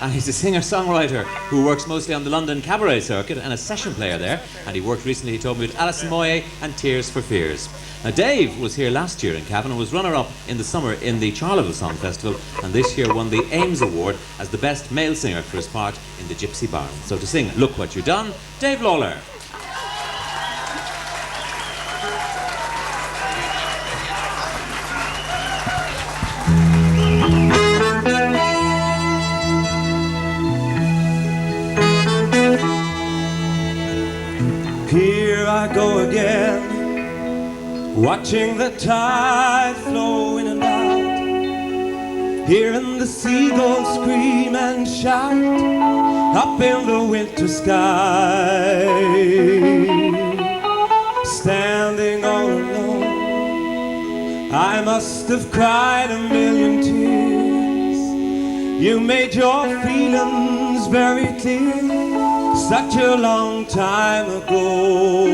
And he's a singer-songwriter who works mostly on the London cabaret circuit and a session player there. And he worked recently, he told me, with Alison Moyet and Tears for Fears. Now, Dave was here last year in Cavan and was runner-up in the summer in the Charleville Song Festival, and this year won the Ames Award as the best male singer for his part in the Gypsy Barn. So to sing Look What You Done, Dave Lawler. Here I go again, watching the tide flow in and out, hearing the seagulls scream and shout up in the winter sky. Standing all alone, I must have cried a million tears. You made your feelings very clear. such a long time ago.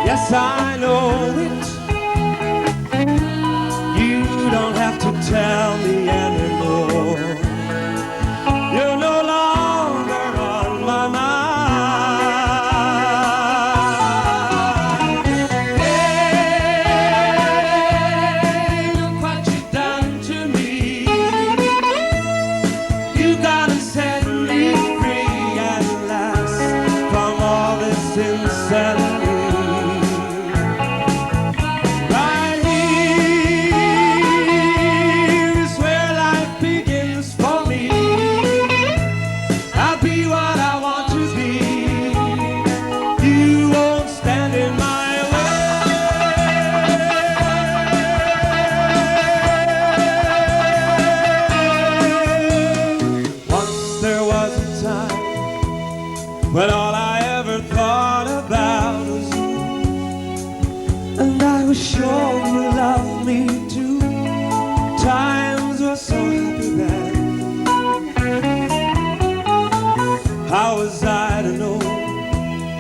Yes, I know it. You don't have to tell me anymore. You're no longer on my mind. Hey, look what you've done to me. You gotta set me free at last from all this insanity. Right here is where life begins for me. I'll be what I want to be. You won't stand in my way. Once there was a time when all I ever thought about was you, and I was sure you loved me too. Times were so happy then. How was I to know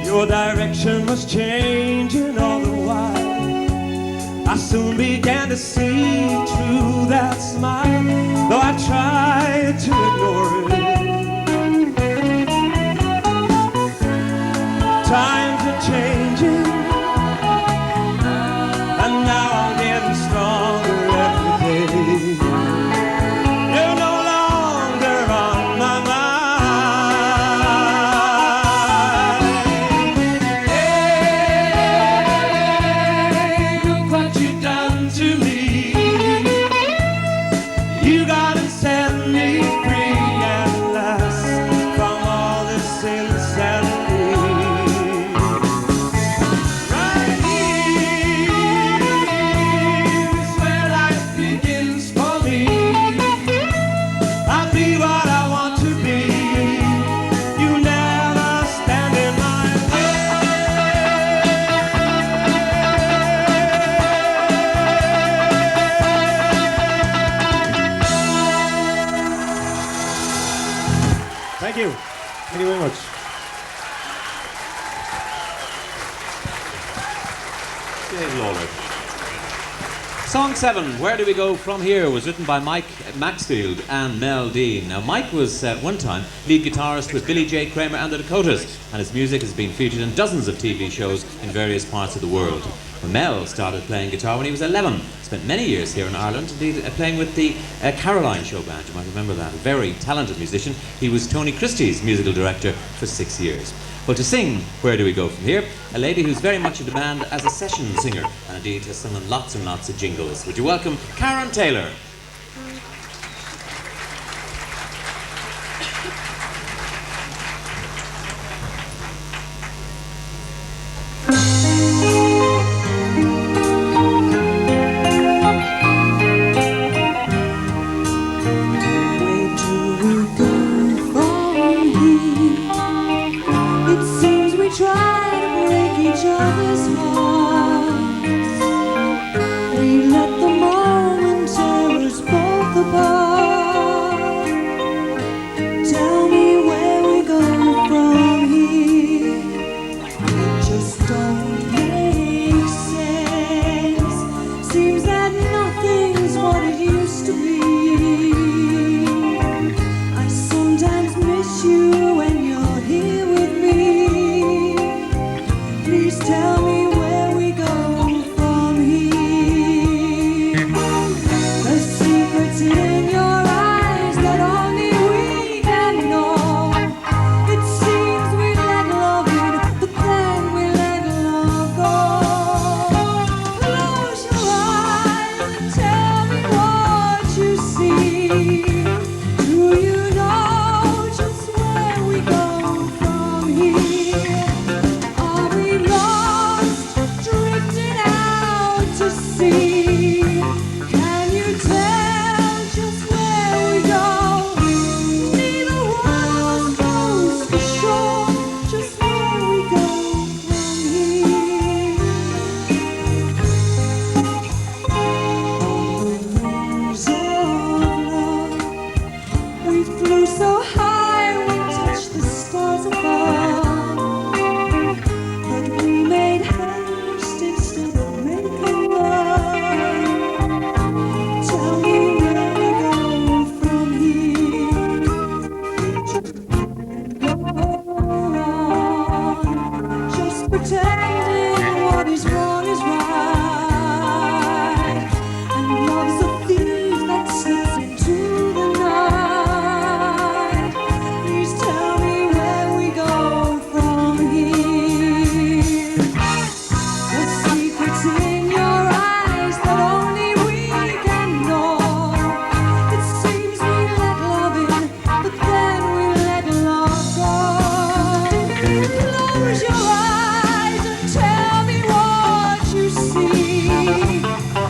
your direction was changing all the while? I soon began to see through that smile, though I tried to ignore it. Times are changing, and now I'm getting stronger every day. You're no longer on my mind. Hey, look what you've done to me. You gotta set me free at last from all this insanity. Right here is where life begins for me. I'll be what I want to be. You never stand in my way. Thank you. Thank you very much. Dave Lawler. Song 7, Where Do We Go From Here, was written by Mike Maxfield and Mel Dean. Now, Mike was at one time lead guitarist with Billy J. Kramer and the Dakotas, and his music has been featured in dozens of TV shows in various parts of the world. Well, Mel started playing guitar when he was 11, spent many years here in Ireland, indeed playing with the Caroline show band. You might remember that. A very talented musician. He was Tony Christie's musical director for 6 years. Well, to sing Where Do We Go From Here, a lady who's very much in demand as a session singer, and indeed has sung on lots and lots of jingles. Would you welcome Karen Taylor? pretending what is wrong is right. And love's a thief that slips into the night. Please tell me where we go from here. The secrets in your eyes that only we can know. It seems we let love in, but then we let love go. Close your eyes and tell me what you see.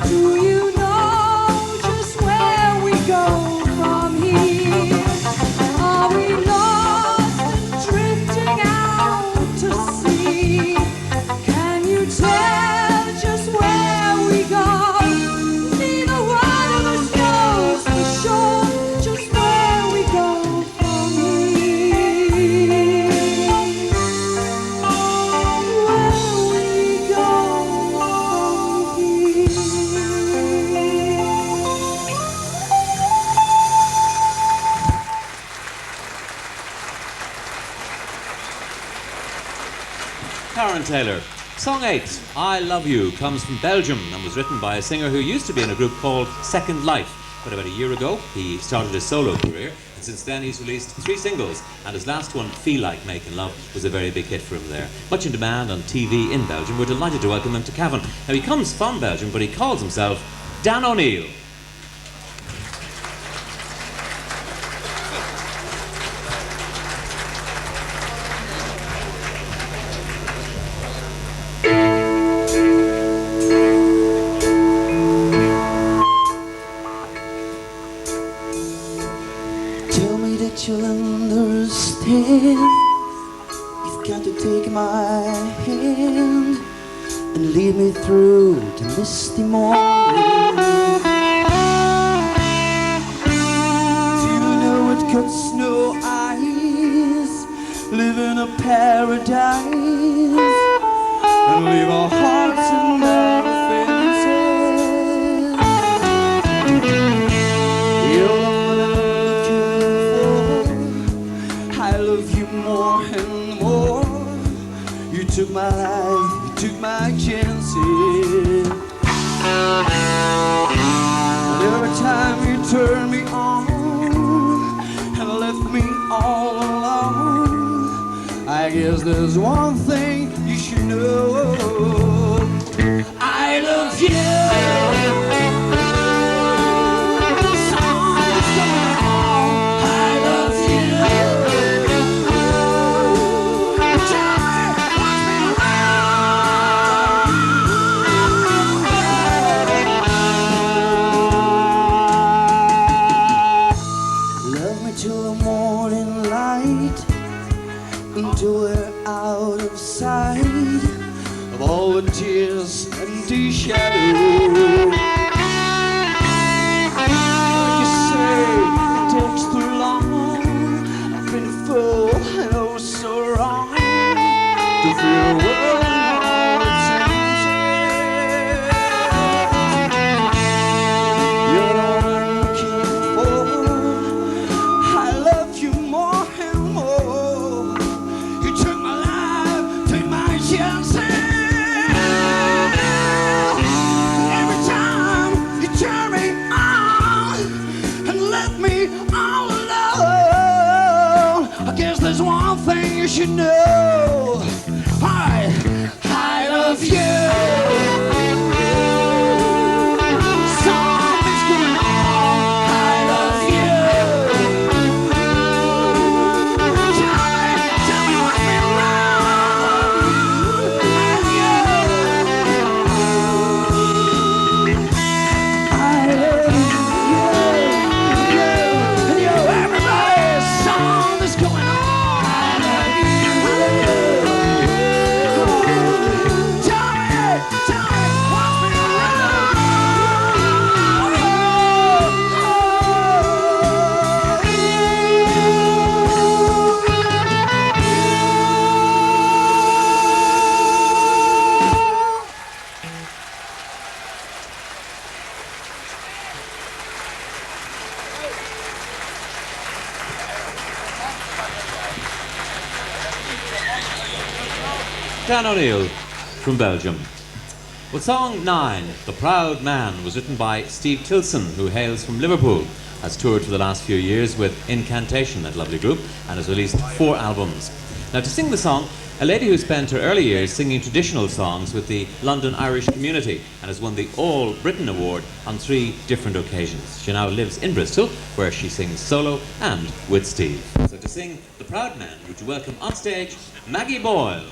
Do you know just where we go from here? Are we lost and drifting out to sea? Can you tell just where we go? Neither one of us knows for sure just where we go from here. Where we go from here. Karen Taylor. Song 8, I Love You, comes from Belgium and was written by a singer who used to be in a group called Second Life. But about a year ago, he started his solo career, and since then he's released 3 singles, and his last one, Feel Like Making Love, was a very big hit for him there. Much in demand on TV in Belgium. We're delighted to welcome him to Cavan. Now, he comes from Belgium, but he calls himself Dan O'Neill. Tell me that you'll understand. You've got to take my hand and lead me through the misty morning. Do you know it cuts no ice? Live in a paradise and leave our hearts in our fences. You're all I'm looking for. I love you more and more. You took my life, you took my chances. And every time you turn me on and left me all alone, I guess there's one thing you should know. I love you. Something's going on. I love you. Tell me what's been around. Love me till the morning light, until we're out of sight of all the tears and the shadows. You say it takes too long. I've been a fool and oh so wrong to feel the world and all its changes. You're the one I'm looking for. I love you more and more. You took my life, took my chances. Every time you turn me on and left me all alone, I guess there's one thing you should know. I love you. Something's going on. I love you. Tell me what's been wrong. And you. I love you. And you, everybody, something's going on. I love you. Tell me what's been Declan O'Neill from Belgium. Well, song 9, The Proud Man, was written by Steve Tilson, who hails from Liverpool, has toured for the last few years with Incantation, that lovely group, and has released 4 albums. Now, to sing the song, a lady who spent her early years singing traditional songs with the London Irish community and has won the All Britain Award on 3 different occasions. She now lives in Bristol, where she sings solo and with Steve. So to sing The Proud Man, would you welcome on stage Maggie Boyle.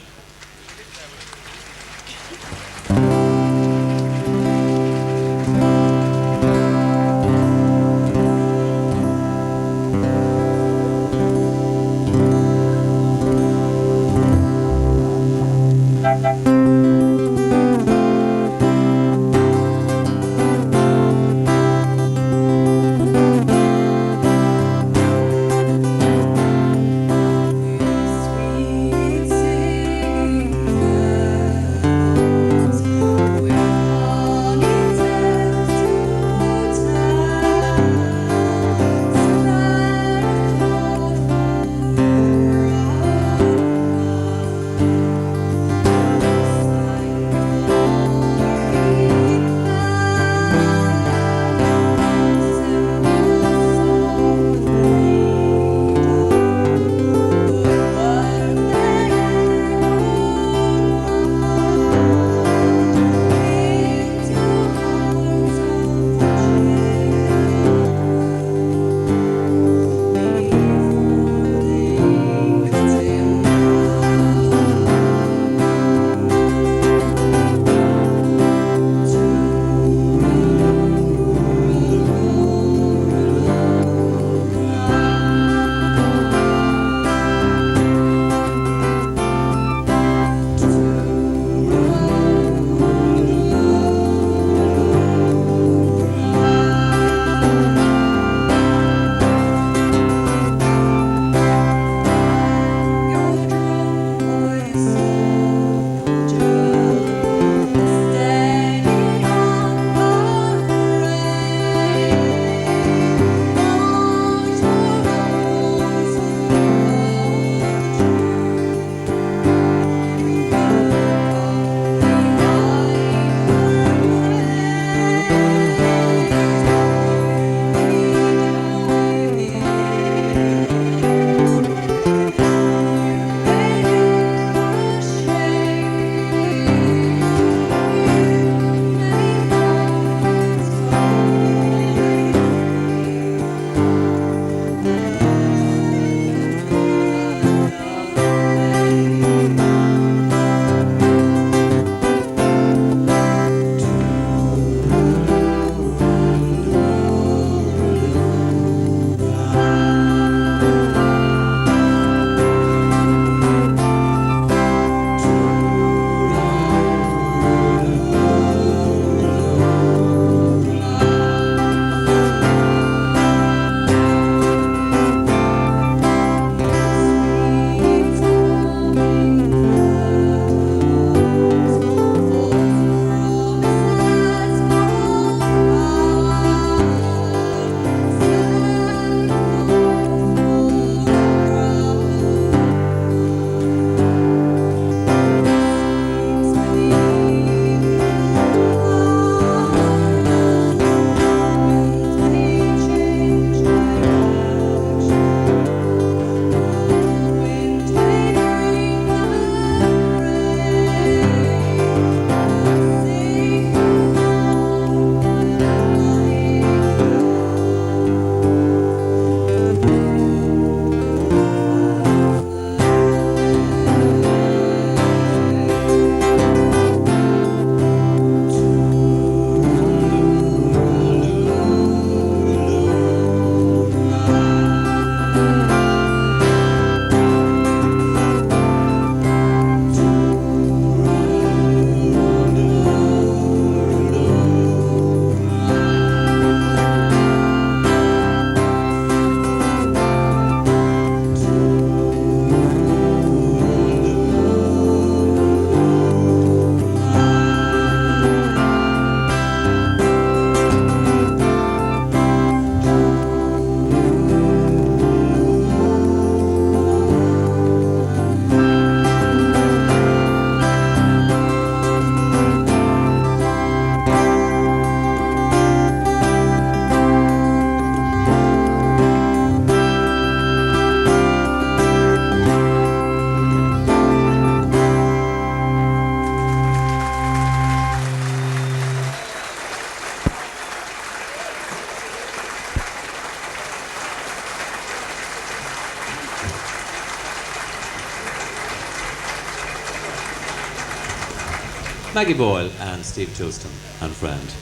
Maggie Boyle and Steve Tilston and friend.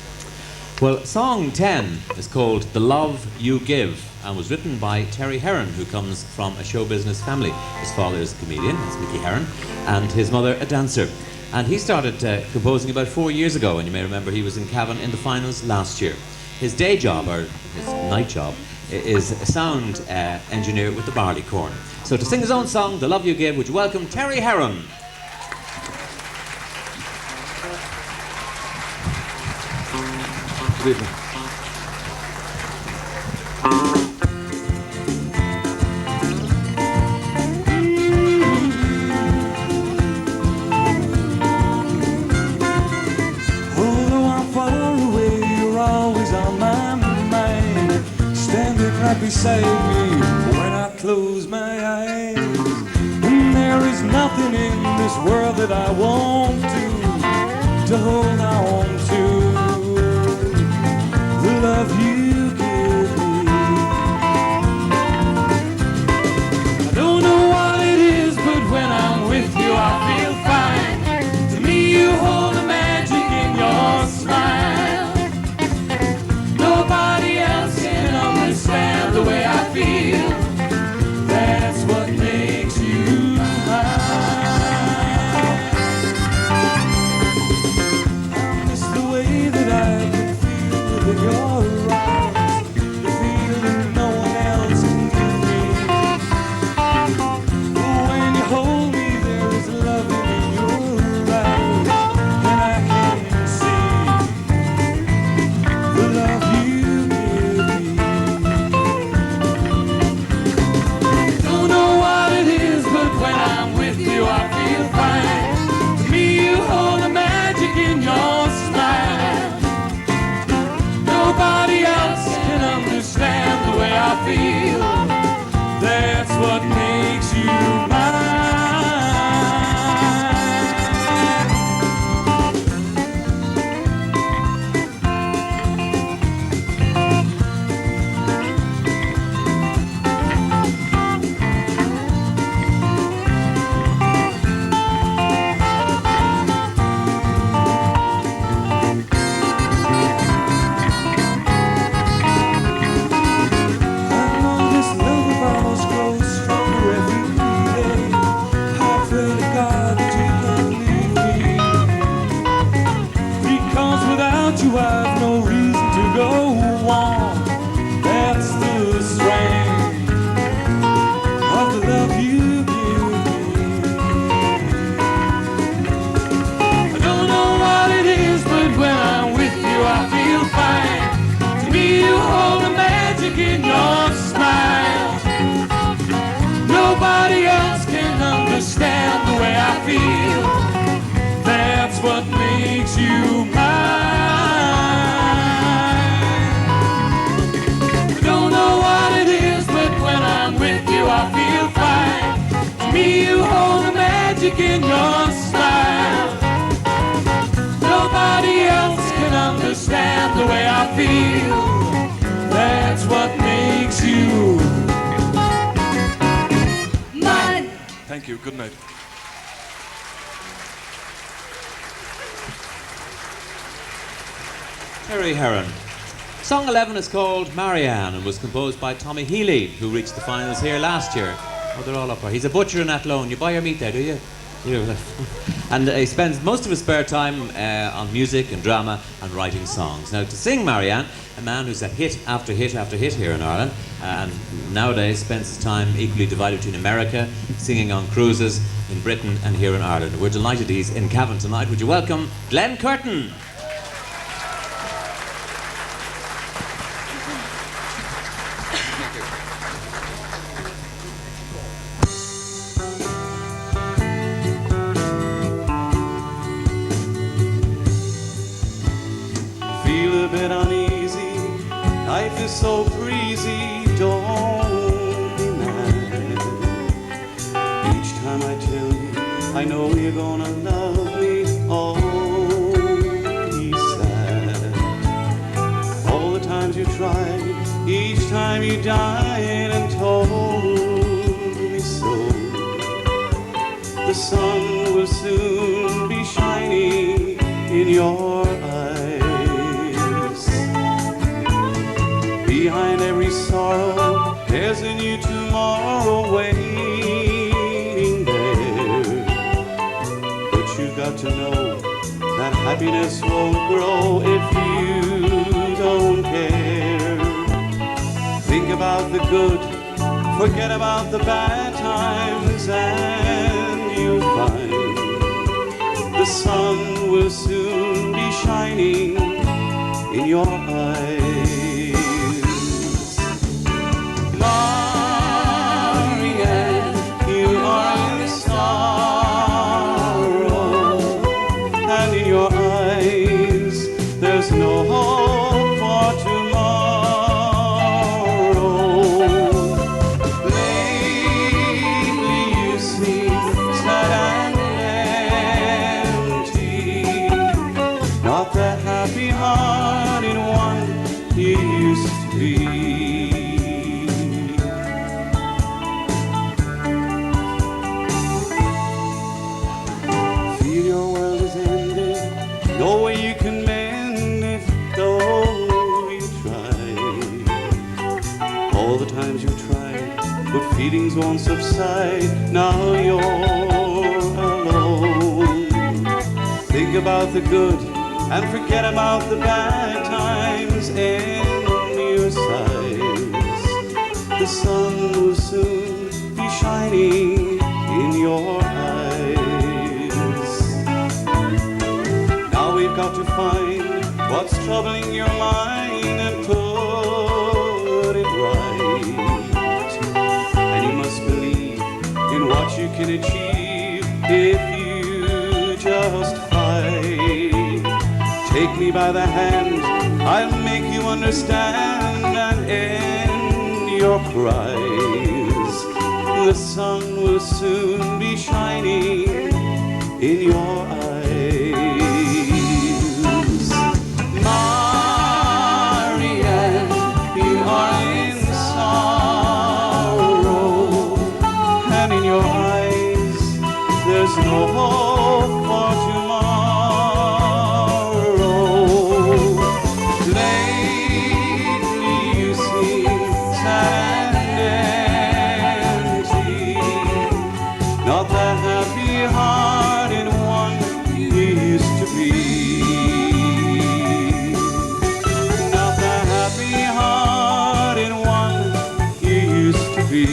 Well, song 10 is called The Love You Give and was written by Terry Heron, who comes from a show business family. His father is a comedian, that's Mickey Heron, and his mother a dancer. And he started composing about 4 years ago, and you may remember he was in Cavan in the finals last year. His day job, or his night job, is a sound engineer with the Barleycorn. So to sing his own song, The Love You Give, would you welcome Terry Heron? Good evening. Although I'm far away, you're always on my mind, standing right beside me when I close my eyes. And there is nothing in this world that I won't do to hold on to. The love you give me, I don't know what it is, but when I'm with you I feel fine. To me you hold the magic in your smile. Nobody else can understand the way I feel. That's what makes you mine. I miss the way that I can feel with your eyes, the feeling no one else can give me. When you hold me, there is love in your eyes, and I can see the love you give me. Don't know what it is, but when I'm with you, I feel fine. To me, you hold the magic in your smile. Nobody else can understand the way I feel. That's what makes you mine. I know this love of ours grows stronger every day. I pray to God that you can leave me, because without you I've no reason to go on. That's the strength of the love you give me. I don't know what it is, but when I'm with you I feel fine. To me you hold the magic in your smile. Nobody else can understand the way I feel. That's what makes you mine. I don't know what it is, but when I'm with you I feel fine. To me you hold the magic in your smile. Nobody else can understand the way I feel. That's what makes you mine. Thank you. Good night. Terry Heron. Song 11 is called Marianne and was composed by Tommy Healy, who reached the finals here last year. Oh, they're all up there. He's a butcher in Athlone. You buy your meat there, do you? And he spends most of his spare time on music and drama and writing songs. Now, to sing Marianne, a man who's had hit after hit after hit here in Ireland, and nowadays spends his time equally divided between America, singing on cruises in Britain and here in Ireland. We're delighted he's in Cavan tonight. Would you welcome Glenn Curtin? Feel a bit uneasy, life is so breezy, don't be mad. Each time I tell you, I know you're gonna love me, oh, be sad. All the times you tried, each time you died and told me so. The sun will soon be shining in your eyes. Behind every sorrow, there's a new tomorrow waiting there. But you got to know that happiness won't grow if you don't care. Think about the good, forget about the bad times, and you'll find the sun will soon be shining in your eyes. Marianne, you are in sorrow, and in your eyes there's no hope for tomorrow. Lately you seem sad and empty, not the happy hearted one you used to be. Feel your world is ended, no way you can mend it, though you try. All the times you tried, but feelings won't subside, now you're alone. Think about the good and forget about the bad times in your sighs. The sun will soon be shining in your eyes. Now we've got to find what's troubling your mind and put it right. And you must believe in what you can achieve if you just fight. Take me by the hand, I'll make you understand and end your cries. The sun will soon be shining in your eyes. Marianne, you are in sorrow, and in your eyes there's no hope for tomorrow. Lately you seem sad and empty, not the happy hearted one you used to be. Not the happy hearted one you used to be.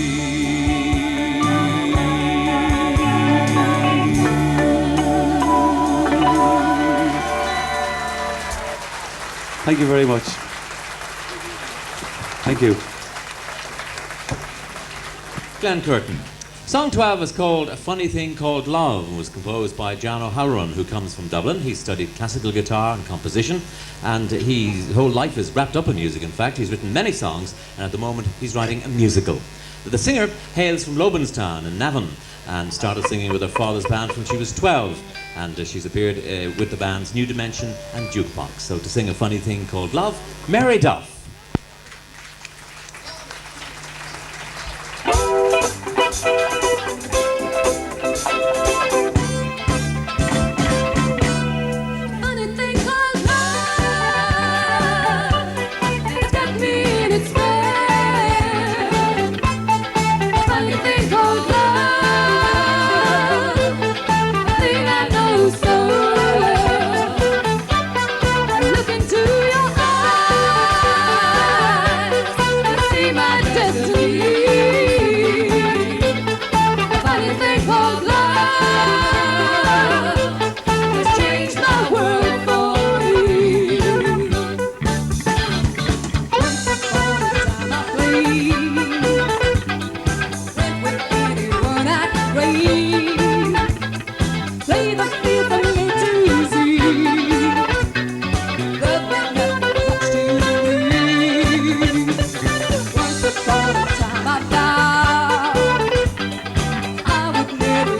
Thank you very much. Thank you. Glenn Curtin. Song 12 is called A Funny Thing Called Love and was composed by John O'Halloran, who comes from Dublin. He studied classical guitar and composition, and his whole life is wrapped up in music. In fact, he's written many songs, and at the moment he's writing a musical. The singer hails from Lobenstown in Navan and started singing with her father's band when she was 12, and she's appeared with the bands New Dimension and Jukebox. So to sing A Funny Thing Called Love, Mary Duff. Funny thing called love, it's got me in its bed. Funny thing called love, a thing I know so well. Look into your eyes and see my destiny. Funny thing called love has changed my world for me. Once upon a time I played, went with anyone I crave. Play the field from A to Z. Love that never touched you to me. Once upon a time I vowed I would never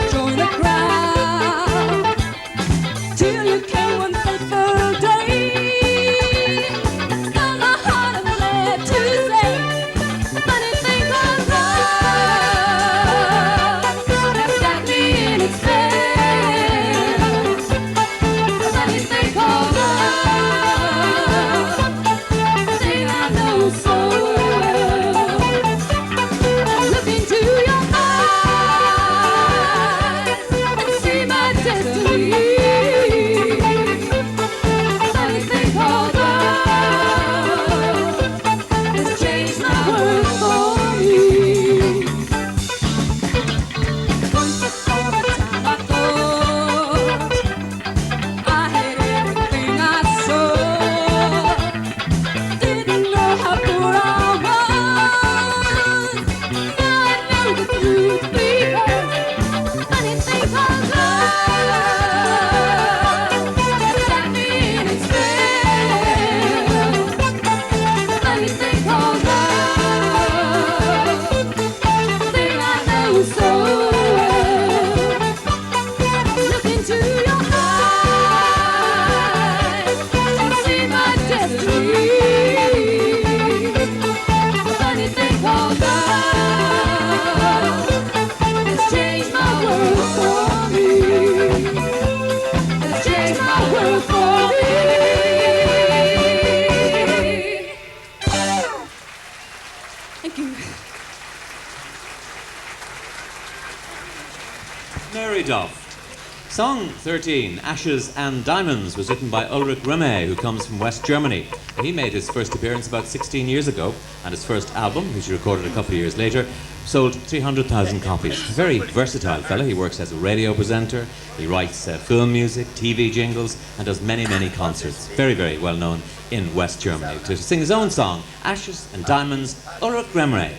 Mary Duff. Song 13, Ashes and Diamonds, was written by Ulrich Remme, who comes from West Germany. He made his first appearance about 16 years ago, and his first album, which he recorded a couple of years later, sold 300,000 copies. A very versatile fella. He works as a radio presenter, he writes film music, TV jingles, and does many, many concerts. Very, very well known in West Germany. To sing his own song, Ashes and Diamonds, Ulrich Remme.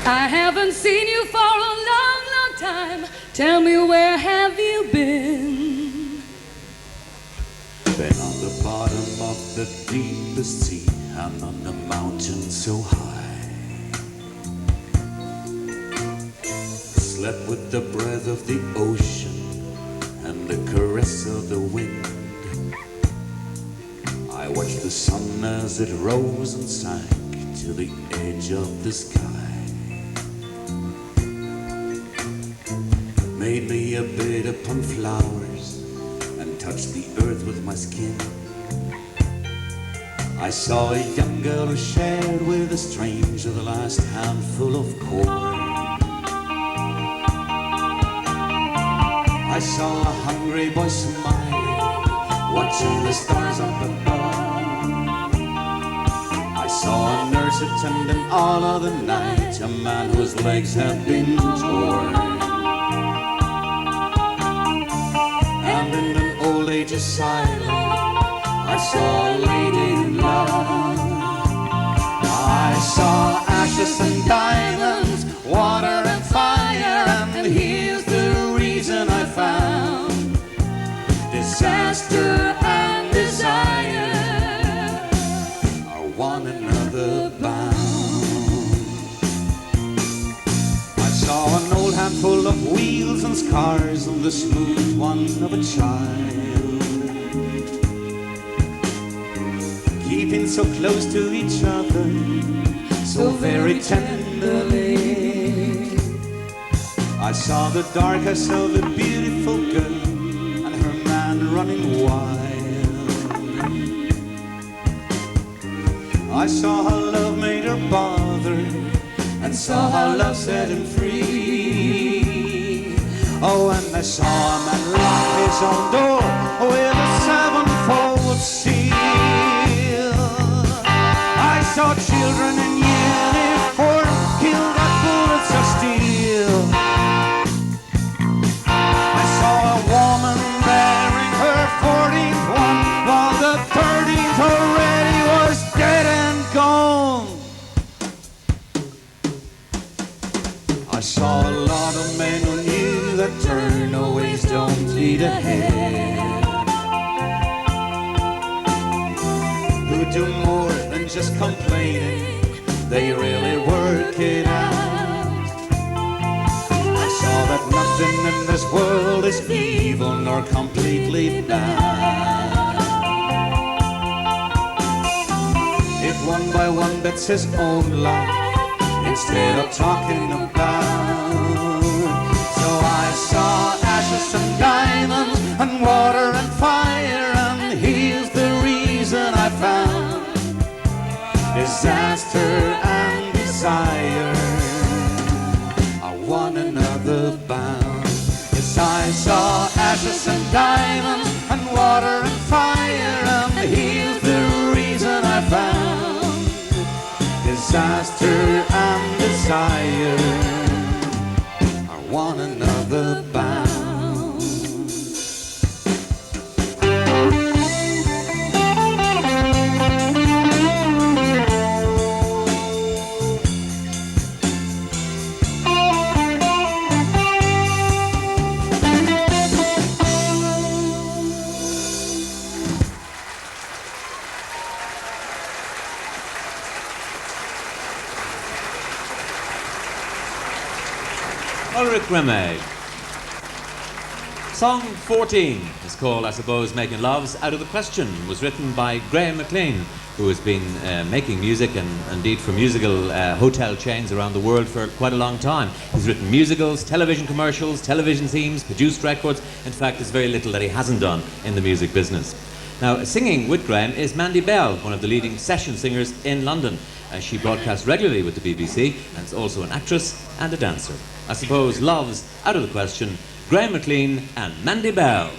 I haven't seen you for a long, long time. Tell me, where have you been? Been on the bottom of the deepest sea and on the mountain so high. Slept with the breath of the ocean and the caress of the wind. I watched the sun as it rose and sank to the edge of the sky. Made me a bed upon flowers and touched the earth with my skin. I saw a young girl who shared with a stranger the last handful of corn. I saw a hungry boy smiling, watching the stars up above. I saw a nurse attending all of the night, a man whose legs had been torn. Of silence, I saw a lady in love. I saw ashes and diamonds, water and fire, and here's the reason I found disaster and desire are one another bound. I saw an old handful of wheels and scars on the smooth one of a child, keeping so close to each other, so very tenderly. I saw the dark eyes of a beautiful girl and her man running wild. I saw how love made her bother and saw how love set him free. Oh, and I saw a man lock his own door with a sevenfold seal. I saw children in uniform killed at bullets of steel. I saw a woman bearing her 14th one while the 13th already was dead and gone. I saw a lot of men who knew that turnaways don't lead ahead, who do more than just complaining, they really work it out. I saw that nothing in this world is evil nor completely bad. If one by one bets his own life instead of talking about. So I saw ashes and diamonds and water and fire, and here's the reason I found disaster and desire are one another bound. Yes, I saw ashes and diamonds and water and fire, and here's the reason I found disaster and desire are one another bound. Ulrich Remme. Song 14 is called, I suppose, Making Love's Out of the Question. It was written by Graham McLean, who has been making music and indeed for musical hotel chains around the world for quite a long time. He's written musicals, television commercials, television themes, produced records. In fact, there's very little that he hasn't done in the music business. Now, singing with Graham is Mandy Bell, one of the leading session singers in London. She broadcasts regularly with the BBC and is also an actress and a dancer. I suppose love's out of the question. Graham McLean and Mandy Bell.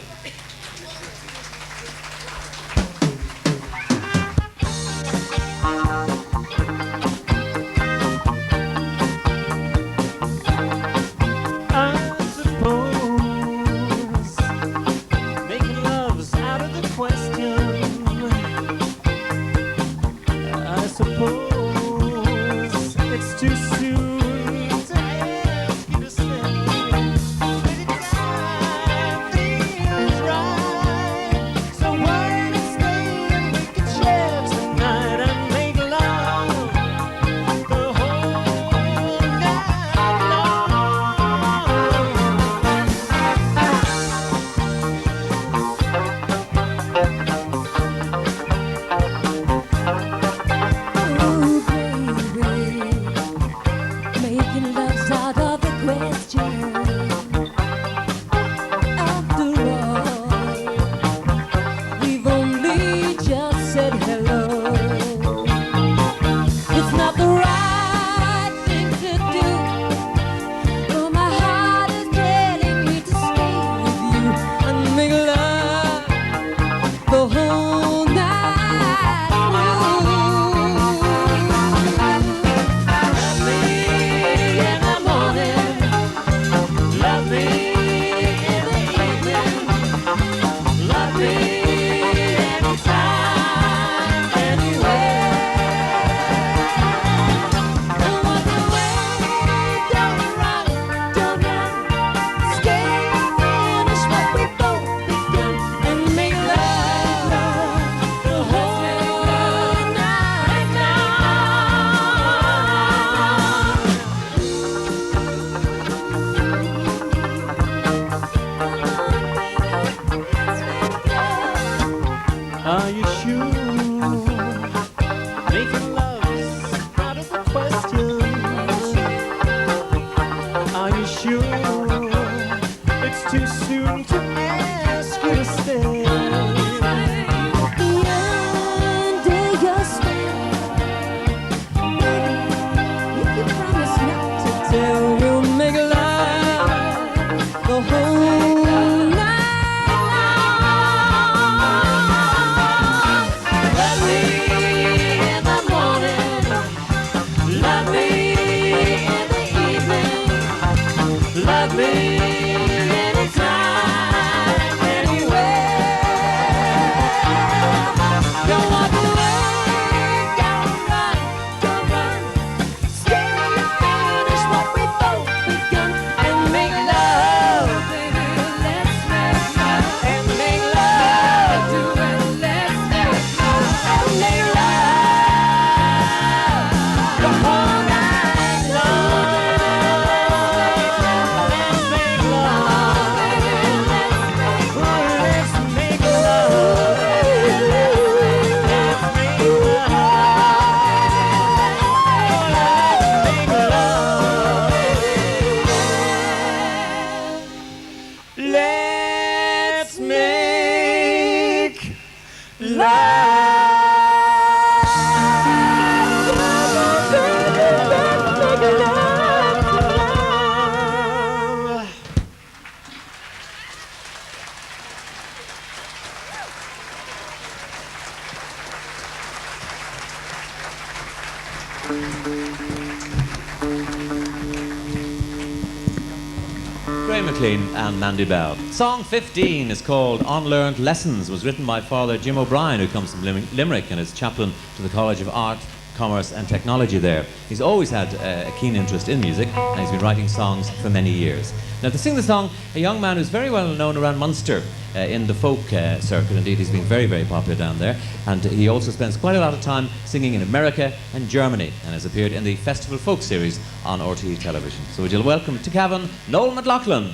And Mandy Bell. Song 15 is called Unlearned Lessons. It was written by Father Jim O'Brien, who comes from Limerick and is chaplain to the College of Art, Commerce and Technology there. He's always had a keen interest in music and he's been writing songs for many years. Now, to sing the song, a young man who's very well known around Munster in the folk circuit. Indeed, he's been very, very popular down there. And he also spends quite a lot of time singing in America and Germany and has appeared in the Festival Folk series on RTE television. So would you welcome to Cavan, Noel McLaughlin.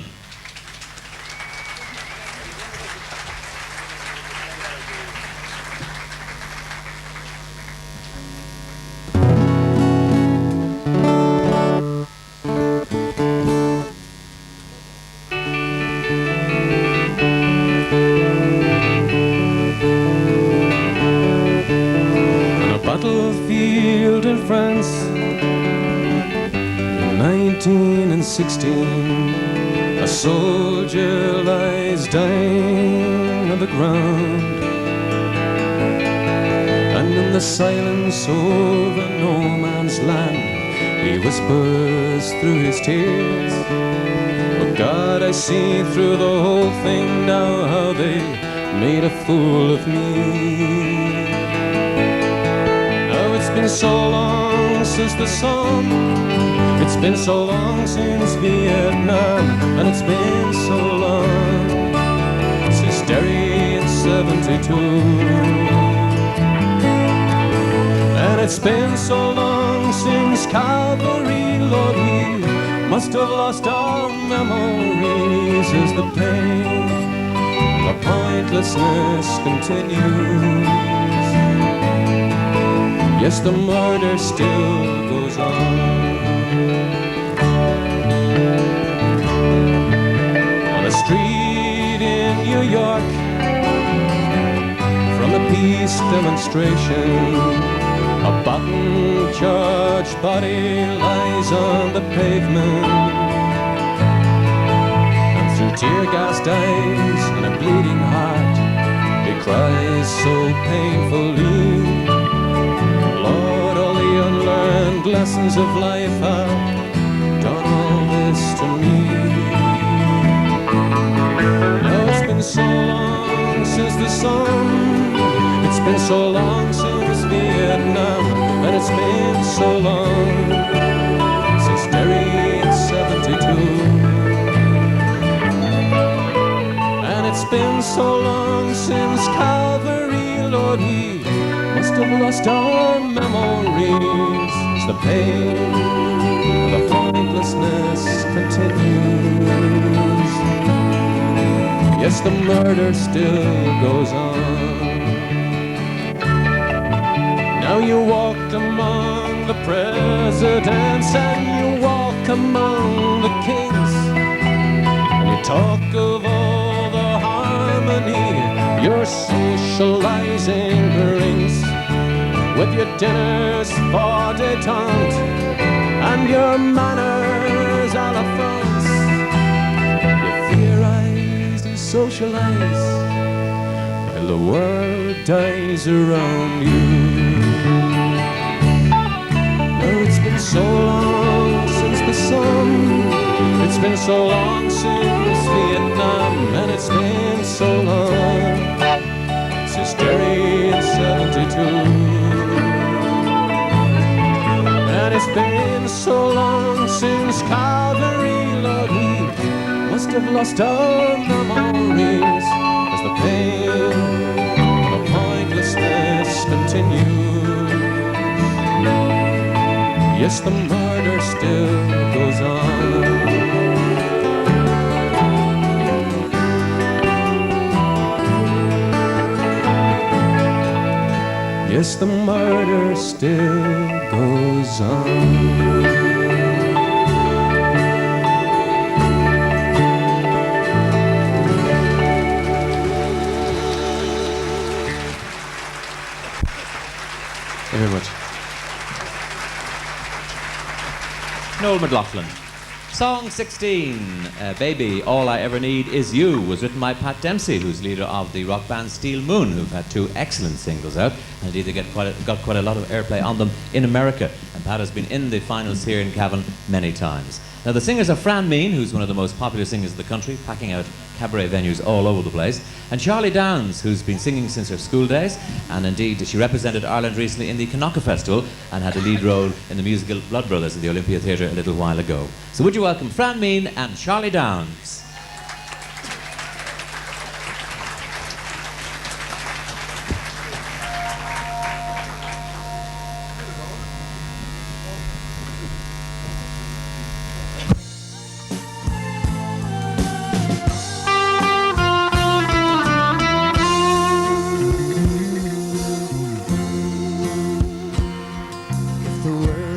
in France in 1916. A soldier lies dying on the ground, and in the silence over no man's land, he whispers through his tears, "Oh God, I see through the whole thing now, how they made a fool of me." Now it's been so long since the sun, it's been so long since Vietnam, and it's been so long since Derry in '72. And it's been so long since Calvary, Lord, we must have lost our memories as the pain, the pointlessness continues. Yes, the murder still goes on. On a street in New York, from a peace demonstration, a button-charged body lies on the pavement, and through tear-gassed eyes and a bleeding heart, he cries so painfully, "Lord, all the unlearned lessons of life have done all this to me." Now it's been so long since the sun, it's been so long since Vietnam, and it's been so long since Derry in '72. And it's been so long since Calvary, Lord, we must have lost our memories as the pain, the pointlessness continues. Yes, the murder still goes on. Now you walk among the presidents and you walk among the kings, and you talk of all the harmony your socializing brings, with your dinners for détente and your manners à la France. You theorize and socialize while the world dies around you. It's been so long since the sun, it's been so long since Vietnam, and it's been so long since Derry in '72. And it's been so long since Calvary, Lord, we must have lost our memories as the pain, the pointlessness continues. Yes, the murder still goes on. Yes, the murder still goes on. Thank you very much. Noel McLaughlin. Song 16, Baby, All I Ever Need Is You, was written by Pat Dempsey, who's leader of the rock band Steel Moon, who've had 2 excellent singles out, and indeed they got quite a lot of airplay on them in America. And Pat has been in the finals here in Cavan many times. Now the singers are Fran Mean, who's one of the most popular singers in the country, packing out cabaret venues all over the place, and Charlie Downs, who's been singing since her school days, and indeed she represented Ireland recently in the Connaught Festival and had a lead role in the musical Blood Brothers at the Olympia Theatre a little while ago. So would you welcome Fran Mean and Charlie Downs.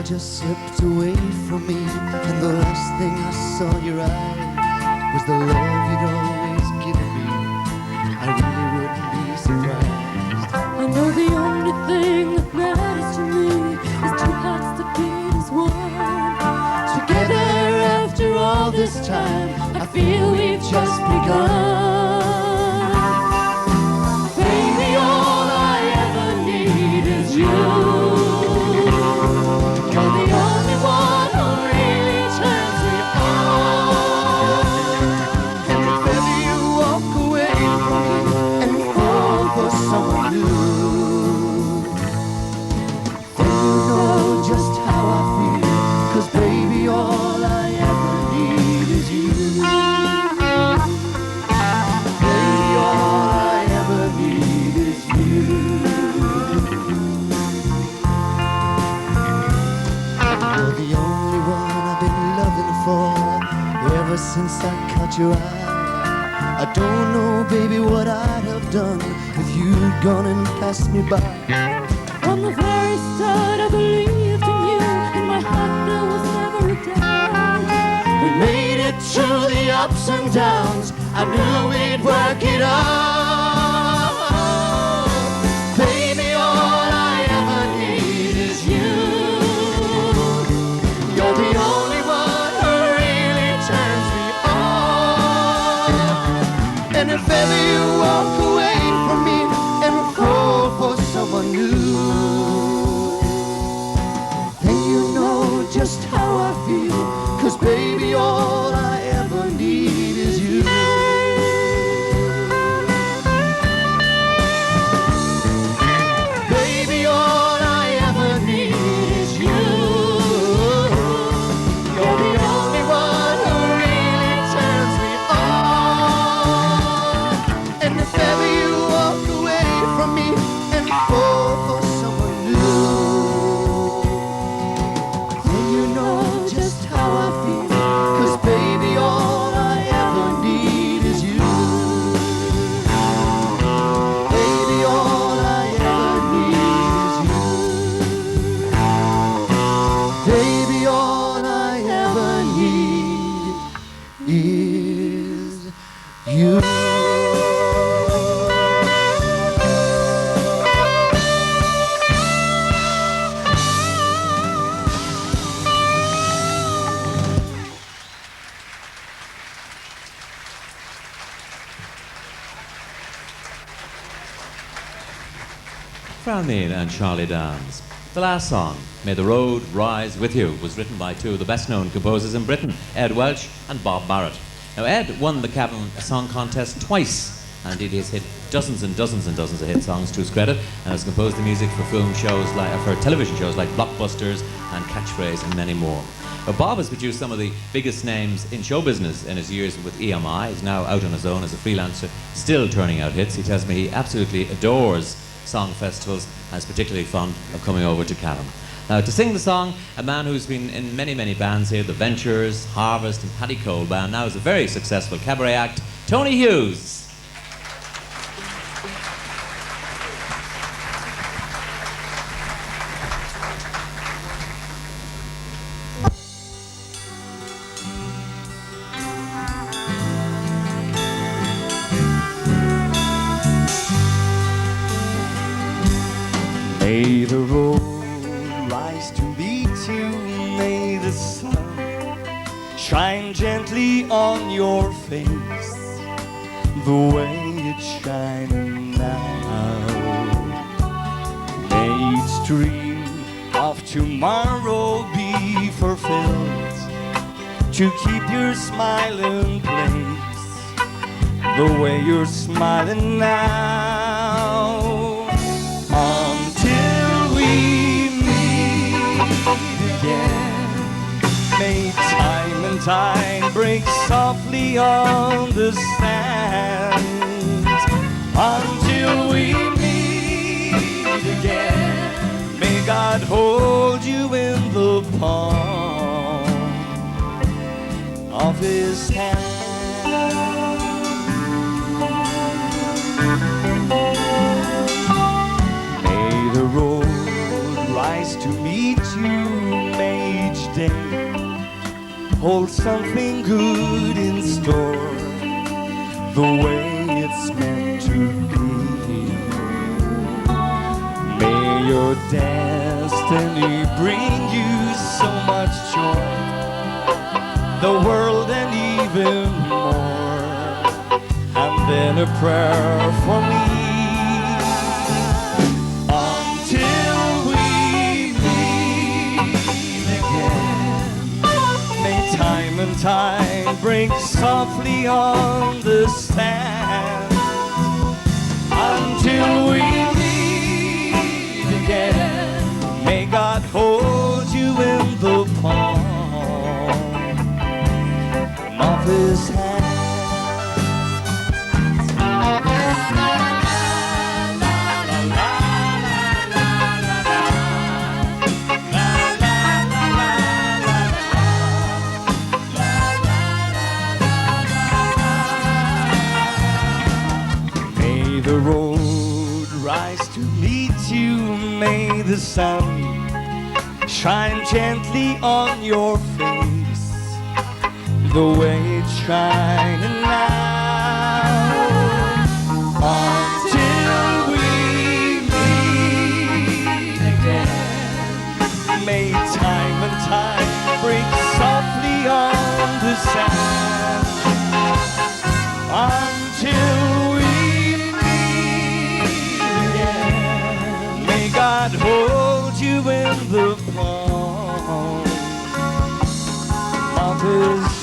just slipped away from me, and the last thing I saw in your eyes was the love you'd always given me. I really wouldn't be surprised. I know the only thing that matters to me is to have this time, I feel we've just begun. Baby, all I ever need is you. You're the only one who really turns me on. And if ever you walk away from me and fall for someone new, then you know just how I feel. 'Cause baby, all I ever need is you. Baby, all I ever need is you. You're the only one I've been loving for ever since I caught your eye. I don't know, baby, what I'd have done if you'd gone and passed me by. From the very start, I believed in you. In my heart, there was never a doubt. We made it through the ups and downs. I knew we'd work it out. Baby, all I ever need is you. You're the only one who really turns me on. And if ever you walk away from me and fall for someone new, then you know just how I feel. 'Cause baby, all I ever need is you. Baby, all I ever need is you. You're the only one who really turns me on. And if ever you walk away from me and fall for someone new, then you know just how I feel. 'Cause baby, all I ever need is you. Baby, all I ever need is you. Baby, all I ever need is you. Frowneen and Charlie Downs. The last song, May the Road Rise With You, was written by two of the best-known composers in Britain, Ed Welch and Bob Barrett. Now, Ed won the Cavan Song Contest twice, and indeed he has hit dozens and dozens and dozens of hit songs to his credit, and has composed the music for film shows, for television shows like Blockbusters and Catchphrase and many more. But Bob has produced some of the biggest names in show business in his years with EMI. He's now out on his own as a freelancer, still turning out hits. He tells me he absolutely adores song festivals and is particularly fond of coming over to Cavan. Now, to sing the song, a man who's been in many, many bands here, The Ventures, Harvest and Paddy Cole Band, now is a very successful cabaret act, Tony Hughes. May the road rise to meet you. May the sun shine gently on your face, the way it's shining now. May each dream of tomorrow be fulfilled, to keep your smile in place, the way you're smiling now. Again, may time and tide break softly on the sand. Until we meet again, may God hold you in the palm of His hand. May the road rise to meet you. May each day hold something good in store, the way it's meant to be. May your destiny bring you so much joy, the world and even more, and then a prayer for me. Until we meet again, may time and tide break softly on the sand. Until we meet again, may God hold you in the palm of his hand. May the road rise to meet you, may the sun shine gently on your face, the way it's shining now. Until we meet again, may time and tide break softly on the sand. Until we meet again, may God hold you in the palm of his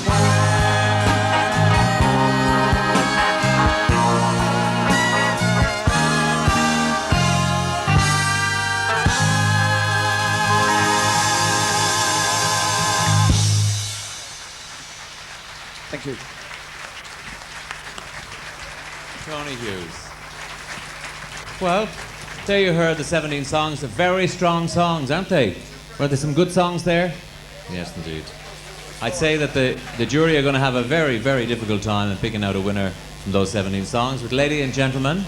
Thank you. Tony Hughes. Well, there you heard the 17 songs. They're very strong songs, aren't they? Were there some good songs there? Yes, indeed. I'd say that the jury are going to have a very, very difficult time in picking out a winner from those 17 songs. But ladies and gentlemen,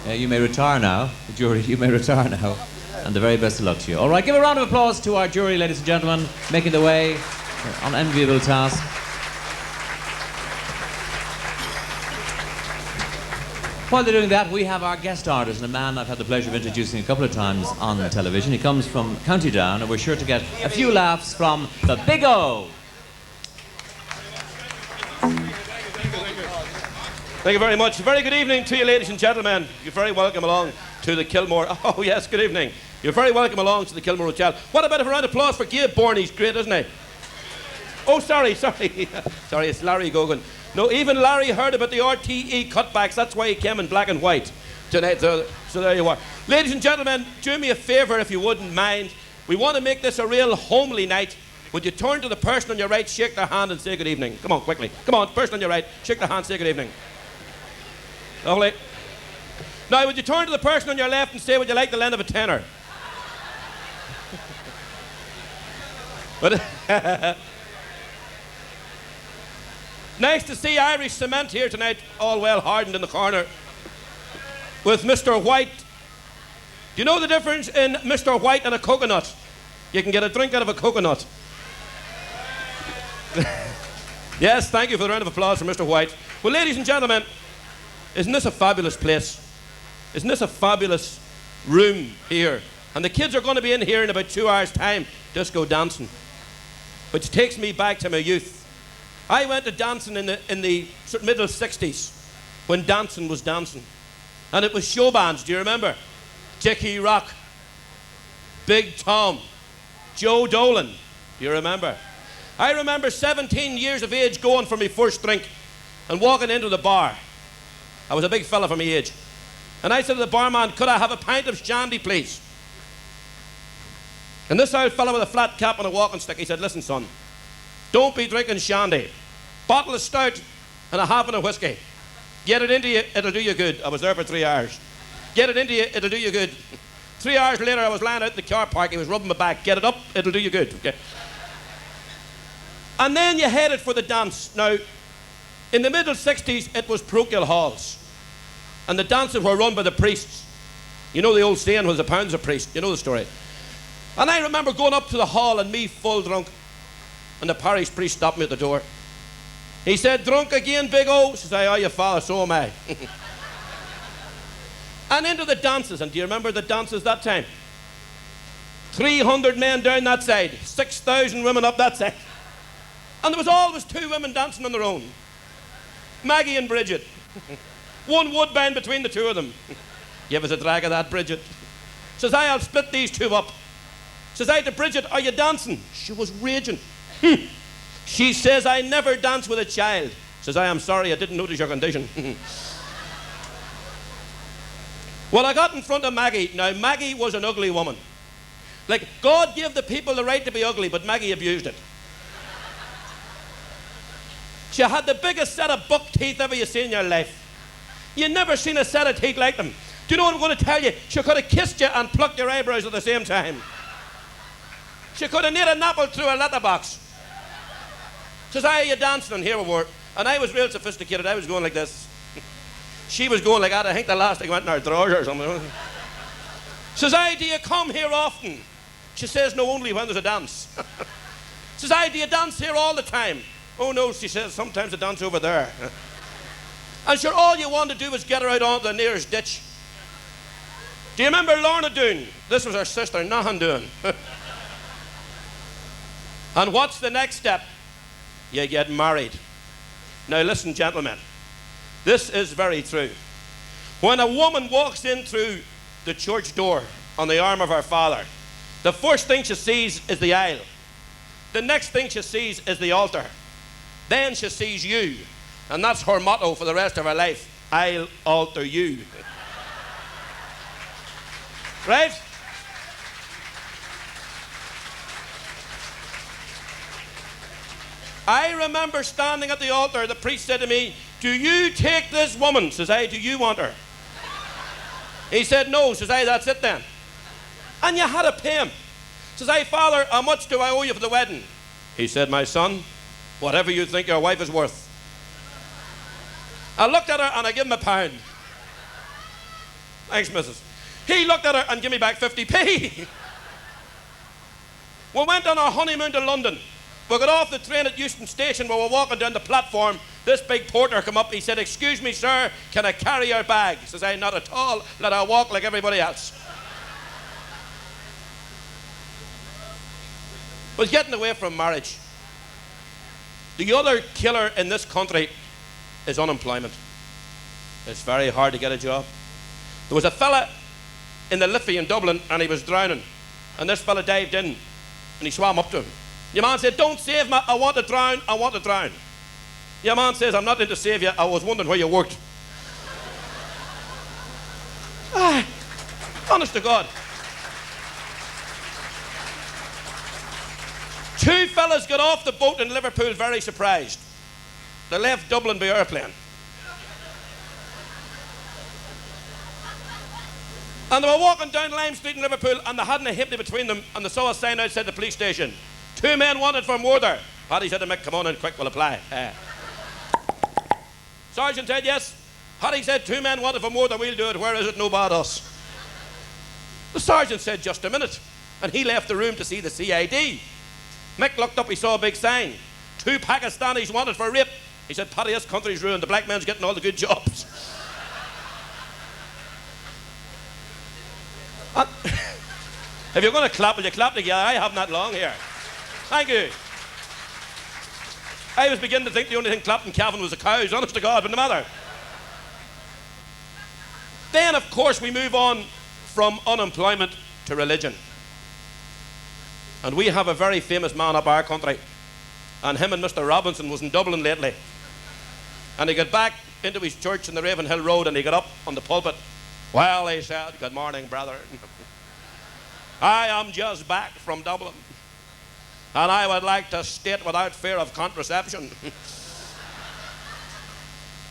you may retire now. The jury, you may retire now. And the very best of luck to you. All right, give a round of applause to our jury, ladies and gentlemen, making the way, an unenviable task. While they're doing that, we have our guest artist, and a man I've had the pleasure of introducing a couple of times on television. He comes from County Down, and we're sure to get a few laughs from the Big O. Thank you very much. Very good evening to you, ladies and gentlemen. You're very welcome along to the Kilmore. Oh, yes, good evening. You're very welcome along to the Kilmore Hotel. What about a round of applause for Gabe Bourne? He's great, isn't he? Oh, sorry. Sorry, it's Larry Gogan. No, even Larry heard about the RTE cutbacks. That's why he came in black and white tonight. So there you are. Ladies and gentlemen, do me a favour if you wouldn't mind. We want to make this a real homely night. Would you turn to the person on your right, shake their hand and say good evening? Come on, quickly. Come on, person on your right, shake their hand, say good evening. Lovely. Now, would you turn to the person on your left and say, would you like the length of a tenner? But nice to see Irish Cement here tonight, all well hardened in the corner, with Mr. White. Do you know the difference in Mr. White and a coconut? You can get a drink out of a coconut. Yes, thank you for the round of applause for Mr. White. Well, ladies and gentlemen, isn't this a fabulous place? Isn't this a fabulous room here? And the kids are going to be in here in about 2 hours' time, disco dancing, which takes me back to my youth. I went to dancing in the middle 60s, when dancing was dancing. And it was show bands, do you remember? Dickie Rock, Big Tom, Joe Dolan, do you remember? I remember 17 years of age going for my first drink and walking into the bar. I was a big fella for my age. And I said to the barman, could I have a pint of shandy, please? And this old fella with a flat cap and a walking stick, he said, listen, son, don't be drinking shandy. Bottle of stout and a half of whiskey. Get it into you, it'll do you good. I was there for 3 hours. Get it into you, it'll do you good. 3 hours later, I was lying out in the car park. He was rubbing my back. Get it up, it'll do you good. Okay. And then you headed for the dance. Now, in the middle 60s, it was parochial halls. And the dances were run by the priests. You know the old saying was a pound's a priest. You know the story. And I remember going up to the hall and me full drunk. And the parish priest stopped me at the door. He said, drunk again, Big O? I said, oh, you father, so am I. And into the dances. And do you remember the dances that time? 300 men down that side, 6,000 women up that side. And there was always two women dancing on their own. Maggie and Bridget. One woodbine between the two of them. Give us a drag of that, Bridget. Says I'll split these two up. Says I to Bridget, are you dancing? She was raging. She says, I never dance with a child. Says I'm sorry, I didn't notice your condition. Well, I got in front of Maggie. Now, Maggie was an ugly woman. Like, God gave the people the right to be ugly, but Maggie abused it. She had the biggest set of buck teeth ever you seen in your life. You never seen a set of teeth like them. Do you know what I'm going to tell you? She could have kissed you and plucked your eyebrows at the same time. She could have knit an apple through a letterbox. Says, are you dancing? And here we were. And I was real sophisticated. I was going like this. She was going like that. I think the last thing went in her drawers or something. Says, do you come here often? She says, no, only when there's a dance. Says, do you dance here all the time? Oh, no, she says, sometimes I dance over there. And sure, all you want to do is get her out onto the nearest ditch. Do you remember Lorna Doone? This was her sister, Nahan Doone. And what's the next step? You get married. Now listen, gentlemen, this is very true. When a woman walks in through the church door on the arm of her father, the first thing she sees is the aisle. The next thing she sees is the altar. Then she sees you. And that's her motto for the rest of her life. I'll alter you. Right? I remember standing at the altar. The priest said to me, do you take this woman? Says I, do you want her? He said, no. Says I, that's it then. And you had to pay him. Says I, Father, how much do I owe you for the wedding? He said, my son, whatever you think your wife is worth. I looked at her and I gave him £1. Thanks, missus. He looked at her and gave me back 50p. We went on our honeymoon to London. We got off the train at Euston Station. We were walking down the platform. This big porter come up. He said, excuse me, sir, can I carry your bag? Says I, not at all. Let her walk like everybody else. But getting away from marriage. The other killer in this country is unemployment. It's very hard to get a job. There was a fella in the Liffey in Dublin and he was drowning. And this fella dived in and he swam up to him. Your man said, don't save me, I want to drown, I want to drown. Your man says, I'm not in to save you, I was wondering where you worked. Honest to God. Two fellas got off the boat in Liverpool very surprised. They left Dublin by airplane. And they were walking down Lime Street in Liverpool and they hadn't a hipney between them and they saw a sign outside the police station. 2 men wanted for murder. Paddy said to Mick, come on in quick, we'll apply. Sergeant said yes. Paddy said 2 men wanted for murder, we'll do it. Where is it? No bad us. The sergeant said just a minute. And he left the room to see the CID. Mick looked up, he saw a big sign. 2 Pakistanis wanted for rape. He said, Paddy, this country's ruined. The black man's getting all the good jobs. If you're going to clap, will you clap together? I haven't that long here. Thank you. I was beginning to think the only thing clapping Cavan was the cows, honest to God, but no matter. Then, of course, we move on from unemployment to religion. And we have a very famous man up our country. And him and Mr. Robinson was in Dublin lately. And he got back into his church in the Ravenhill Road and he got up on the pulpit. Well, he said, good morning, brother. I am just back from Dublin. And I would like to state without fear of contraception.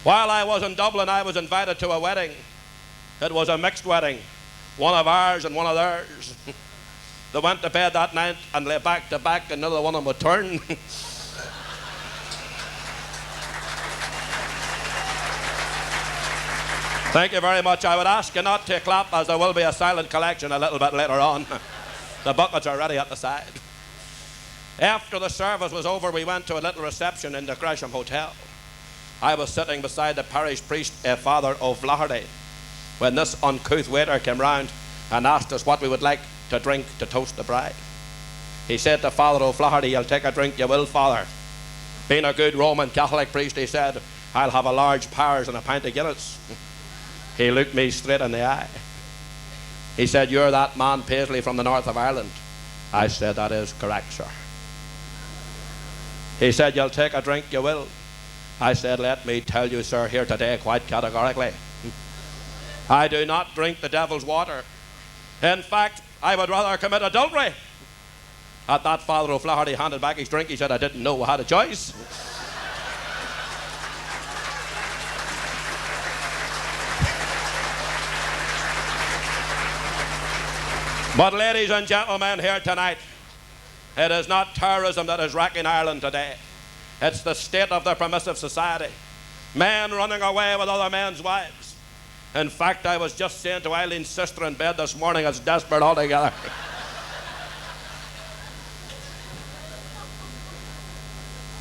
While I was in Dublin, I was invited to a wedding. It was a mixed wedding. One of ours and one of theirs. They went to bed that night and lay back to back, another one of them would turn. Thank you very much. I would ask you not to clap as there will be a silent collection a little bit later on. The buckets are ready at the side. After the service was over, we went to a little reception in the Gresham Hotel. I was sitting beside the parish priest, Father O'Flaherty, when this uncouth waiter came round and asked us what we would like to drink to toast the bride. He said to Father O'Flaherty, you'll take a drink, you will, Father. Being a good Roman Catholic priest, he said, I'll have a large parish and a pint of Guinness. He looked me straight in the eye. He said, you're that man Paisley from the north of Ireland. I said, that is correct, sir. He said, you'll take a drink, you will. I said, let me tell you, sir, here today quite categorically, I do not drink the devil's water. In fact, I would rather commit adultery. At that, Father O'Flaherty handed back his drink. He said, I didn't know I had a choice. But ladies and gentlemen here tonight, it is not terrorism that is wrecking Ireland today. It's the state of the permissive society. Men running away with other men's wives. In fact, I was just saying to Eileen's sister in bed this morning, it's desperate altogether.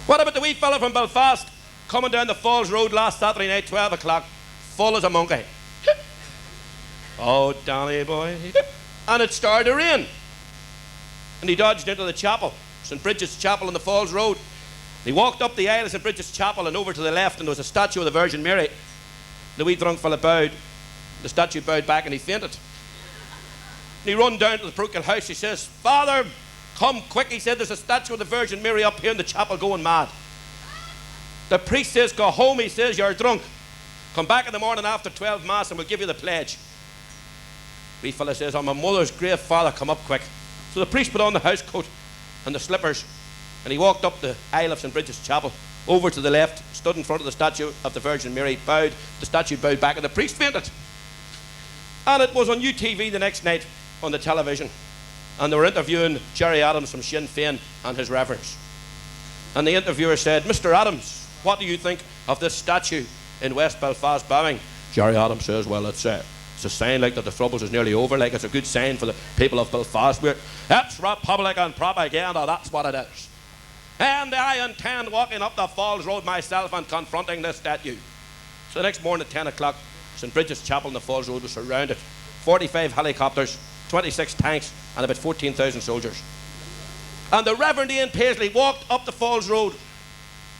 What about the wee fella from Belfast coming down the Falls Road last Saturday night, 12 o'clock, full as a monkey? Oh, Danny boy. And it started to rain. And he dodged into the chapel, St. Bridget's Chapel on the Falls Road. He walked up the aisle of St. Bridget's Chapel and over to the left, and there was a statue of the Virgin Mary. The wee drunk fella bowed. The statue bowed back and he fainted. And he run down to the parochial house. He says, Father, come quick. He said, there's a statue of the Virgin Mary up here in the chapel going mad. The priest says, go home. He says, you're drunk. Come back in the morning after 12 Mass and we'll give you the pledge. Wee fella says, on my mother's grave, Father, come up quick. So the priest put on the house coat and the slippers and he walked up the aisle of St. Bridget's Chapel, over to the left, stood in front of the statue of the Virgin Mary, bowed, the statue bowed back and the priest fainted. And it was on UTV the next night on the television and they were interviewing Gerry Adams from Sinn Féin and his reverence. And the interviewer said, Mr. Adams, what do you think of this statue in West Belfast bowing? Gerry Adams says, well, it's a sign like that the troubles is nearly over, like it's a good sign for the people of Belfast. It's Republican propaganda, that's what it is. And I intend walking up the Falls Road myself and confronting this statue. So the next morning at 10 o'clock, St. Bridget's Chapel on the Falls Road was surrounded. 45 helicopters, 26 tanks, and about 14,000 soldiers. And the Reverend Ian Paisley walked up the Falls Road,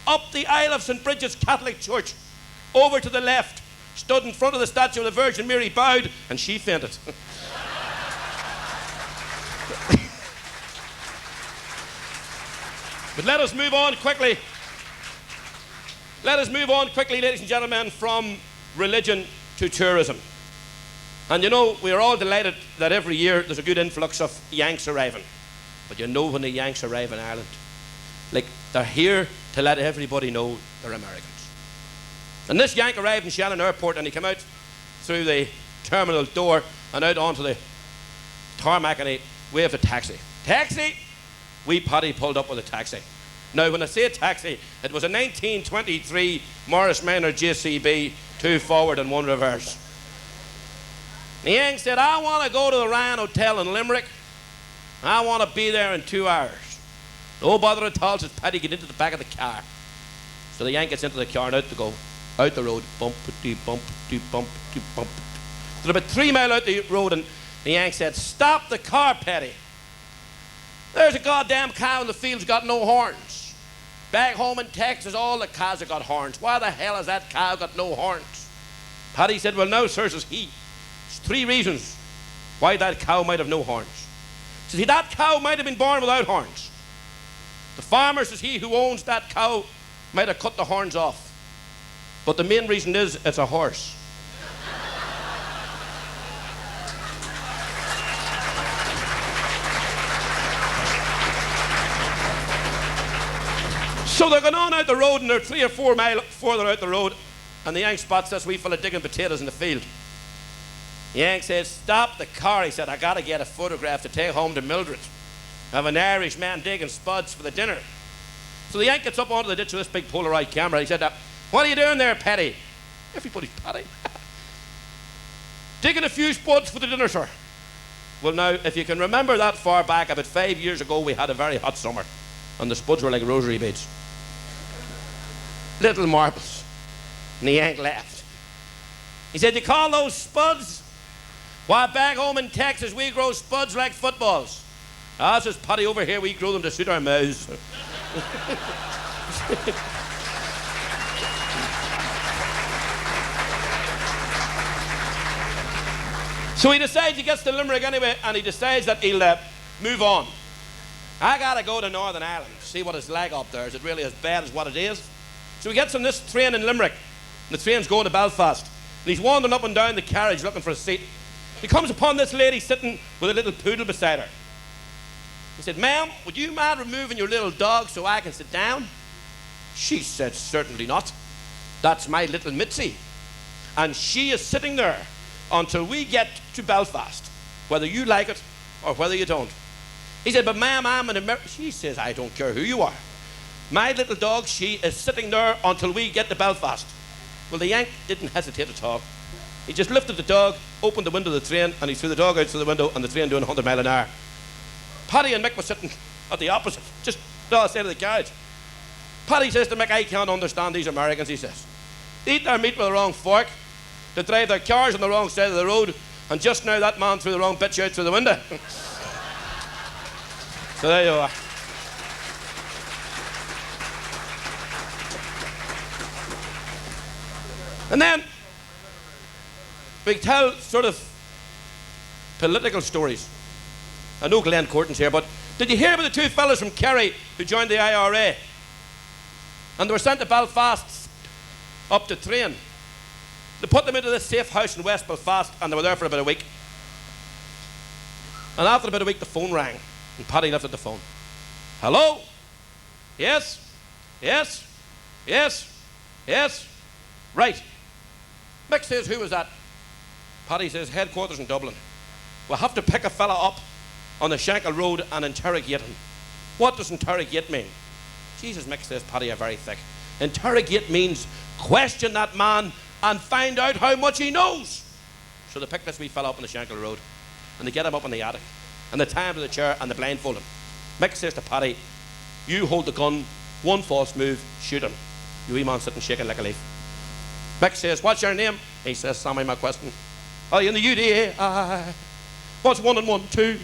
up the aisle of St. Bridget's Catholic Church, over to the left, stood in front of the statue of the Virgin Mary, bowed, and she fainted. But let us move on quickly. Let us move on quickly, ladies and gentlemen, from religion to tourism. And you know, we are all delighted that every year there's a good influx of Yanks arriving. But you know when the Yanks arrive in Ireland, like they're here to let everybody know they're Americans. And this Yank arrived in Shannon Airport and he came out through the terminal door and out onto the tarmac and he waved a taxi. Taxi! Wee Paddy pulled up with a taxi. Now, when I say a taxi, it was a 1923 Morris Minor JCB, 2 forward and 1 reverse. The Yank said, I want to go to the Ryan Hotel in Limerick. I want to be there in 2 hours. No bother at all, says Paddy, get into the back of the car. So the Yank gets into the car and out to go. Out the road, bumpity, bumpity, bumpity, bumpity. They're about 3 miles out the road and the Yank said, stop the car, Paddy. There's a goddamn cow in the field's got no horns. Back home in Texas, all the cows have got horns. Why the hell has that cow got no horns? Paddy said, well, no, sir, says he. There's 3 reasons why that cow might have no horns. Says he, that cow might have been born without horns. The farmer, says he, who owns that cow might have cut the horns off. But the main reason is it's a horse. So they're going on out the road and they're 3 or 4 miles further out the road and the Yank spots this wee fella digging potatoes in the field. The Yank says, stop the car. He said, I got to get a photograph to take home to Mildred of an Irish man digging spuds for the dinner. So the Yank gets up onto the ditch with this big Polaroid camera. He said, what are you doing there, Paddy? Everybody's Paddy. Digging a few spuds for the dinner, sir. Well, now, if you can remember that far back, about 5 years ago, we had a very hot summer and the spuds were like rosary beads. Little marbles. And the Yank laughed. He said, you call those spuds? Why, back home in Texas, we grow spuds like footballs. Ah, says Paddy, over here, we grow them to suit our mouths. So he decides, he gets to Limerick anyway, and he decides that he'll move on. I gotta go to Northern Ireland, see what it's like up there. Is it really as bad as what it is? So he gets on this train in Limerick, and the train's going to Belfast. And he's wandering up and down the carriage looking for a seat. He comes upon this lady sitting with a little poodle beside her. He said, "Ma'am, would you mind removing your little dog so I can sit down?" She said, "Certainly not. That's my little Mitzi. And she is sitting there until we get to Belfast, whether you like it or whether you don't." He said, "But ma'am, I'm an American." She says, "I don't care who you are. My little dog, she is sitting there until we get to Belfast." Well, the Yank didn't hesitate at all. He just lifted the dog, opened the window of the train, and he threw the dog out through the window, and the train doing 100 miles an hour. Paddy and Mick were sitting at the opposite, just the other side of the carriage. Paddy says to Mick, "I can't understand these Americans," he says. "They eat their meat with the wrong fork. They drive their cars on the wrong side of the road, and just now that man threw the wrong bitch out through the window." So there you are. And then we tell sort of political stories. I know Glenn Courtney's here, but did you hear about the two fellas from Kerry who joined the IRA? And they were sent to Belfast up to train. They put them into this safe house in West Belfast, and they were there for about a week. And after about a week, the phone rang, and Paddy lifted the phone. "Hello? Yes? Yes? Yes? Yes? Right." Mick says, "Who was that?" Paddy says, "Headquarters in Dublin. We'll have to pick a fella up on the Shankill Road and interrogate him." "What does interrogate mean?" "Jesus," Mick says, "Paddy are very thick. Interrogate means question that man and find out how much he knows." So they pick this wee fella up on the Shankill Road, and they get him up in the attic, and they tie him to the chair, and they blindfold him. Mick says to Paddy, "You hold the gun, one false move, shoot him." The wee man sitting shaking like a leaf. Mick says, "What's your name?" He says, "Sammy McQuiston." "Are you in the UDA?" "Aye." "What's 1 and 1? 2.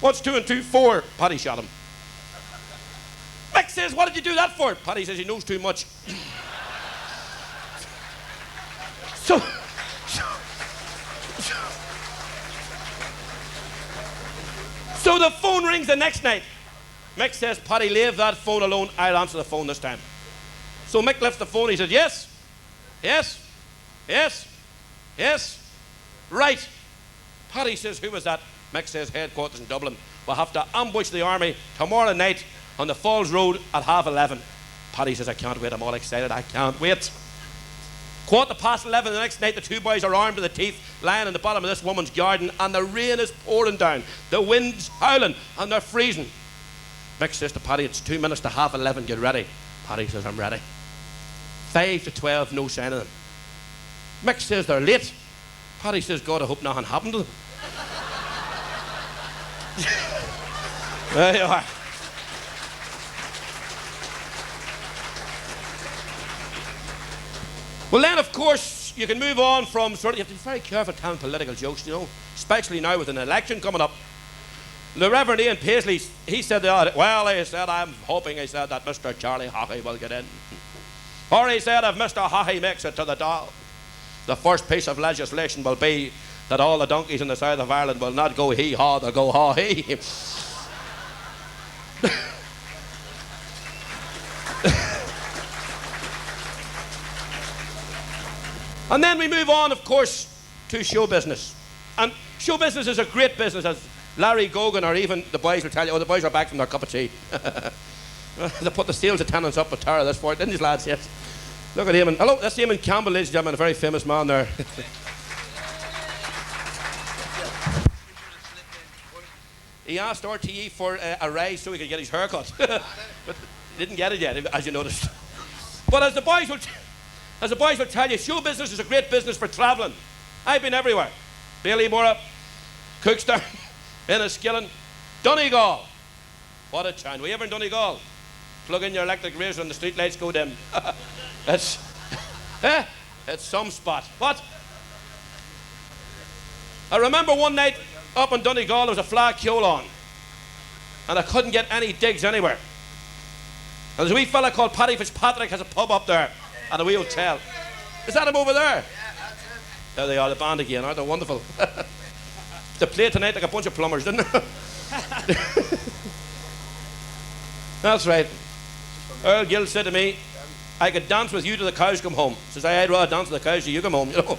What's 2 and 2? 4. Paddy shot him. Mick says, "What did you do that for?" Paddy says, "He knows too much." So the phone rings the next night. Mick says, "Paddy, leave that phone alone. I'll answer the phone this time." So Mick lifts the phone. He says, "Yes, yes, yes, yes, right." Paddy says, "Who was that?" Mick says, "Headquarters in Dublin. We'll have to ambush the army tomorrow night on the Falls Road at 11:30. Paddy says, "I can't wait. I'm all excited. I can't wait." 11:15 the next night, the two boys are armed to the teeth, lying in the bottom of this woman's garden, and the rain is pouring down. The wind's howling, and they're freezing. Mick says to Paddy, "It's 2 minutes to 11:30. Get ready." Paddy says, "I'm ready." 5 to 12, no sign of them. Mick says, "They're late." Paddy says, "God, I hope nothing happened to them." There you are. Well, then, of course, you can move on from sort of, you have to be very careful telling political jokes, you know, especially now with an election coming up. The Reverend Ian Paisley, he said, "Well," he said, "I'm hoping," he said, "that Mr. Charlie Haughey will get in." Or he said, "If Mr. Haughey makes it to the top, the first piece of legislation will be that all the donkeys in the south of Ireland will not go hee-haw, they'll go haw-hee." And then we move on, of course, to show business. And show business is a great business, as Larry Gogan or even the boys will tell you. Oh, the boys are back from their cup of tea. They put the sales attendants up with Tara this for it, didn't these lads? Yes. Look at him. Hello, that's Eamon Campbell, ladies and gentlemen, a very famous man there. He asked RTE for a rise so he could get his hair cut. But he didn't get it yet, as you noticed. But as the boys will tell you, show business is a great business for travelling. I've been everywhere. Ballymora, Cookstown, Enniskillen, Donegal. What a town. Were you ever in Donegal? Plug in your electric razor and the street lights go dim. It's some spot. What? I remember one night up in Donegal, there was a flag keel on, and I couldn't get any digs anywhere. there's a wee fella called Paddy Fitzpatrick has a pub up there and a wee hotel. Is that him over there? Yeah, that's it. There they are, the band again, aren't they wonderful? They played tonight like a bunch of plumbers, didn't they? That's right. Earl Gill said to me, I could dance with you till the cows come home. Says I'd rather dance with the cows till you come home, you know.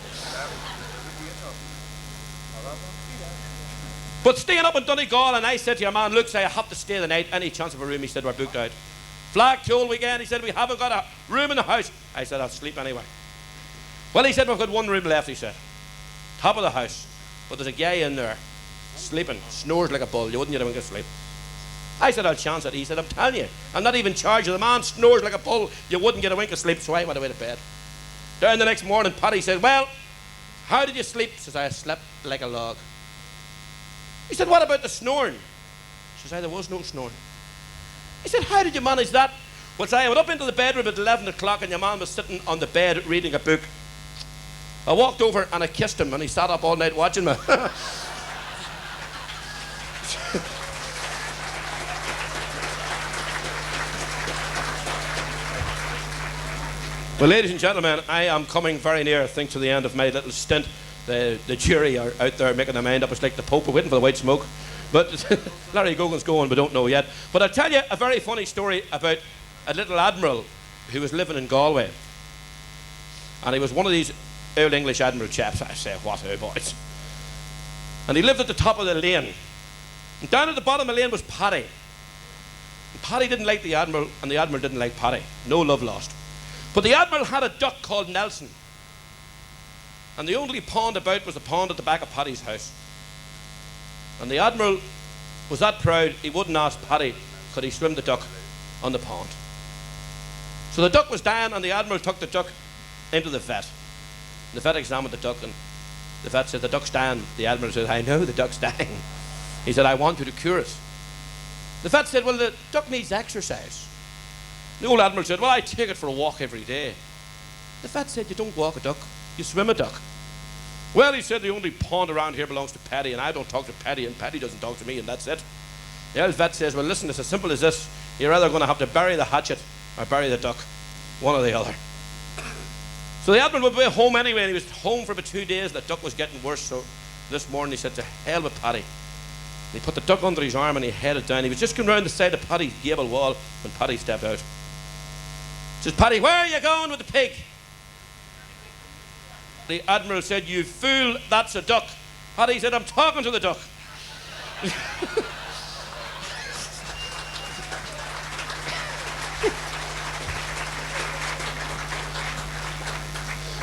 But staying up in Donegal, and I said to your man, look, say I have to stay the night. Any chance of a room? He said, we're booked out. Flag tool weekend, he said, we haven't got a room in the house. I said, I'll sleep anyway. Well, he said, we've got one room left, he said. Top of the house. But there's a guy in there, sleeping, snores like a bull. You wouldn't get a wink of sleep. I said, I'll chance it. He said, I'm telling you, I'm not even charged. The man snores like a bull. You wouldn't get a wink of sleep, so I went away to bed. Down the next morning, Paddy said, well, how did you sleep? Says I slept like a log. He said, what about the snoring? Says I, there was no snoring. He said, how did you manage that? Well, I went up into the bedroom at 11 o'clock and your man was sitting on the bed reading a book. I walked over and I kissed him and he sat up all night watching me. Well, ladies and gentlemen, I am coming very near, I think, to the end of my little stint. The jury are out there making their mind up. It's like the Pope, we're waiting for the white smoke. But Larry Gogan's going, we don't know yet. But I'll tell you a very funny story about a little admiral who was living in Galway. And he was one of these old English admiral chaps. I say, what, oh boys. And he lived at the top of the lane. And down at the bottom of the lane was Paddy. And Paddy didn't like the admiral, and the admiral didn't like Paddy. No love lost. But the admiral had a duck called Nelson. And the only pond about was the pond at the back of Paddy's house. And the admiral was that proud, he wouldn't ask Paddy, could he swim the duck on the pond. So the duck was dying, and the admiral took the duck into the vet. The vet examined the duck, and the vet said, the duck's dying. The admiral said, I know the duck's dying. He said, I want you to cure it. The vet said, well, the duck needs exercise. The old admiral said, well, I take it for a walk every day. The vet said, you don't walk a duck, you swim a duck. Well, he said, the only pond around here belongs to Paddy, and I don't talk to Paddy, and Paddy doesn't talk to me, and that's it. The old vet says, well, listen, it's as simple as this. You're either going to have to bury the hatchet or bury the duck. One or the other. So the admiral would be home anyway, and he was home for about 2 days. The duck was getting worse, so this morning he said, to hell with Paddy. And he put the duck under his arm and he headed down. He was just going round the side of Paddy's gable wall when Paddy stepped out. He says, Paddy, where are you going with the pig? The admiral said, you fool, that's a duck. Paddy said, I'm talking to the duck.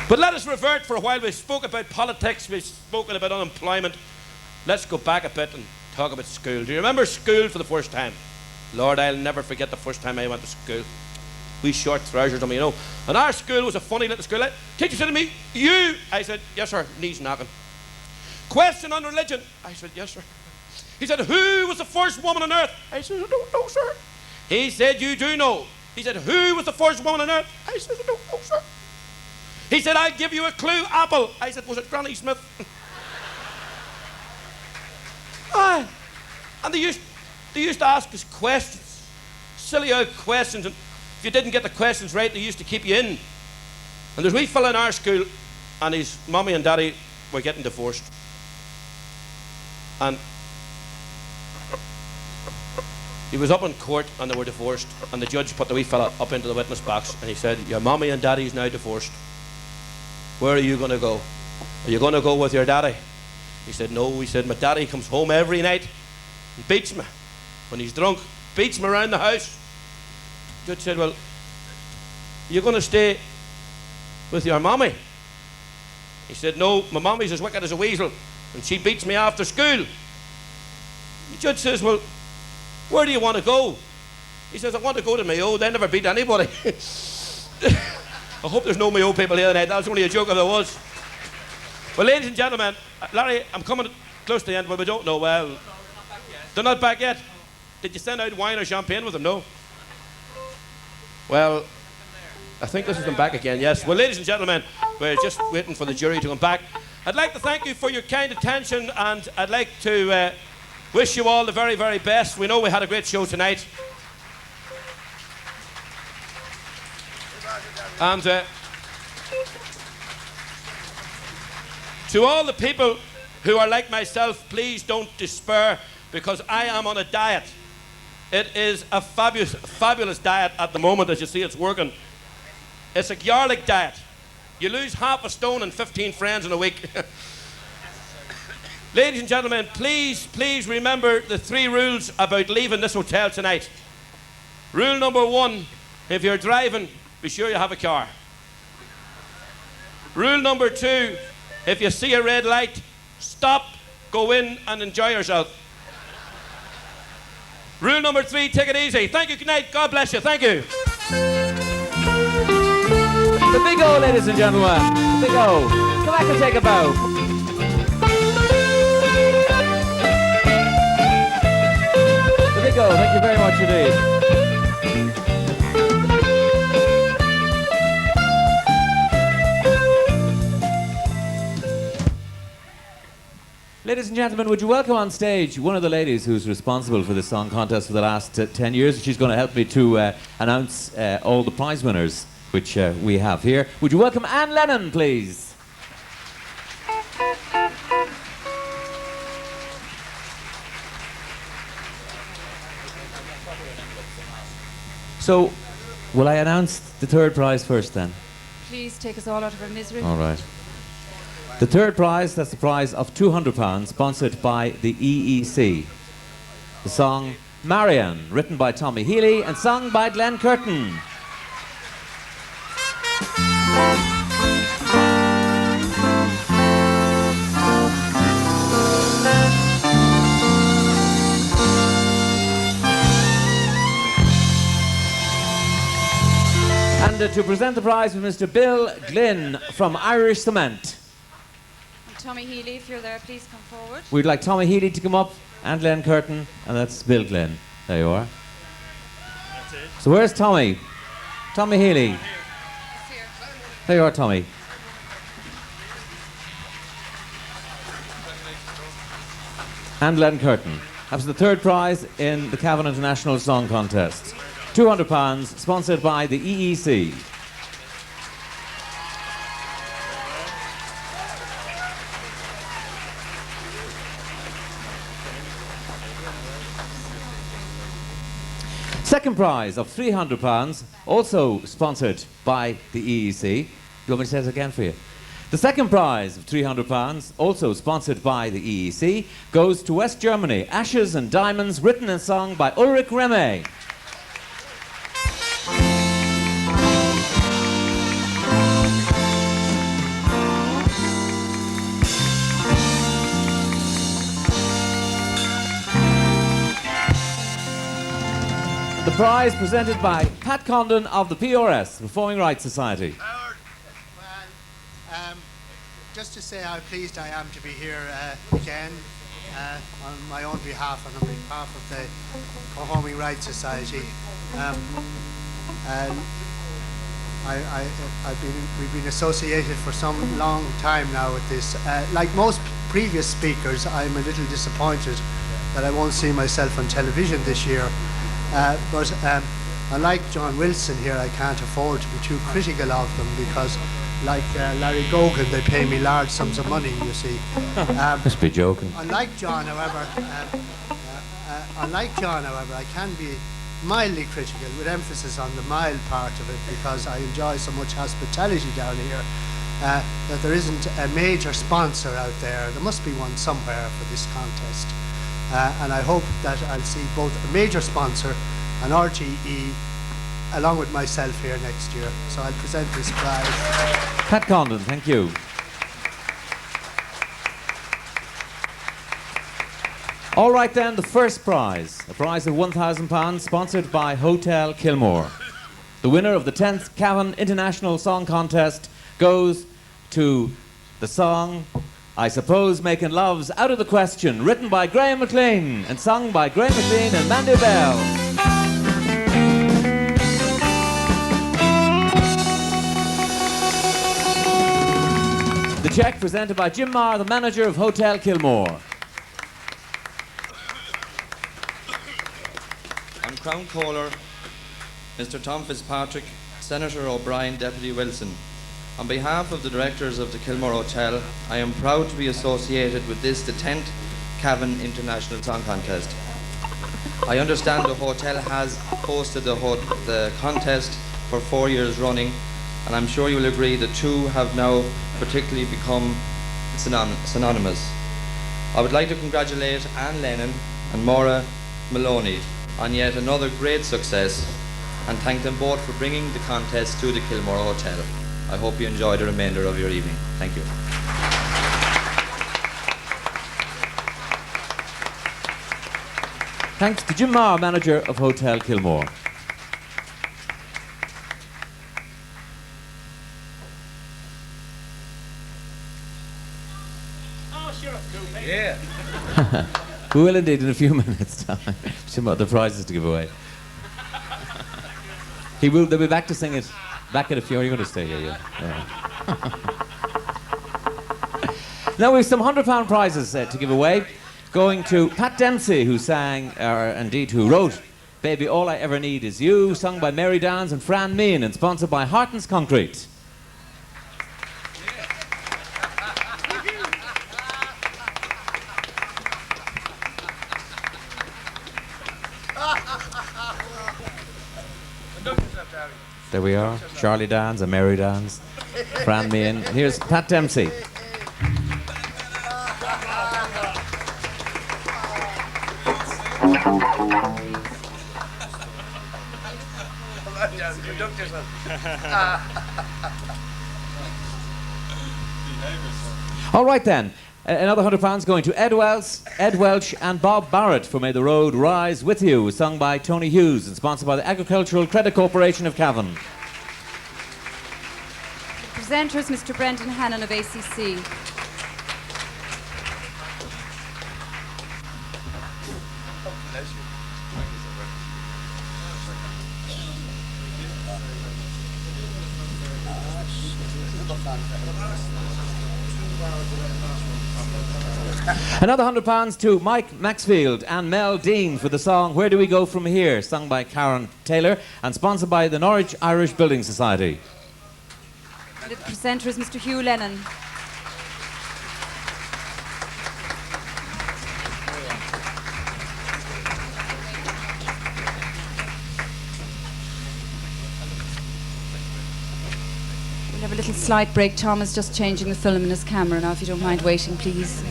But let us revert for a while. We spoke about politics, we've spoken about unemployment. Let's go back a bit and talk about school. Do you remember school for the first time? Lord, I'll never forget the first time I went to school. We short trousers on me, you know. And our school was a funny little school. Teacher said to me, you. I said, yes, sir, knees knocking. Question on religion. I said, yes, sir. He said, who was the first woman on earth? I said, I don't know, sir. He said, you do know. He said, who was the first woman on earth? I said, I don't know, sir. He said, I'll give you a clue, apple. I said, was it Granny Smith? Aye. And they used to ask us questions. Silly old questions. And if you didn't get the questions right, they used to keep you in. And there's a wee fella in our school, and his mommy and daddy were getting divorced. And he was up in court, and they were divorced. And the judge put the wee fella up into the witness box, and he said, your mommy and daddy's now divorced. Where are you going to go? Are you going to go with your daddy? He said, no. He said, my daddy comes home every night and beats me. When he's drunk, beats me around the house. The judge said, well, are you going to stay with your mommy? He said, no, my mommy's as wicked as a weasel, and she beats me after school. The judge says, well, where do you want to go? He says, I want to go to Mayo. They never beat anybody. I hope there's no Mayo people here tonight. That was only a joke if there was. Well, ladies and gentlemen, Larry, I'm coming close to the end, but we don't know. Well, they're not back yet. Did you send out wine or champagne with them? No? Well, I think this is them back again, yes. Well, ladies and gentlemen, we're just waiting for the jury to come back. I'd like to thank you for your kind attention, and I'd like to wish you all the very, very best. We know we had a great show tonight. And to all the people who are like myself, please don't despair, because I am on a diet. It is a fabulous diet at the moment. As you see, it's working. It's a garlic diet. You lose half a stone and 15 friends in a week. Ladies and gentlemen, please remember the 3 rules about leaving this hotel tonight. Rule number 1, if you're driving, be sure you have a car. Rule number 2, if you see a red light, stop, go in and enjoy yourself. Rule number 3, take it easy. Thank you, good night, God bless you, thank you. The big O, ladies and gentlemen. The big O. Come back and take a bow. The big O, thank you very much indeed. Ladies and gentlemen, would you welcome on stage one of the ladies who's responsible for the song contest for the last 10 years. She's going to help me to announce all the prize winners which we have here. Would you welcome Anne Lennon, please? So, will I announce the third prize first then? Please take us all out of our misery. All right. The third prize, that's the prize of £200, sponsored by the EEC. The song Marian, written by Tommy Healy and sung by Glenn Curtin. And to present the prize with Mr. Bill Glynn from Irish Cement. Tommy Healy, if you're there, please come forward. We'd like Tommy Healy to come up, and Glenn Curtin, and that's Bill Glynn. There you are. That's it. So where's Tommy? Tommy Healy. There you are, Tommy. And Glenn Curtin. That was the third prize in the Cavan International Song Contest. £200, sponsored by the EEC. Second prize of £300, also sponsored by the EEC. Do you want me to say it again for you? The second prize of £300, also sponsored by the EEC, goes to West Germany. Ashes and Diamonds, written and sung by Ulrich Remme. The prize presented by Pat Condon of the PRS, Performing Rights Society. Just to say how pleased I am to be here again on my own behalf and on behalf of the Performing Rights Society. And we've been associated for some long time now with this. Like most previous speakers, I'm a little disappointed that I won't see myself on television this year. But unlike John Wilson here, I can't afford to be too critical of them because, like Larry Gogan, they pay me large sums of money, you see. Must be joking. Unlike John, however, I can be mildly critical, with emphasis on the mild part of it, because I enjoy so much hospitality down here that there isn't a major sponsor out there. There must be one somewhere for this contest. And I hope that I'll see both a major sponsor and RTE along with myself here next year. So I'll present this prize. Pat Condon, thank you. All right then, the first prize, a prize of £1,000, sponsored by Hotel Kilmore. The winner of the 10th Cavan International Song Contest goes to the song I Suppose Making Love's Out of the Question, written by Graham McLean and sung by Graham McLean and Mandy Bell. The cheque presented by Jim Marr, the manager of Hotel Kilmore. On Crown Caller, Mr. Tom Fitzpatrick Senator O'Brien, Deputy Wilson. On behalf of the directors of the Kilmore Hotel, I am proud to be associated with this, the 10th Cavan International Song Contest. I understand the hotel has hosted the contest for 4 years running, and I'm sure you'll agree the two have now particularly become synonymous. I would like to congratulate Anne Lennon and Maura Maloney on yet another great success, and thank them both for bringing the contest to the Kilmore Hotel. I hope you enjoy the remainder of your evening. Thank you. Thanks to Jim Marr, manager of Hotel Kilmore. Oh, sure, cool. Yeah. We will indeed in a few minutes' time. Some other prizes to give away. They'll be back to sing it. Back at a few. Are you going to stay here? Yeah. Now we have some £100 prizes to give away, going to Pat Dempsey, who sang, or indeed who wrote, "Baby, All I Ever Need Is You," sung by Mary Downs and Fran Meehan, and sponsored by Hartons Concrete. There we are, Charlie Downs and Mary Downs, Fran Meehan. Here's Pat Dempsey. All right then, another £100 going to Ed Welch and Bob Barrett for "May the Road Rise With You," sung by Tony Hughes and sponsored by the Agricultural Credit Corporation of Cavan. Presenters, Mr. Brendan Hannon of ACC. Another £100 to Mike Maxfield and Mel Dean for the song "Where Do We Go From Here," sung by Karen Taylor and sponsored by the Norwich Irish Building Society. The presenter is Mr. Hugh Lennon. We'll have a little slight break. Tom is just changing the film in his camera now, if you don't mind waiting, please.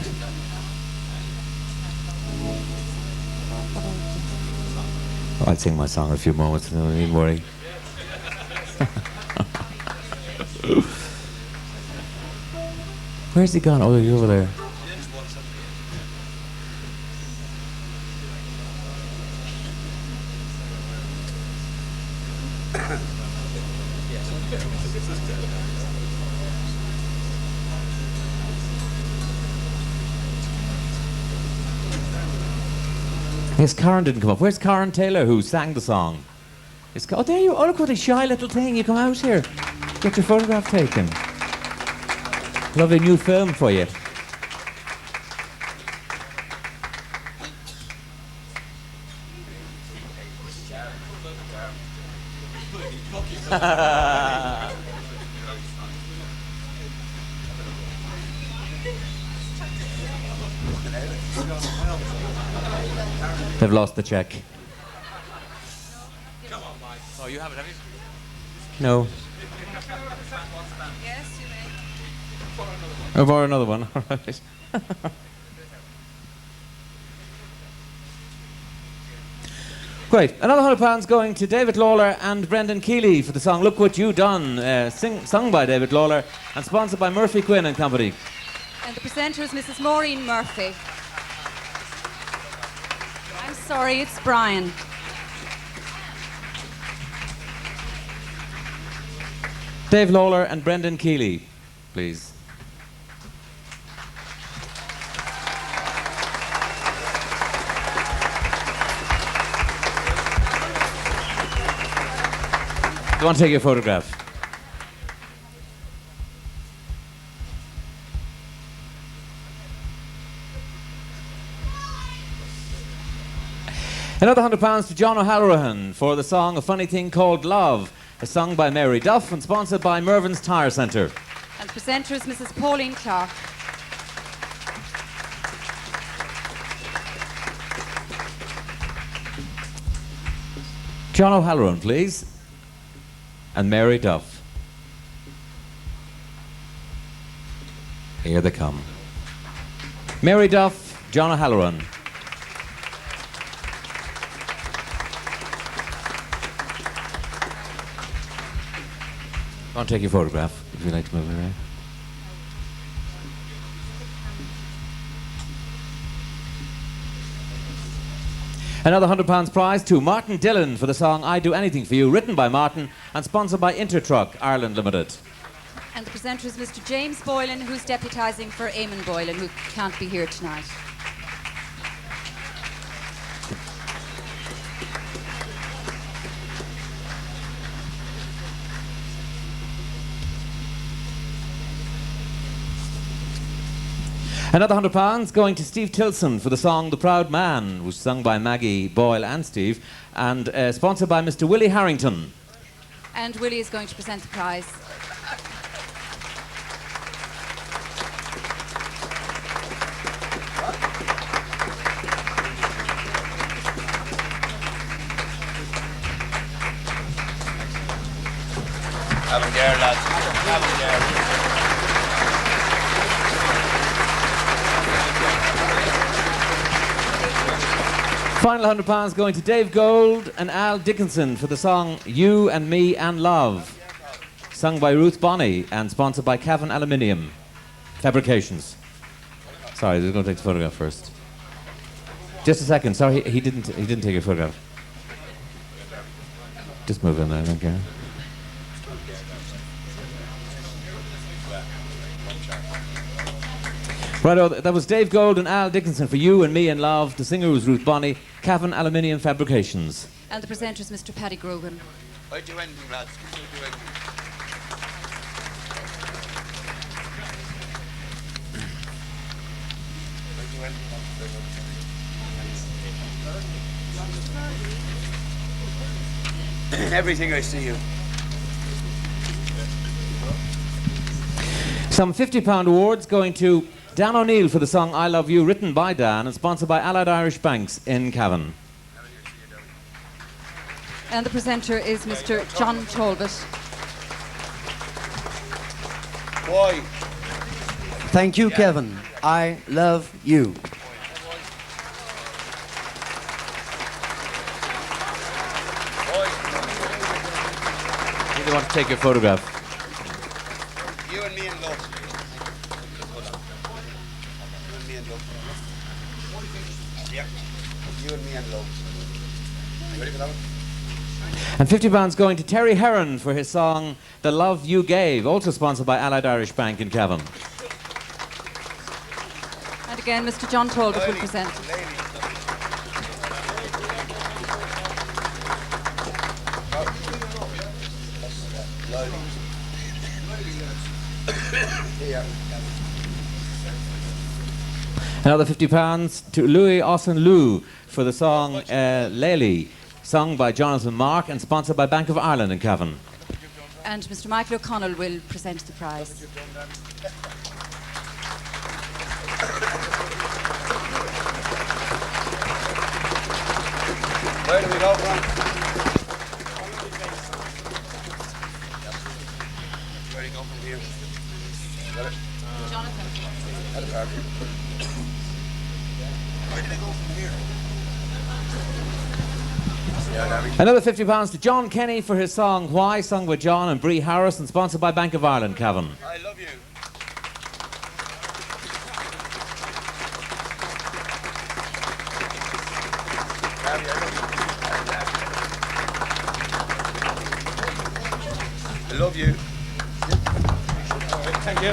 I'll sing my song in a few moments, don't even worry. Where's he gone? Oh, he's over there. Yes, Karen didn't come up. Where's Karen Taylor, who sang the song? Oh, there you are. Oh, look what a shy little thing. You come out here. Get your photograph taken. Lovely new film for you. They've lost the check. Oh, you have it, have you? No. Yes, you may. I'll borrow another one. All right. Great. Another £100 going to David Lawler and Brendan Keeley for the song "Look What You Done," sung by David Lawler and sponsored by Murphy Quinn and Company. And the presenter is Mrs. Maureen Murphy. I'm sorry, it's Brian. Dave Lawler and Brendan Keeley, please. Do you want to take your photograph? Another £100 to John O'Halloran for the song "A Funny Thing Called Love," is sung by Mary Duff and sponsored by Mervyn's Tyre Centre. And the presenter is Mrs. Pauline Clark. John O'Halloran, please. And Mary Duff. Here they come. Mary Duff, John O'Halloran. Go and take your photograph, if you'd like to move it around. Another £100 prize to Martin Dillon for the song I Do Anything For You, written by Martin and sponsored by Intertruck Ireland Limited. And the presenter is Mr. James Boylan, who's deputising for Eamon Boylan, who can't be here tonight. Another £100 going to Steve Tilson for the song The Proud Man, which was sung by Maggie Boyle and Steve, and sponsored by Mr. Willie Harrington. And Willie is going to present the prize. Have a care, lads. Have a care. Final £100 going to Dave Gold and Al Dickinson for the song You and Me and Love, sung by Ruth Bonnie and sponsored by Cavan Aluminium Fabrications. Sorry, we're going to take the photograph first. Just a second. Sorry, he didn't take a photograph. Just move in there, thank you. Right, that was Dave Gold and Al Dickinson for You and Me in Love. The singer was Ruth Bonnie, Cavan Aluminium Fabrications. And the presenter is Mr. Paddy Ronaghan. I do anything, lads. I do anything. Everything I see you. Some £50 awards going to Dan O'Neill for the song I Love You, written by Dan and sponsored by Allied Irish Banks in Cavan. And the presenter is Mr. John Talbot. Boy. Thank you, Kevin. I love you. You don't want to take your photograph. You and me in love. You and me in love. Yeah. You and me in love. You ready for that one? And £50 going to Terry Heron for his song The Love You Gave, also sponsored by Allied Irish Bank in Cavan. And again, Mr. John Talbot will present. Another £50 to Louis Austin Lou for the song Lely, sung by Jonathan Mark and sponsored by Bank of Ireland in Cavan. And Mr. Michael O'Connell will present the prize. Where do we go from? Where do you go from here? Got it? Jonathan. Where do they go from here? Another £50 to John Kenny for his song Why, sung by John and Bree Harris and sponsored by Bank of Ireland, Cavan. I love you. I love you. Thank you.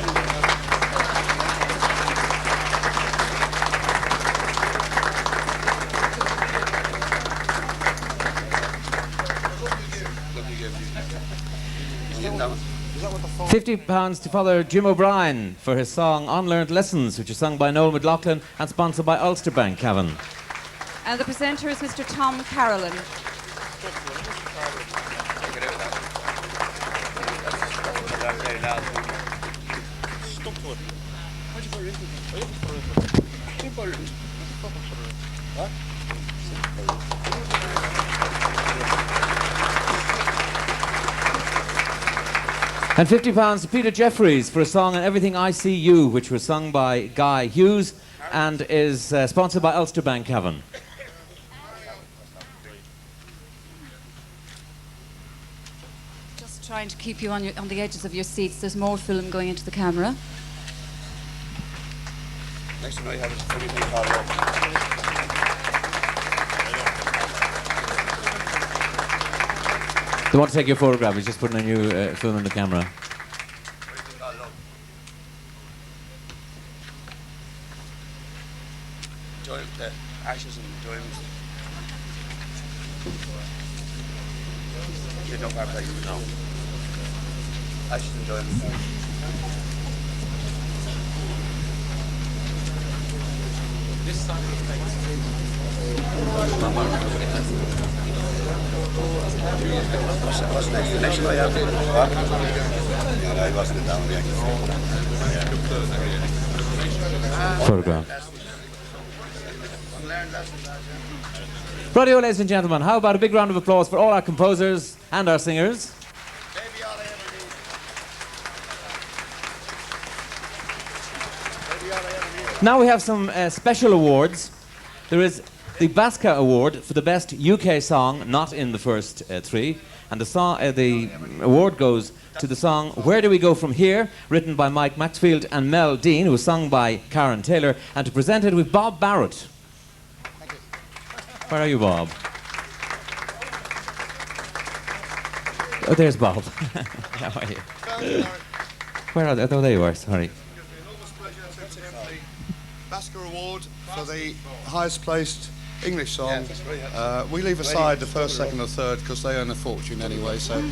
£50 to Father Jim O'Brien for his song Unlearned Lessons, which is sung by Noel McLaughlin and sponsored by Ulster Bank, Cavan. And the presenter is Mr. Tom Carolan. And £50 to Peter Jeffries for a song on Everything I See You, which was sung by Guy Hugh and is sponsored by Ulster Bank, Cavan. Just trying to keep you on the edges of your seats. There's more film going into the camera. Next thing I have is everything called up. They want to take your photograph. He's just putting a new film in the camera. The ashes and diamonds. You don't have that, you know. Ashes and diamonds. This side of the What's next? The next one I have? What? Yeah, I wasn't down yet. Photograph. Radio, ladies and gentlemen, how about a big round of applause for all our composers and our singers? Now we have some special awards. There is the BASCA Award for the best UK song not in the first three, and the award goes to the song Where Do We Go From Here, written by Mike Maxfield and Mel Dean, who was sung by Karen Taylor, and to present it with Bob Barrett. Where are you, Bob? Oh, there's Bob. How are you? Where are they? Oh, there you are, sorry. BASCA Award for the highest placed English song. We leave aside the first, second or third because they earn a fortune anyway, so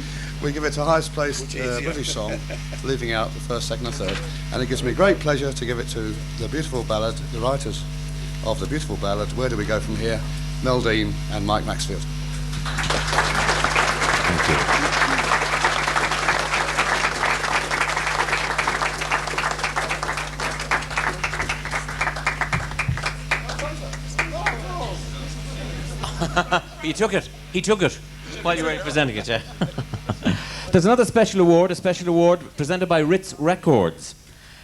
we give it to highest placed British song, leaving out the first, second or third. And it gives me great pleasure to give it to the beautiful ballad, the writers of the beautiful ballad, Where Do We Go From Here, Mel Dean and Mike Maxfield. Thank you. You took it. He took it while you were presenting it, yeah. There's another special award, a special award presented by Ritz Records,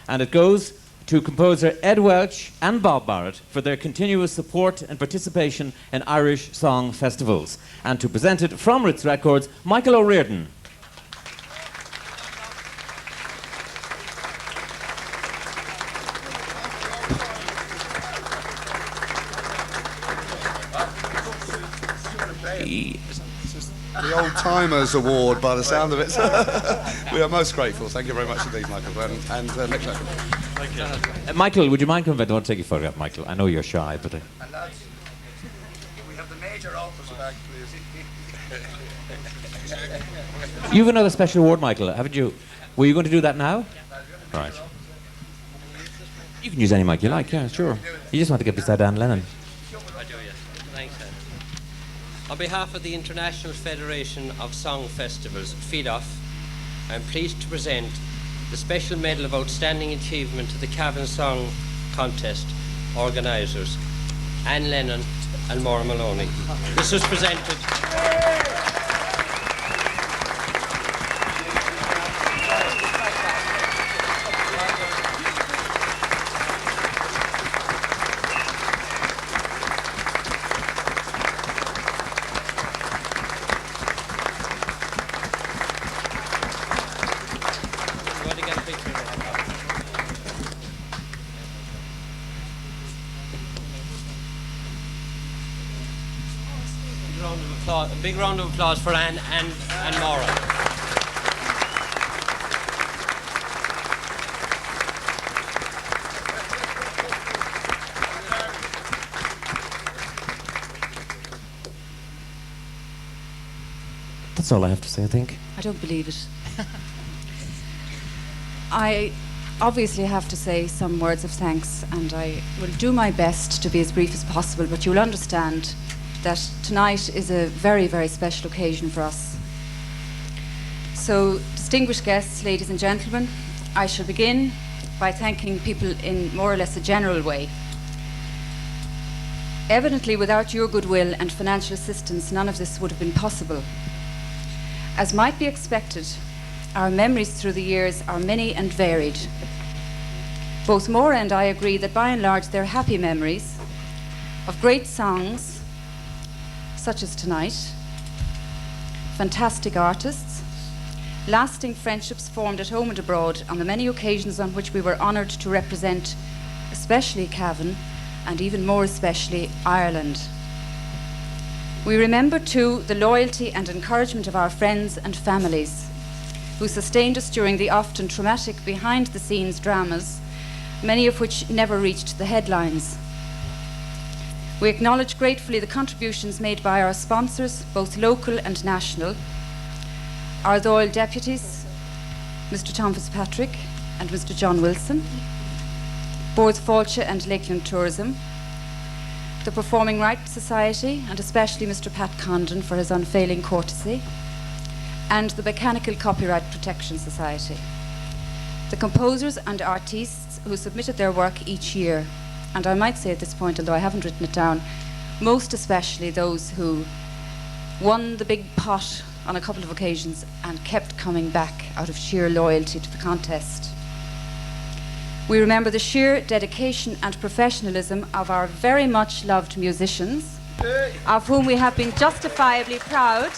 and it goes to composer Ed Welch and Bob Barrett for their continuous support and participation in Irish song festivals. And to present it from Ritz Records, Michael O'Riordan. The Old Timers Award, by the sound of it. We are most grateful. Thank you very much indeed, Michael. And next question. Thank you. Michael, would you mind coming back? I don't want to take your photograph, Michael. I know you're shy, but... And lads, we have the major opus back, please. You have another special award, Michael, haven't you? Were you going to do that now? Right. You can use any mic you like, yeah, sure. You just want to get beside Anne Lennon. I do, yes. Thanks, Anne. On behalf of the International Federation of Song Festivals, FIDOF, I'm pleased to present the Special Medal of Outstanding Achievement to the Cavan Song Contest organisers, Anne Lennon and Maura Maloney. This was presented... A big round of applause for Anne and Maura. That's all I have to say, I think. I don't believe it. I obviously have to say some words of thanks, and I will do my best to be as brief as possible, but you'll understand that tonight is a very, very special occasion for us. So, distinguished guests, ladies and gentlemen, I shall begin by thanking people in more or less a general way. Evidently, without your goodwill and financial assistance, none of this would have been possible. As might be expected, our memories through the years are many and varied. Both Maura and I agree that by and large they're happy memories of great songs, such as tonight, fantastic artists, lasting friendships formed at home and abroad on the many occasions on which we were honoured to represent, especially Cavan, and even more especially Ireland. We remember too the loyalty and encouragement of our friends and families who sustained us during the often traumatic behind-the-scenes dramas, many of which never reached the headlines. We acknowledge gratefully the contributions made by our sponsors, both local and national, our Dáil deputies, Mr. Tom Fitzpatrick and Mr. John Wilson, Bord Fáilte and Lakeland Tourism, the Performing Rights Society, and especially Mr. Pat Condon for his unfailing courtesy, and the Mechanical Copyright Protection Society, the composers and artists who submitted their work each year, and I might say at this point, although I haven't written it down, most especially those who won the big pot on a couple of occasions and kept coming back out of sheer loyalty to the contest. We remember the sheer dedication and professionalism of our very much loved musicians, of whom we have been justifiably proud.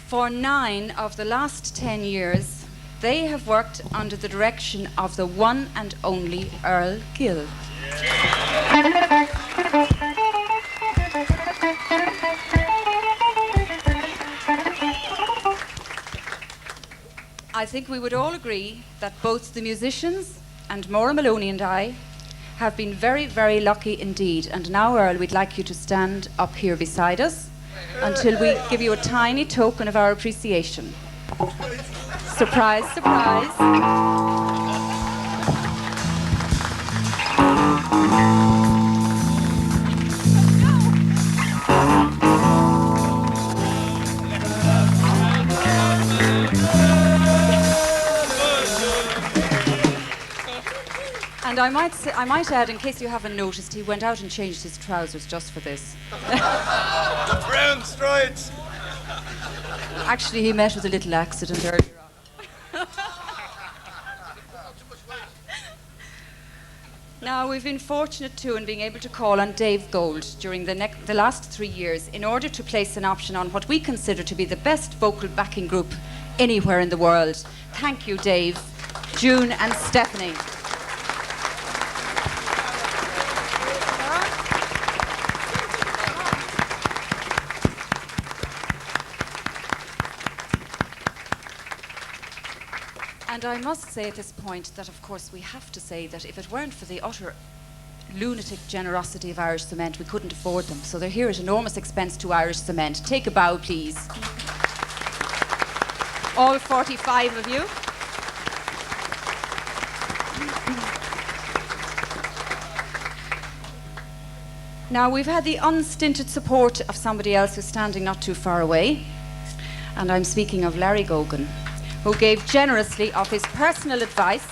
For 9 of the last 10 years, they have worked under the direction of the one and only Earl Gill. I think we would all agree that both the musicians and Maura Maloney and I have been very, very lucky indeed. And now, Earl, we'd like you to stand up here beside us until we give you a tiny token of our appreciation. Surprise, surprise. And I might add, in case you haven't noticed, he went out and changed his trousers just for this. The brown stripes. Actually, he met with a little accident earlier on. Now, we've been fortunate too in being able to call on Dave Gold during the last 3 years in order to place an option on what we consider to be the best vocal backing group anywhere in the world. Thank you, Dave, June and Stephanie. And I must say at this point that, of course, we have to say that if it weren't for the utter lunatic generosity of Irish Cement, we couldn't afford them. So they're here at enormous expense to Irish Cement. Take a bow, please. All 45 of you. Now, we've had the unstinted support of somebody else who's standing not too far away, and I'm speaking of Larry Gogan, who gave generously of his personal advice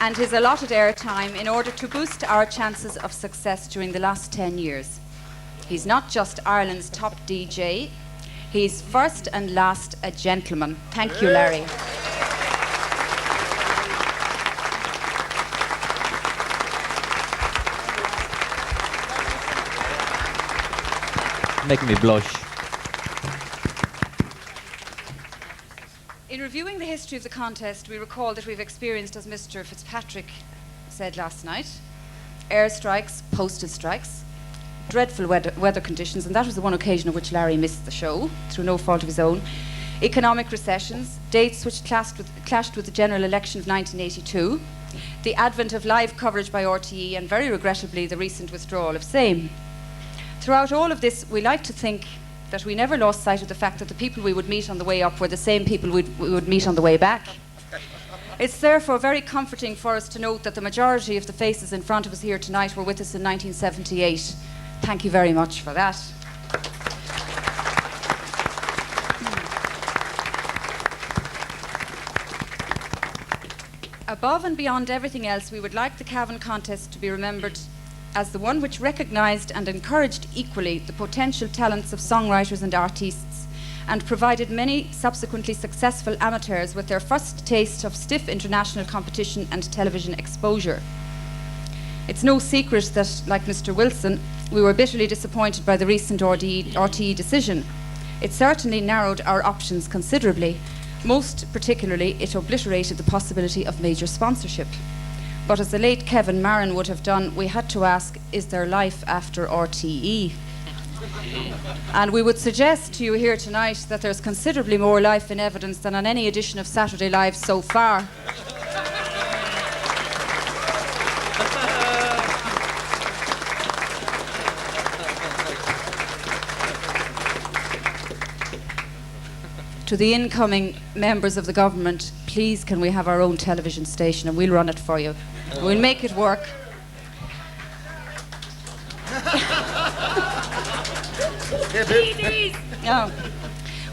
and his allotted airtime in order to boost our chances of success during the last 10 years. He's not just Ireland's top DJ, he's first and last a gentleman. Thank you, Larry. Making me blush. In reviewing the history of the contest, we recall that we've experienced, as Mr. Fitzpatrick said last night, airstrikes, postal strikes, dreadful weather conditions, and that was the one occasion on which Larry missed the show, through no fault of his own, economic recessions, dates which clashed with the general election of 1982, the advent of live coverage by RTE, and very regrettably the recent withdrawal of same. Throughout all of this, we like to think that we never lost sight of the fact that the people we would meet on the way up were the same people we would meet on the way back. It's therefore very comforting for us to note that the majority of the faces in front of us here tonight were with us in 1978, Thank you very much for that. Above and beyond everything else, we would like the Cavan contest to be remembered as the one which recognised and encouraged equally the potential talents of songwriters and artists, and provided many subsequently successful amateurs with their first taste of stiff international competition and television exposure. It's no secret that, like Mr. Wilson, we were bitterly disappointed by the recent RTE decision. It certainly narrowed our options considerably. Most particularly, it obliterated the possibility of major sponsorship. But as the late Kevin Marin would have done, we had to ask, is there life after RTE? And we would suggest to you here tonight that there's considerably more life in evidence than on any edition of Saturday Live so far. To the incoming members of the government, please can we have our own television station, and we'll run it for you. We'll make it work. No.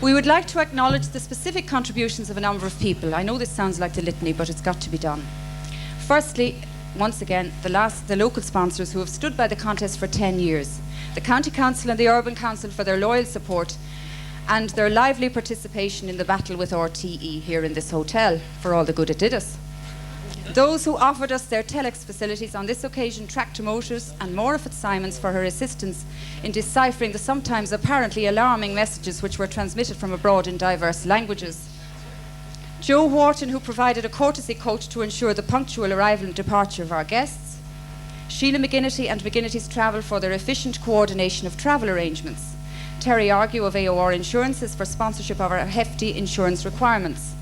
We would like to acknowledge the specific contributions of a number of people. I know this sounds like the litany, but it's got to be done. Firstly, once again, the local sponsors who have stood by the contest for 10 years. The County Council and the Urban Council for their loyal support and their lively participation in the battle with RTE here in this hotel, for all the good it did us. Those who offered us their telex facilities on this occasion, Tractor Motors and Maura Fitzsimons, for her assistance in deciphering the sometimes apparently alarming messages which were transmitted from abroad in diverse languages. Joe Wharton, who provided a courtesy coach to ensure the punctual arrival and departure of our guests. Sheila McGinnity and McGinnity's Travel for their efficient coordination of travel arrangements. Terry Argue of AOR Insurances for sponsorship of our hefty insurance requirements.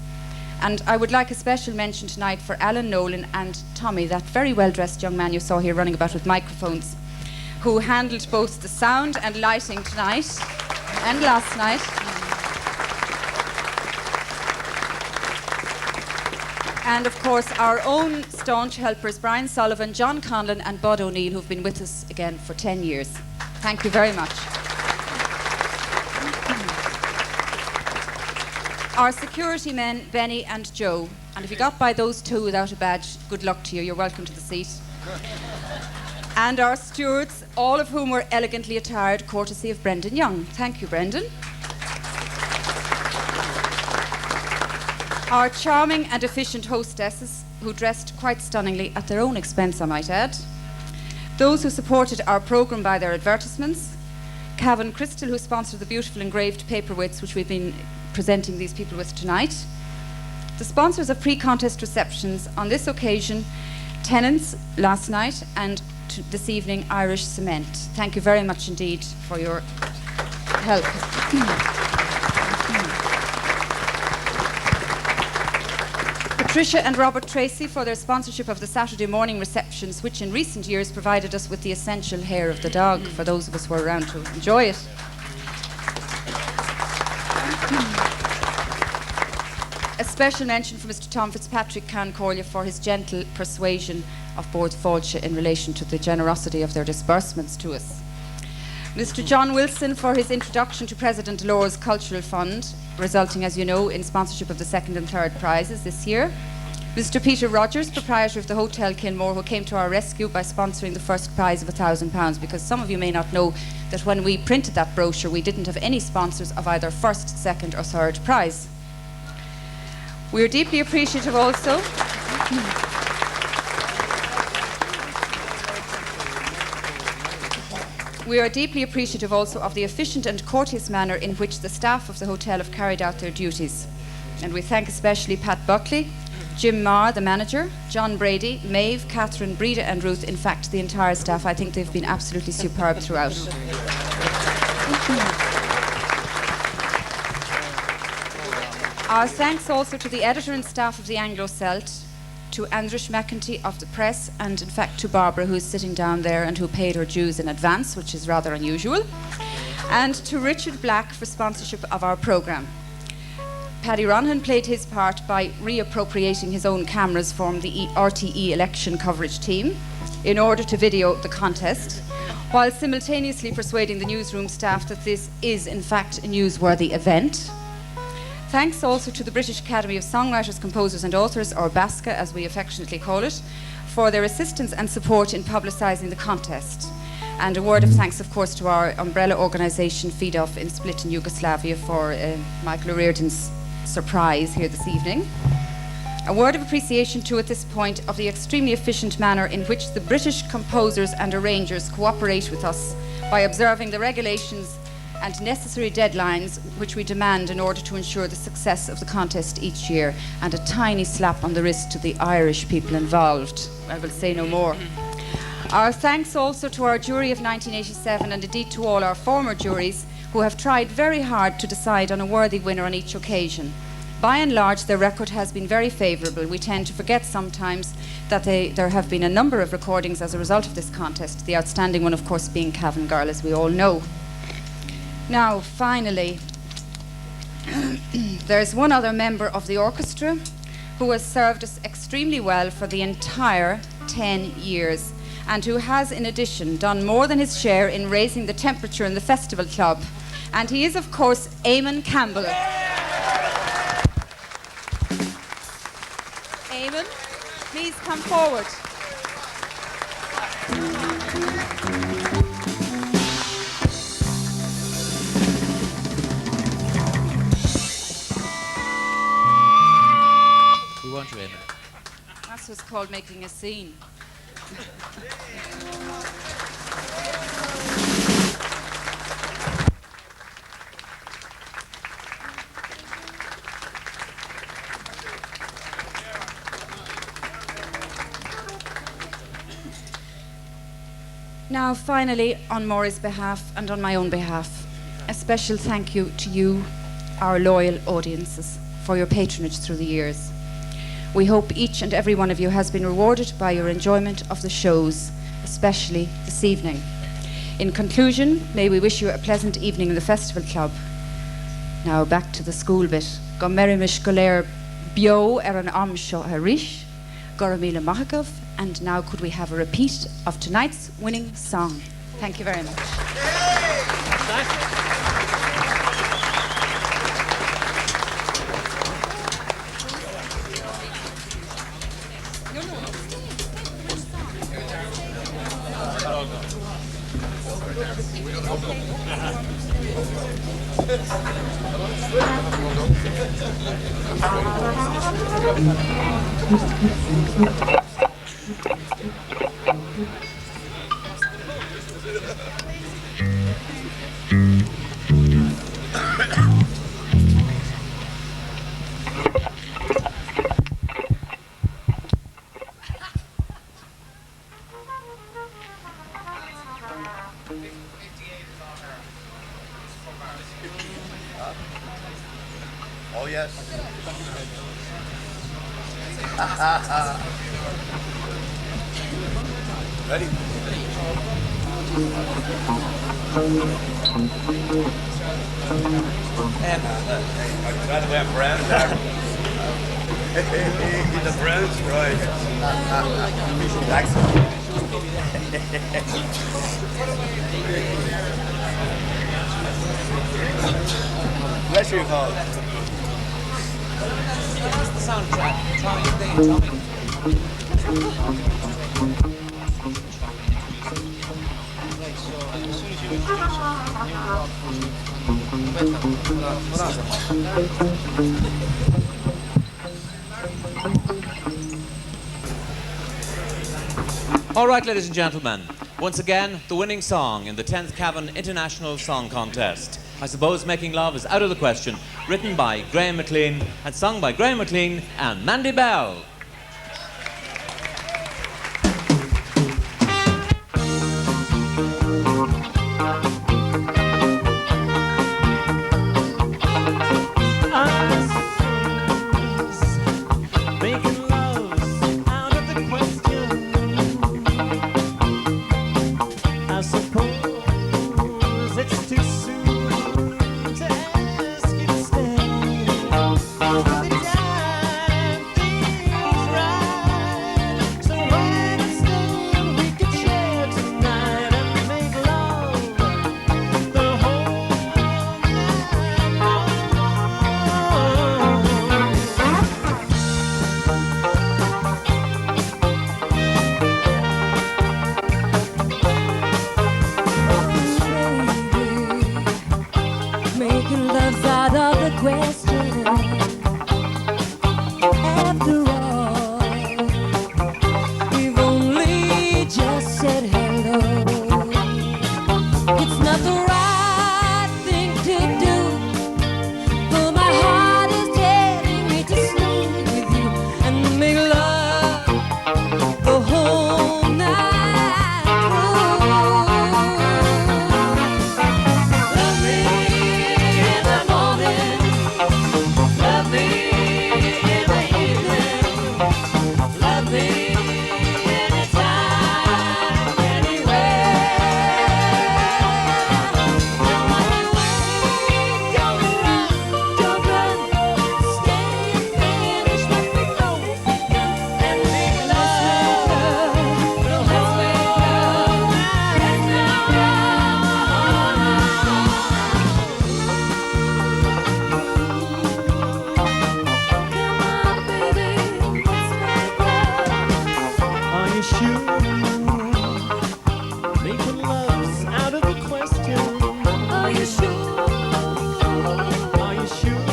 And I would like a special mention tonight for Alan Nolan and Tommy, that very well-dressed young man you saw here running about with microphones, who handled both the sound and lighting tonight and last night. And of course, our own staunch helpers, Brian Sullivan, John Conlon and Bud O'Neill, who've been with us again for 10 years. Thank you very much. Our security men, Benny and Joe, and if you got by those two without a badge, good luck to you, you're welcome to the seat. And our stewards, all of whom were elegantly attired, courtesy of Brendan Young. Thank you, Brendan. Our charming and efficient hostesses, who dressed quite stunningly at their own expense, I might add. Those who supported our programme by their advertisements. Cavan Crystal, who sponsored the beautiful engraved paperweights which we've been presenting these people with tonight. The sponsors of pre-contest receptions on this occasion, Tenants last night, and this evening, Irish Cement. Thank you very much indeed for your help. Patricia and Robert Tracy for their sponsorship of the Saturday morning receptions, which in recent years provided us with the essential hair of the dog for those of us who were around to enjoy it. A special mention for Mr. Tom Fitzpatrick Cancorlia for his gentle persuasion of Board Fáilte in relation to the generosity of their disbursements to us. Mr. John Wilson for his introduction to President Lore's Cultural Fund, resulting, as you know, in sponsorship of the second and third prizes this year. Mr. Peter Rogers, proprietor of the Hotel Kilmore, who came to our rescue by sponsoring the first prize of £1,000, because some of you may not know that when we printed that brochure, we didn't have any sponsors of either first, second or third prize. We are deeply appreciative also of the efficient and courteous manner in which the staff of the hotel have carried out their duties. And we thank especially Pat Buckley, Jim Marr, the manager, John Brady, Maeve, Catherine, Breda and Ruth, in fact the entire staff. I think they've been absolutely superb throughout. Our thanks also to the editor and staff of the Anglo-Celt, to Andrish McEntee of the press, and in fact to Barbara, who is sitting down there and who paid her dues in advance, which is rather unusual, and to Richard Black for sponsorship of our programme. Paddy Ronaghan played his part by reappropriating his own cameras from the RTE election coverage team in order to video the contest. while simultaneously persuading the newsroom staff that this is in fact a newsworthy event. Thanks also to the British Academy of Songwriters, Composers and Authors, or BASCA as we affectionately call it, for their assistance and support in publicising the contest. And a word of thanks, of course, to our umbrella organisation, FIDOF, in Split in Yugoslavia, for Michael O'Riordan's surprise here this evening. A word of appreciation too at this point of the extremely efficient manner in which the British composers and arrangers cooperate with us by observing the regulations and necessary deadlines which we demand in order to ensure the success of the contest each year, and a tiny slap on the wrist to the Irish people involved. I will say no more. Our thanks also to our jury of 1987, and indeed to all our former juries who have tried very hard to decide on a worthy winner on each occasion. By and large, their record has been very favourable. We tend to forget sometimes that there have been a number of recordings as a result of this contest, the outstanding one, of course, being Cavan Girl, as we all know. Now, finally, there's one other member of the orchestra who has served us extremely well for the entire 10 years and who has, in addition, done more than his share in raising the temperature in the festival club. And he is, of course, Eamon Campbell. Eamon, please come forward. We want you, Eamon. That's what's called making a scene. Now, finally, on Maureen's behalf and on my own behalf, a special thank you to you, our loyal audiences, for your patronage through the years. We hope each and every one of you has been rewarded by your enjoyment of the shows, especially this evening. In conclusion, may we wish you a pleasant evening in the Festival Club. Now back to the school bit. Go merimish goler bio an amsho harish, goramila mahakov, and now could we have a repeat of tonight's winning song? Thank you very much. Oh, yes. Ready? I'm trying to wear brand there. The brand's right. Bless you, Paul. That's the soundtrack. Try again, Tommy. All right, ladies and gentlemen, once again, the winning song in the 10th Cavan International Song Contest. I suppose Making Love is out of the question, written by Graham McLean and sung by Graham McLean and Mandy Bell. Too soon to ask you to stay. Making love's out of the question. Are you sure? Are you sure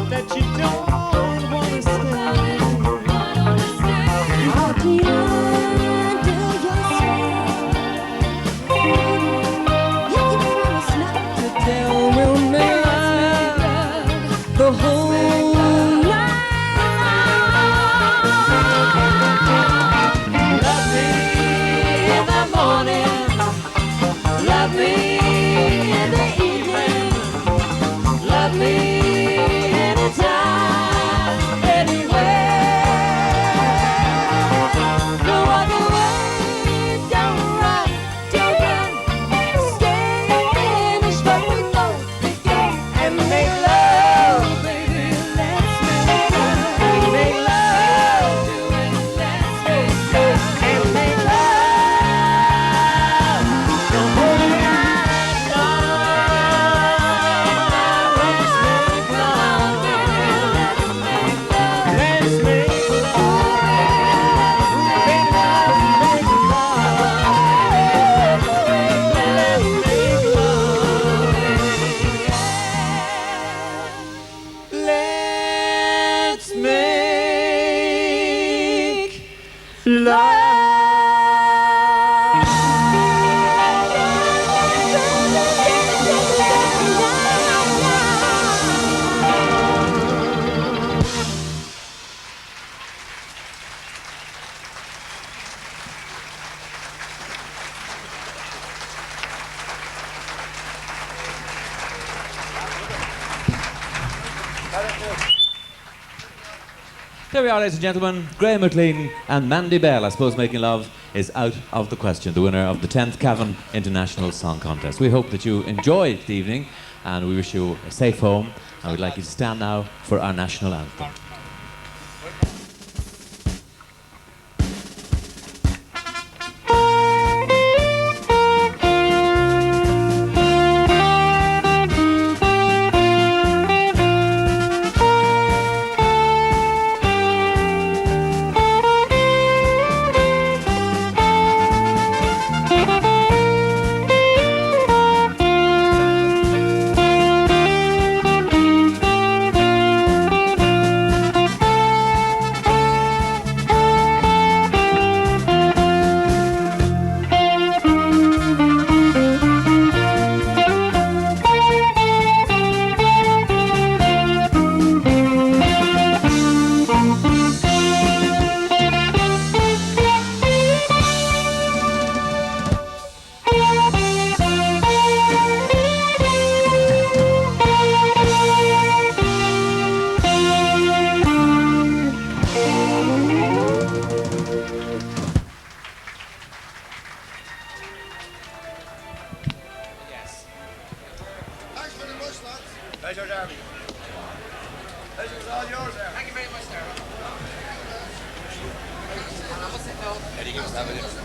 that you don't want to stay? How do you do your You can promise not to tell. We'll make love the whole night. Love me in the morning. Love me in the evening. Love me anytime, anywhere. No other way. Don't run, don't run. Stay finished what we both began and make love, baby. Let's make love. Make love, do it. Let's make love and make love the whole night long. Let's make love, baby. Let's make love. Let's make love. There we are, ladies and gentlemen. Graham McLean and Mandy Bell, I suppose making love is out of the question. The winner of the 10th Cavan International Song Contest. We hope that you enjoyed the evening and we wish you a safe home. And we'd like you to stand now for our national anthem. Pleasure, Darby. Pleasure was all yours, there. Thank you very much, Darby. Eddie, give us that video.